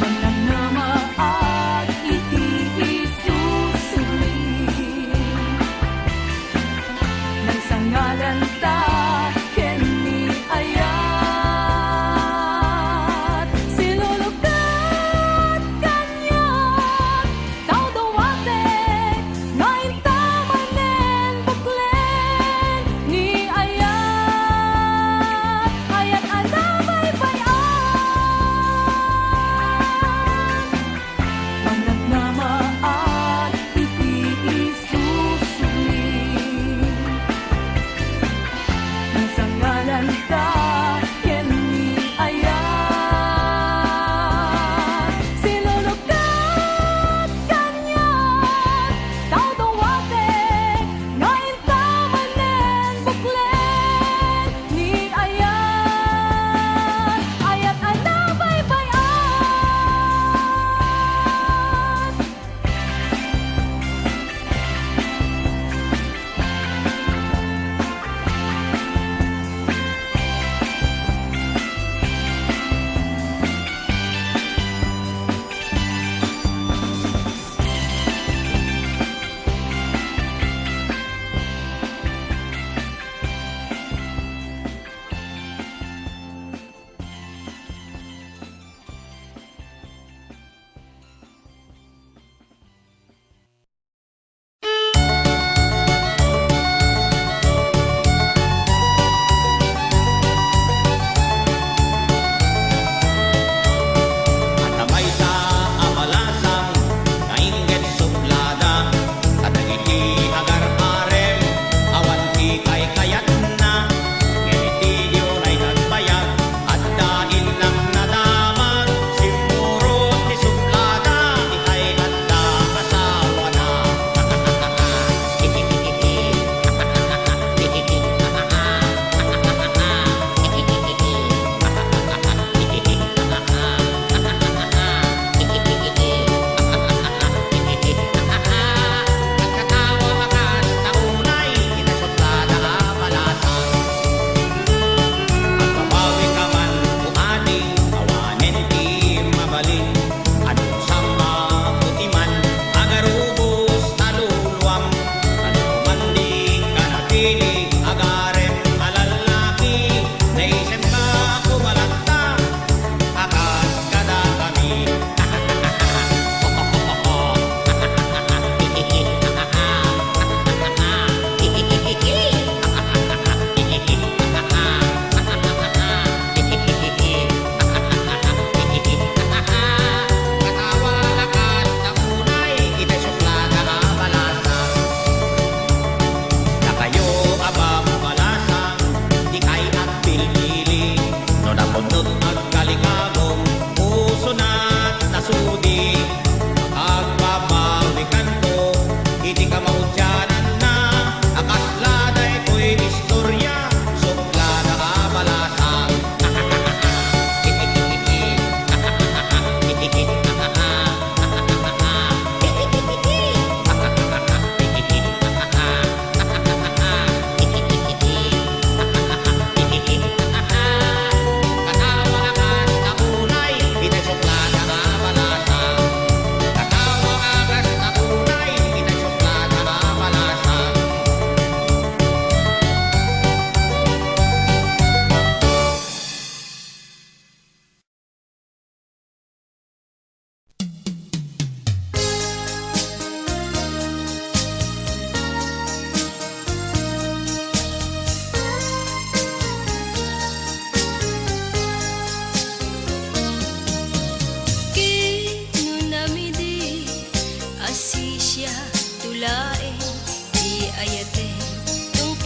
mananama at iti isusubli nang sa ngalan ta ken ni ayat silulukat kanya tao dawate ngayon tamanen buklen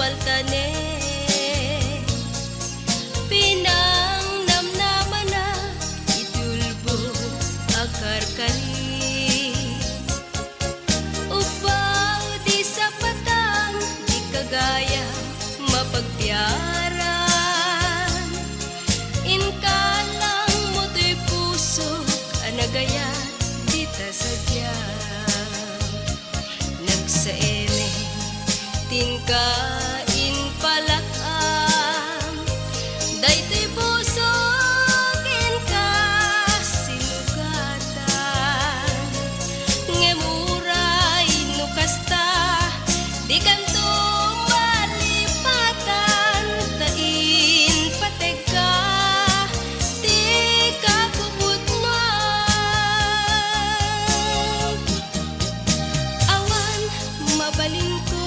tumpaltanen. Pinang namnaman na itulbo akarkari. Upaw di sa patang di kagaya mapagpiaran. Inkalang mo to'y puso anagaya di ta sadya. Nagsaeme tingkain palakam daytoy puso ken ka sinugatan. Ngemuray no kasta di kanto malipatan. Tain pateg ka di ka kuputnuan. Awan mabalin ko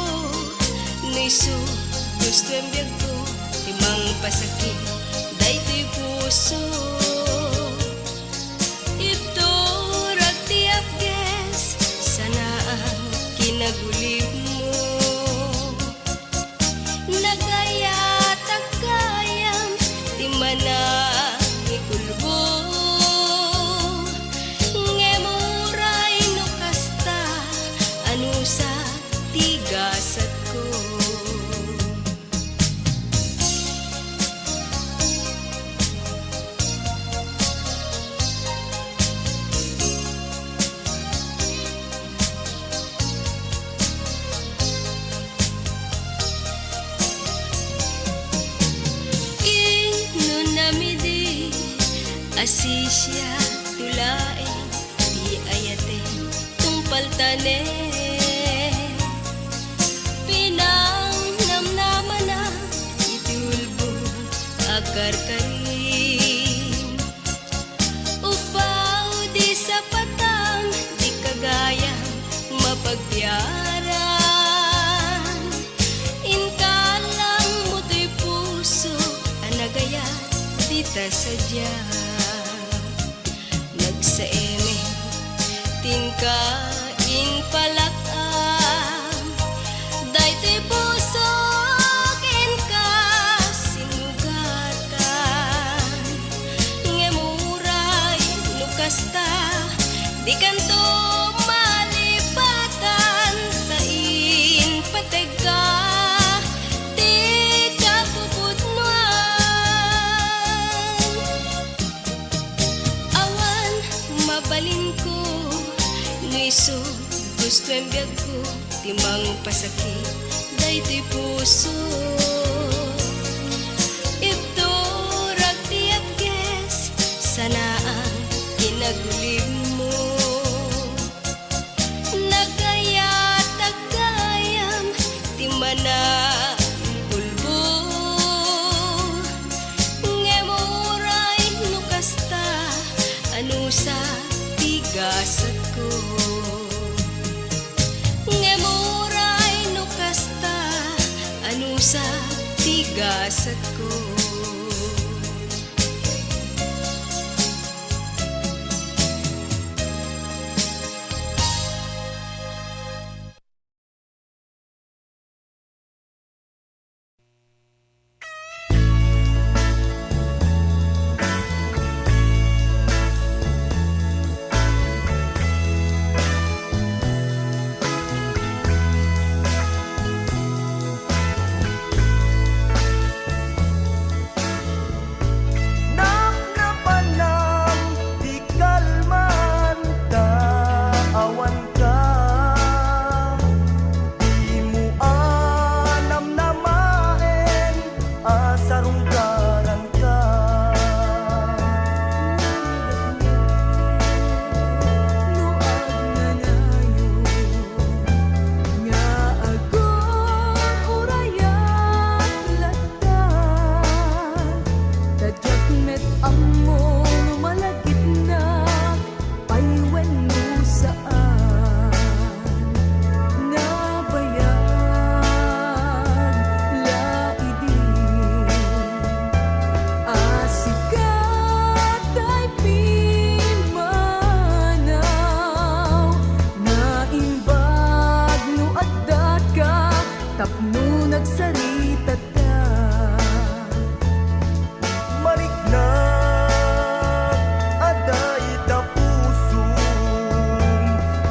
niso gusto ang biyag ko timang pasakit daytoy puso. Ito ragtiap ges sana ang kinagulib mo. Nagaya tagayam di mana ikulbo. Ngemuray no kasta ano sa tigasat ko. Ino namidi asisya tulae di ayate tumpaltanen. Pinang namnaman na itulbo akarkarin. Upaw di sa patang di kagaya mapagpiaran. Inkalang mo to'y puso anagaya di ta sadya. Nagsaeme tingkain palakam daytoy puso ken ka sinugatan. Ngemuray no kasta di kanto malipatan. Tain pateg ka di ka puputnuan. Awan mabalin ko niso gusto ang biyag ko timang pasakit daytoy puso. Ito ragtiap ges sana ang kinagulib mo. Nagaya tagayam di mana pulbo. Ngemuray no kasta ano sa tigasat ko. Ngemuray no kasta ano sa tigasat ko. nagsarita ta. Mariknag aday da pusong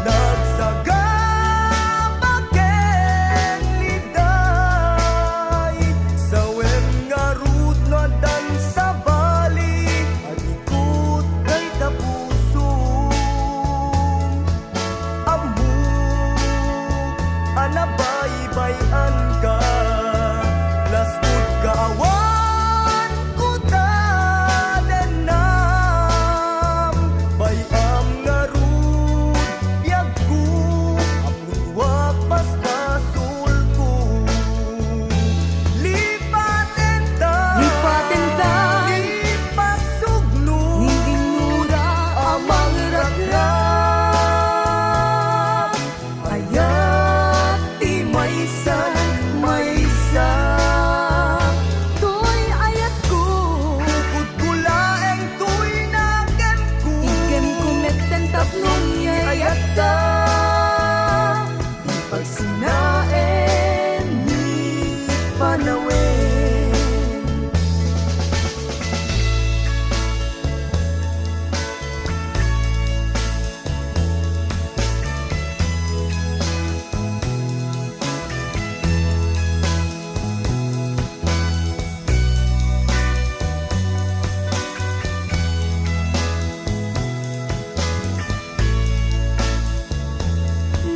nagsagabageng liday sawem nga rudno dan sa bali at ikot day da pusong amu anabaybay-an ka lastud kaawan ko tadanam bayam nga rud biyag ko apun wapas kasul ko lipaten ta lipasugno Ni binura amang rakrap ayat ti maysan maysa. To'y ayat ko, Bukod kulaeng tuy nagen ko igem kumeten tapnon niya ayat ta. Di pagsinaen ni panawen.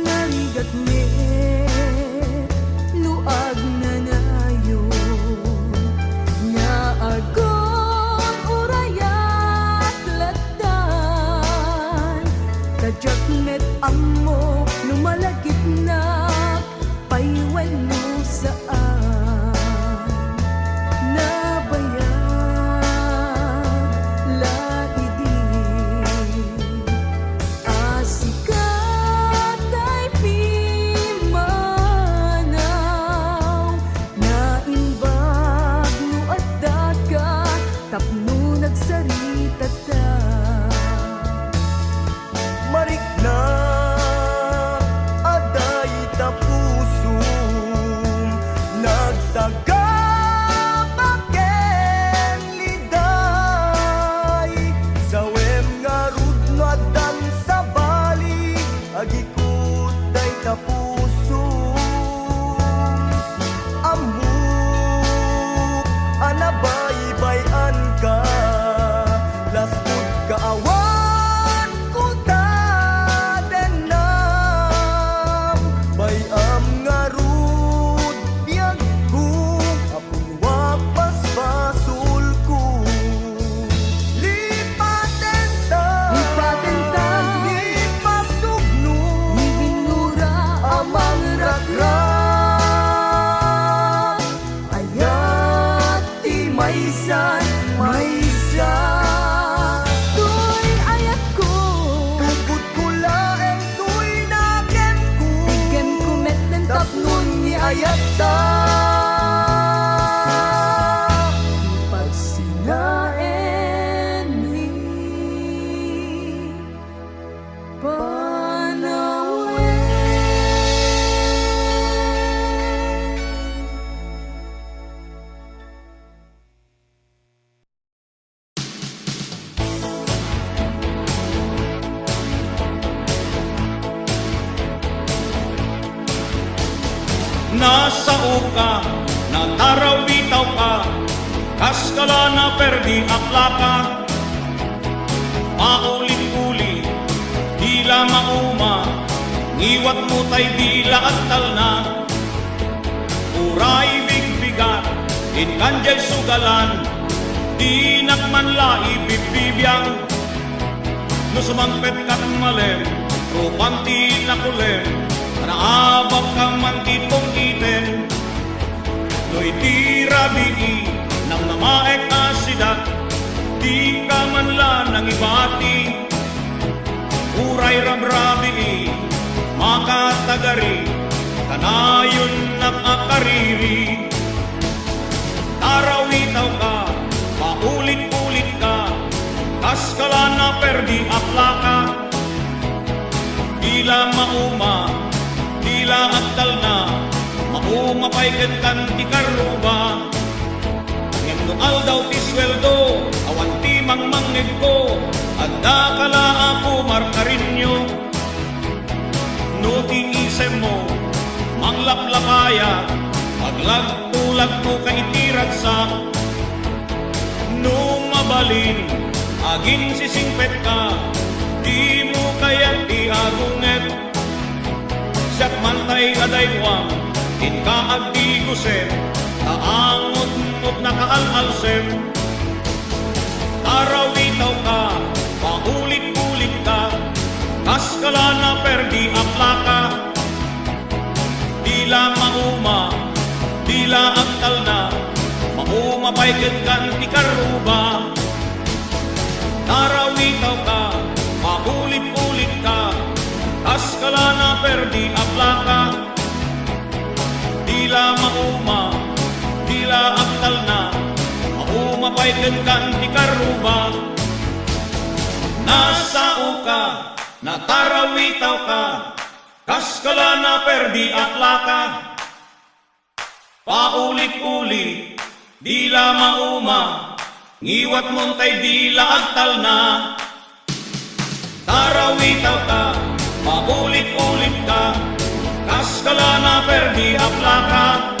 Narigat me luag na nayo nga agon urayat latan kadyak met ammo lumalagit na paywan mo saan nabayag laidi asikat ay pimanaw naimbag no at daga tapno nagsarita ta. Mariknag aday da pusong nagsagabageng liday sawem nga rudno adan sa bali agikot day da pusong amu anabaybay-an ka lastud kaawan ko tadanam bayam nga rud biyag ko apun wapas basul ko lipaten ta lipasugno Ni binura amang rakrap ayat ti maysan maysa to'y ayat ko, Tugod kulaeng tuy nagen ko igem kumeten tapnon ni ayat ta pagsinaen ni panawen. Nasa uka, nataraw bitaw ka, kaskala na perdi akla ka. Maulit-uli, dila mauma, ngiwat mo tay dila at talna. Uray bigbigat, inkanjay sugalan, di nakmanla ibibibiyang. No sumangpet kat malem, rupanti na kulem, naabak ka man kitong iten. No'y di rabii, nang namaek asidak, di ka man la nang ibati. Uray rabrabii, makatagari, kanayon nakakariri. Tarawitaw ka, paulit-ulit ka, kaskala na perdi akla ka. Dila mauma, dila aktal na, mauma pa mapayken kan ti karuba. Ngem aldaw ti sweldo, awan ti mangmangeg ko, adda kala ako markarinyo. No ti isem mo, manglaplapaya, maglagpo-lagpo ka itiragsak. No mabalin, aging sisingpet ka, di mo kaya di agunget. Siyak mantay adaywang, in ka agdigusen, taangot-ngot na kaalalsem. Tarawitaw ka, paulit-ulit ka, kaskala na perdi aplaka. Dila mauma, dila aktal na, mauma payken kan ti karuba. Tarawitaw ka, paulit-ulit ka, kaskala na perdi aplaka. Dila mauma, dila aktal na, mauma payken kan ti karuba. Nasao ka, natarawitaw ka, kaskala na perdi aplaka. Paulit-ulit, dila mauma, ngiwat montay dila agtal na. Tarawitaw ka, paulit-ulit ka, kaskala na perdi aplaka.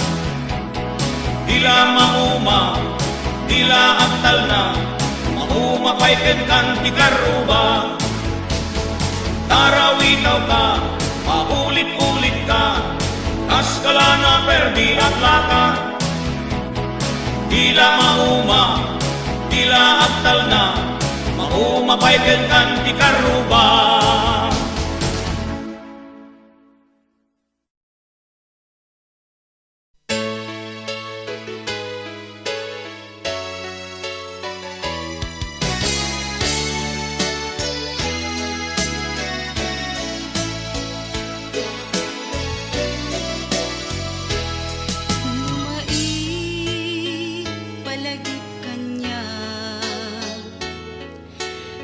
Dila mauma, dila agtal na, mauma payken kan ti karuba. Tarawitaw ka, paulit-ulit ka, kaskala na perdi aplaka. Dila mauma, dila aktal na, mauma payken kan ti karuba. Palagip kanya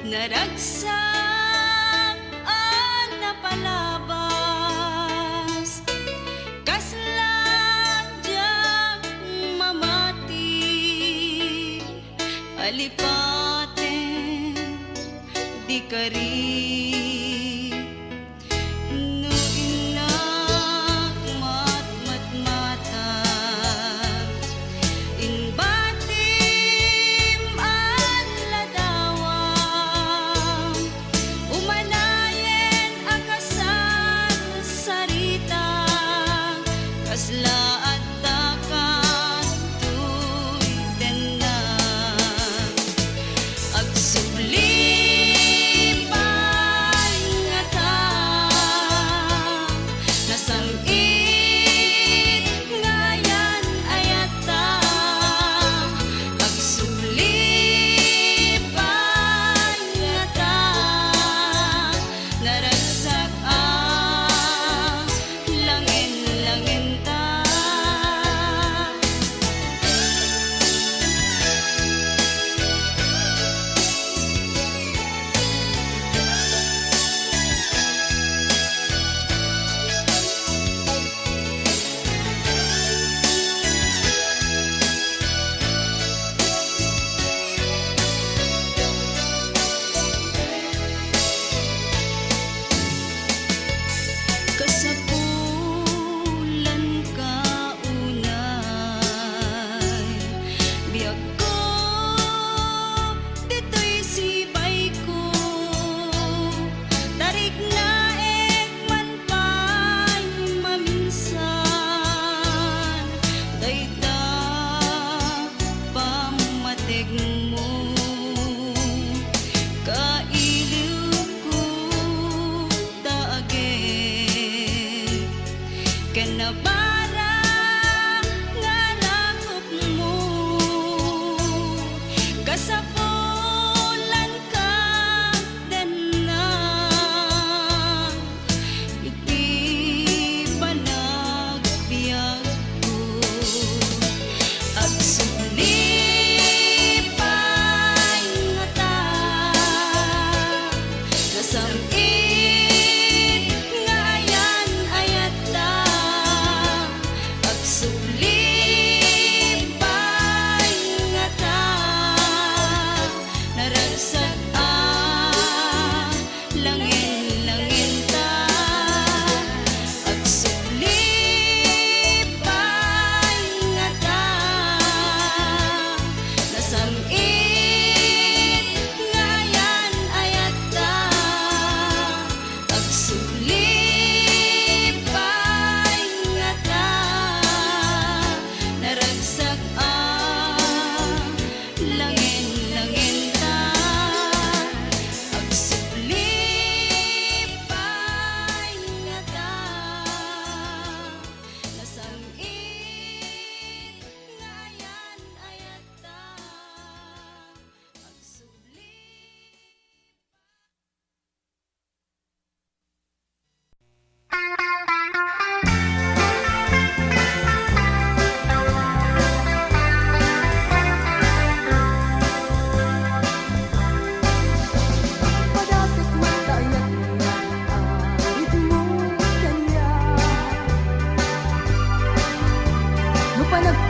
naragsak ang napalabas, kasladyak mamati, alipaten di kari. No inak mat-mat-mata, in batim an ladawang, umanayen akasan sarita, kasla at takan tuy tenang. Agsubli Samit ngayan ayat ta, agsubli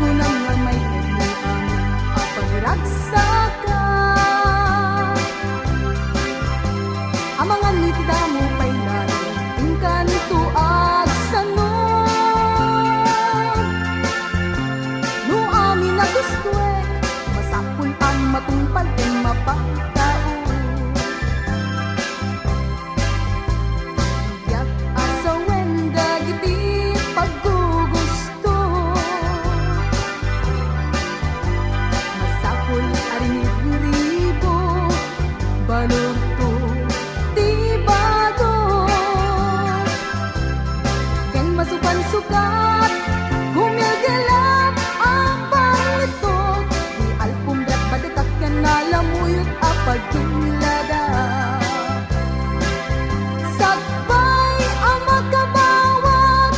kunam nga may kanian apagragsakan. Ang mga nitida mo pa'y lalo ingkan tuag sanod. No amin na gustuin, masapul ang matungpal ken mapagtao. Yak asawen dagiti paggugusto, masapul arinigribo balurto tibado. Ken masukan sukat gumilgelap ang pangitot, di alpumbrat badetak ken nalamuyot apagilada. Sakbay ang makabawat,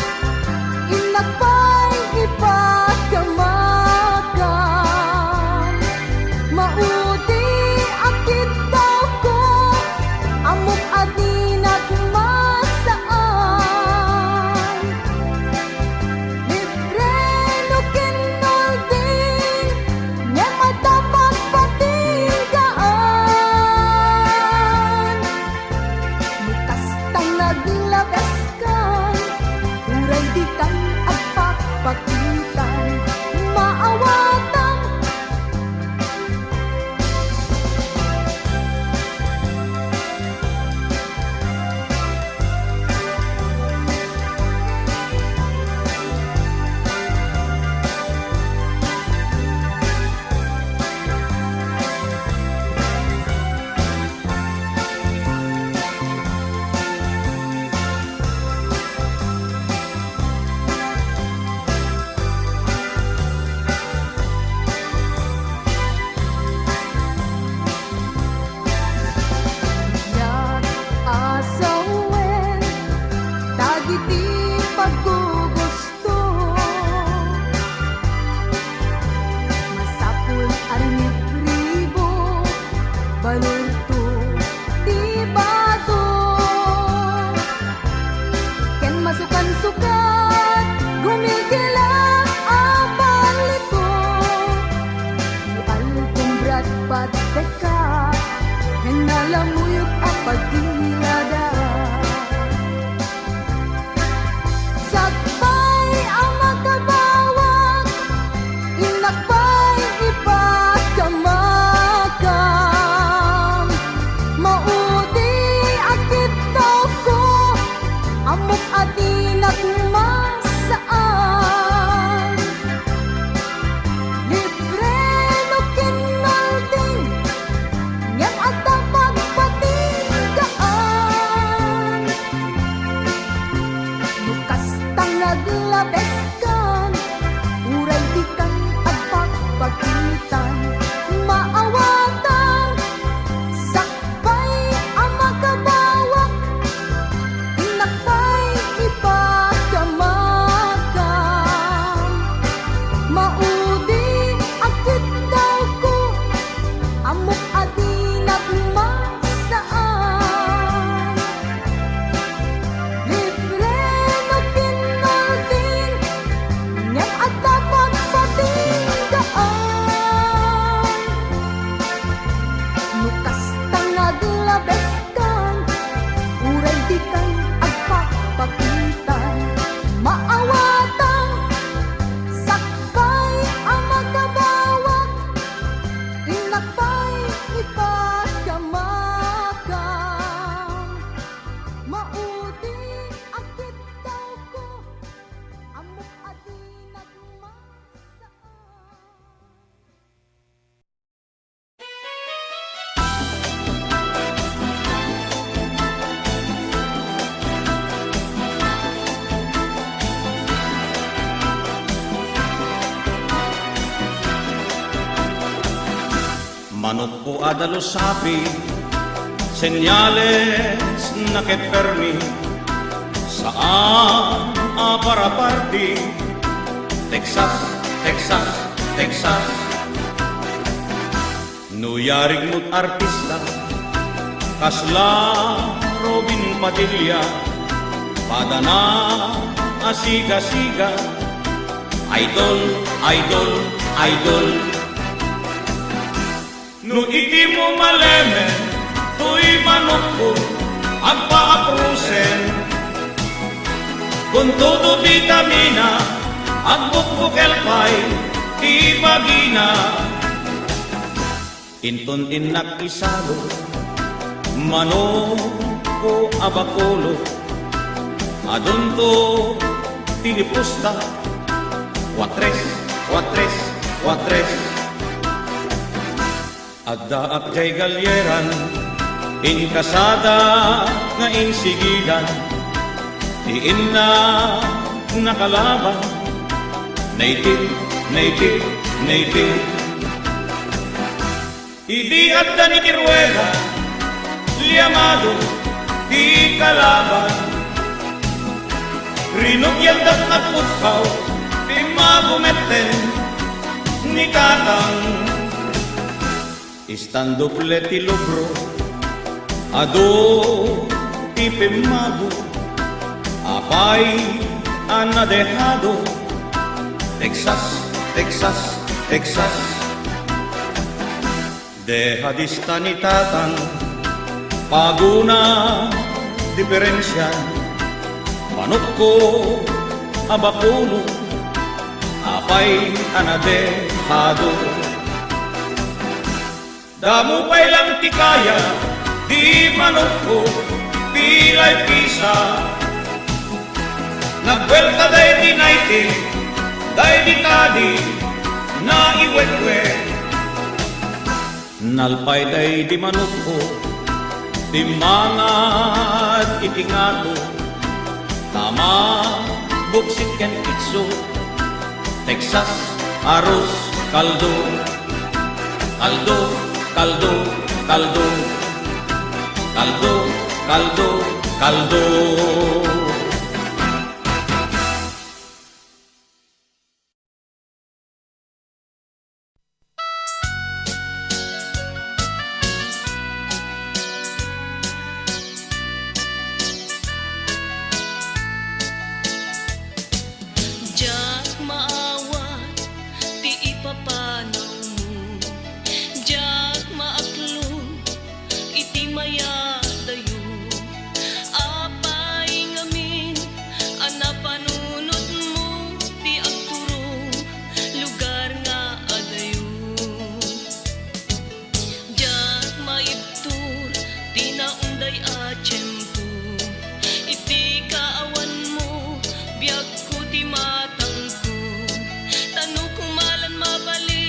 inakbay ipagkamakan. Maudi akit daw ko, amok adinat masaan. Libre no kinolding, nga matapag patinggaan. Mikastang naglabaskan, uray di kang agpakpakitan, maawatang. Yak asawen dagiti paggugusto, masapul arinigribo balurto tibado. Ken masukan sukat gumilgilang ang panlito, di alpumbrat badeka ken nalamuyot ang pagilada. Sakbay ang makabawat, inakbay ipagkamakan. Maudi akit daw ko, amok adinat masaan. Libre no kinolding, ngem atapag patinggaan. Lukastang naglabeskan, uray di kang agpakpakitan, maawatan. Sakbay ang makabawak, inakbay ipagkamakan. Maudi akit daw ko, amok adinat masaan. Libre no kinolding, ngem atapag patinggaan. Lukastang naglabeskan, uray di kang agpakpakitan, maawatan. Sakbay ang makabawat, inakbay ipagkamakan. Maudi akit daw ko, amok adinat masaan. Manok po adalo sabi, senyales na ketpermi, saan para party, Texas, Texas, Texas. Nuyarig mo't artista, kasla Robin Padilla, padana asiga-siga, Idol, idol, idol. No iti mo malemen, to'y manok ko, ang paaprusen. Kung todo vitamina, ang bukbukel pa'y ibagina. Inton inak isalo, manok ko abakulo, adunto tinipusta, watres, watres, watres. Addaak kay galyeran, inkasada nga insigidan, diin na nakalaban, native, native, native. Idi at ni Kiruela, liyamado, di kalaban. Rinugyandak at putkaw, di magumeten, ni Katang. Istando pleti lubro, ado ti pemado, apay anadehado, Texas, Texas, Texas. Deha dista ni Tatang, paguna diferensya, manok ko abakulo, apay anadehado. Damo pa'y lang tikaya, di manok ko, pilay pisa. Nagwelta day di naiti, day di tadi, na iwetwe. Nalpay day di manok ko, di mga itingato. Tama, buksit ken itso, Texas, arroz, kaldo, kaldo, kaldo, kaldo, kaldo, kaldo, kaldo. Diyak maawat, ti ipapanaw mo. Diyak maaklo, iti mayadayo. Apay ngamin, anapanunot mo, ti agturo, lugar nga adayo. Diyak maibtur, ti naunday a tiyempo. Iti kaawan mo, biyak ko ti matang ko. Tanu kumalan mabalik.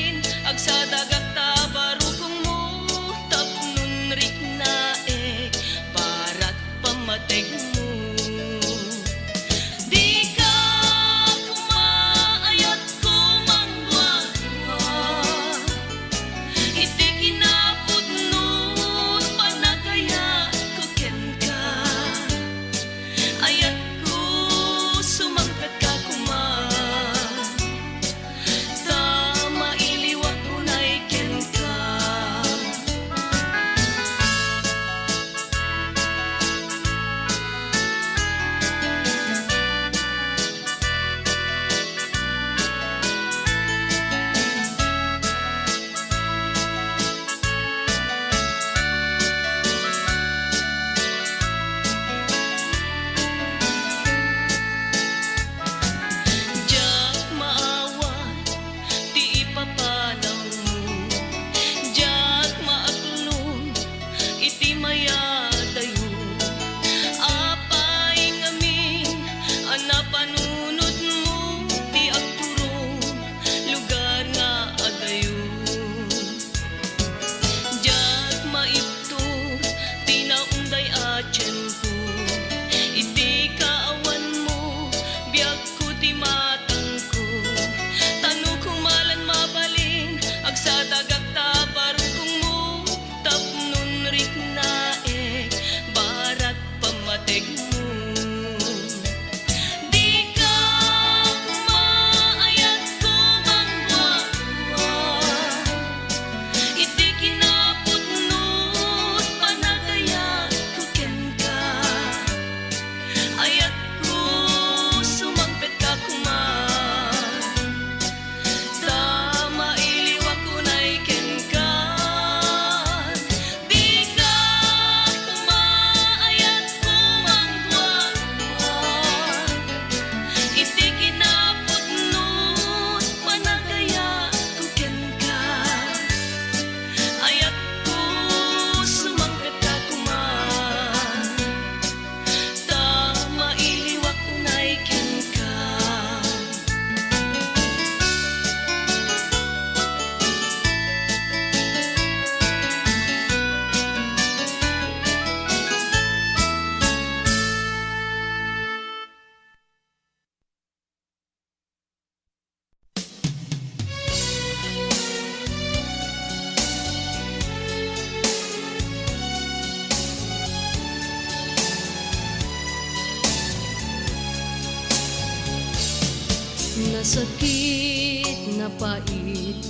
Nasakit, napait,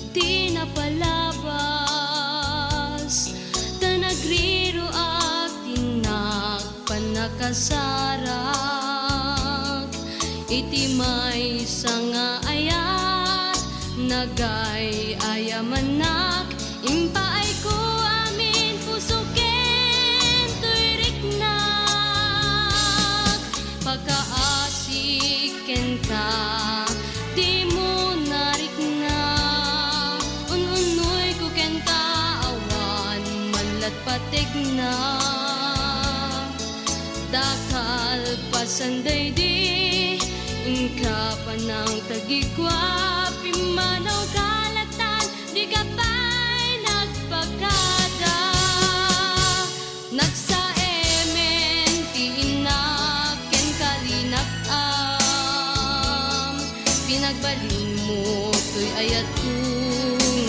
di napalabas. Tanagriro ak tinak panakasarak. Iti may sanga ayat, nagay ayamanak. Impaay ko amin pusuken tuiriknak. Pagkaasiken ka, di mo narikna. Ununoy ko ken ka awan, malat patig na. Dakal pasanday di, ingka pa ng tagigwa. Pimanaw kalatan, di ka pa'y nagpagkada. Nagsaemen, tiinak, ken kalinakam. Pinagbalin mo, to'y ayat ko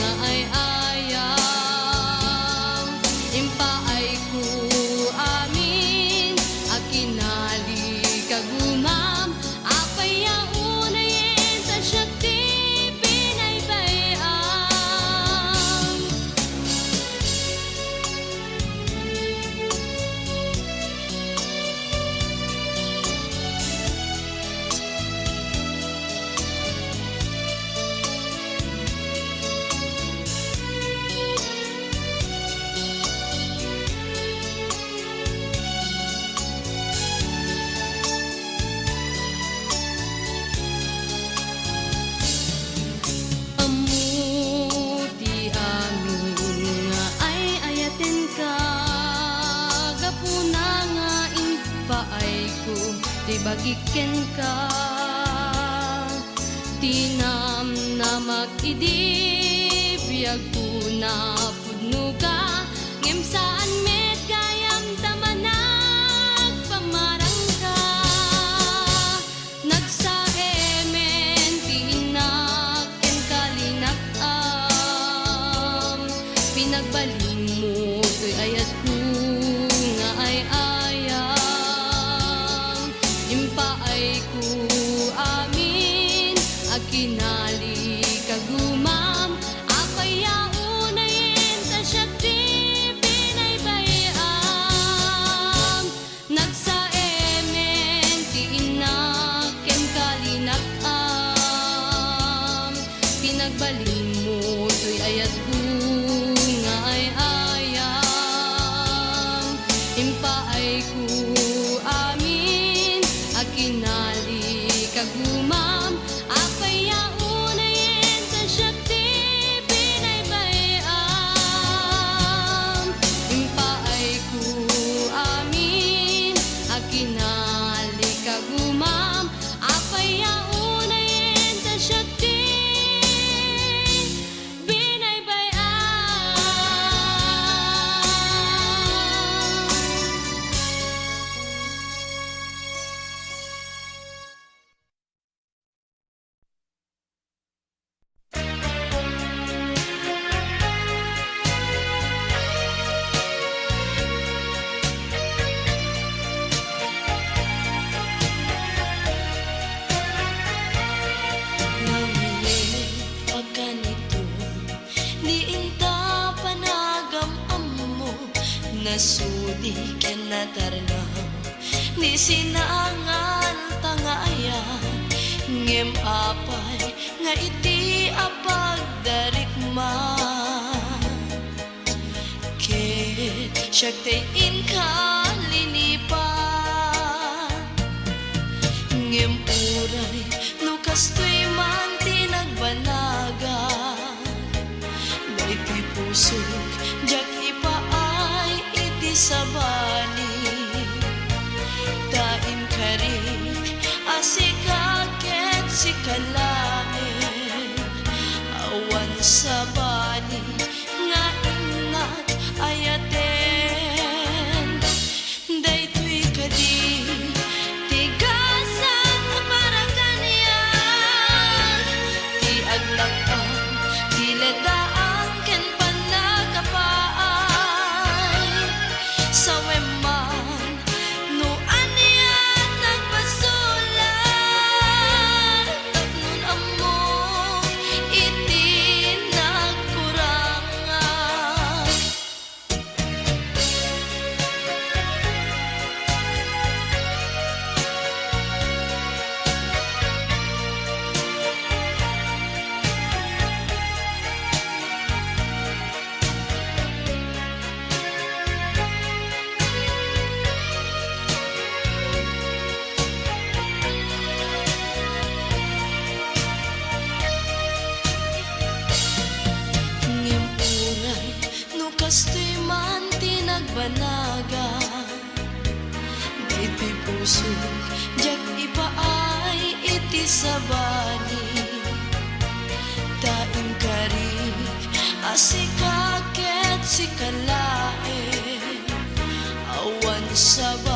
nga ay ayam. Impaay ko amin, akinali kagumam. Apay yaunayin sa syakti pinaybayam. Amuti amin nga ay ayaten ka. Gapuna nga impaay ko, di bagiken ka. Tinam na mag-idib, yag po na pudno ka. Ngem saan met kayam tamanag, pamarang ka. Nagsaemen, tiinak, ken kalinakam. Pinagbalin mo, to'y ayat ko nga ay ayam. Impaay ko amin, akinali kagumam. Apay yaunayin sa syakti pinaybayam. Nagsaemen, tiinak, ken kalinakam. Pinagbalin mo, to'y ayat ko nga ay ayam. Impaay ko amin, akinali kagumam. Apay yaunayin sa syakti pinaybayam. Impaay ko amin, akinali kagumam. Apay yaunayin sa syakti nasudi ken natarnaw ni sinangan tangayan ngem apay nga iti apagdarikma ket syagtay inkalinipan ngem uray no kastoy man tinagbanagan daytoy pusok jak ipaay iti sabali daim karik asikaket sikalain awan sabali nga ingat ayaten daytoy kadi tigasan para kanyan ti aglakan ti ledaan ken panagapaan saweman no anian nagpasulat tapnon Kastoy man tinagbanaga Ito'y puso Jak ipaay iti sabali Taim karif asikaket si kalae Awan sabali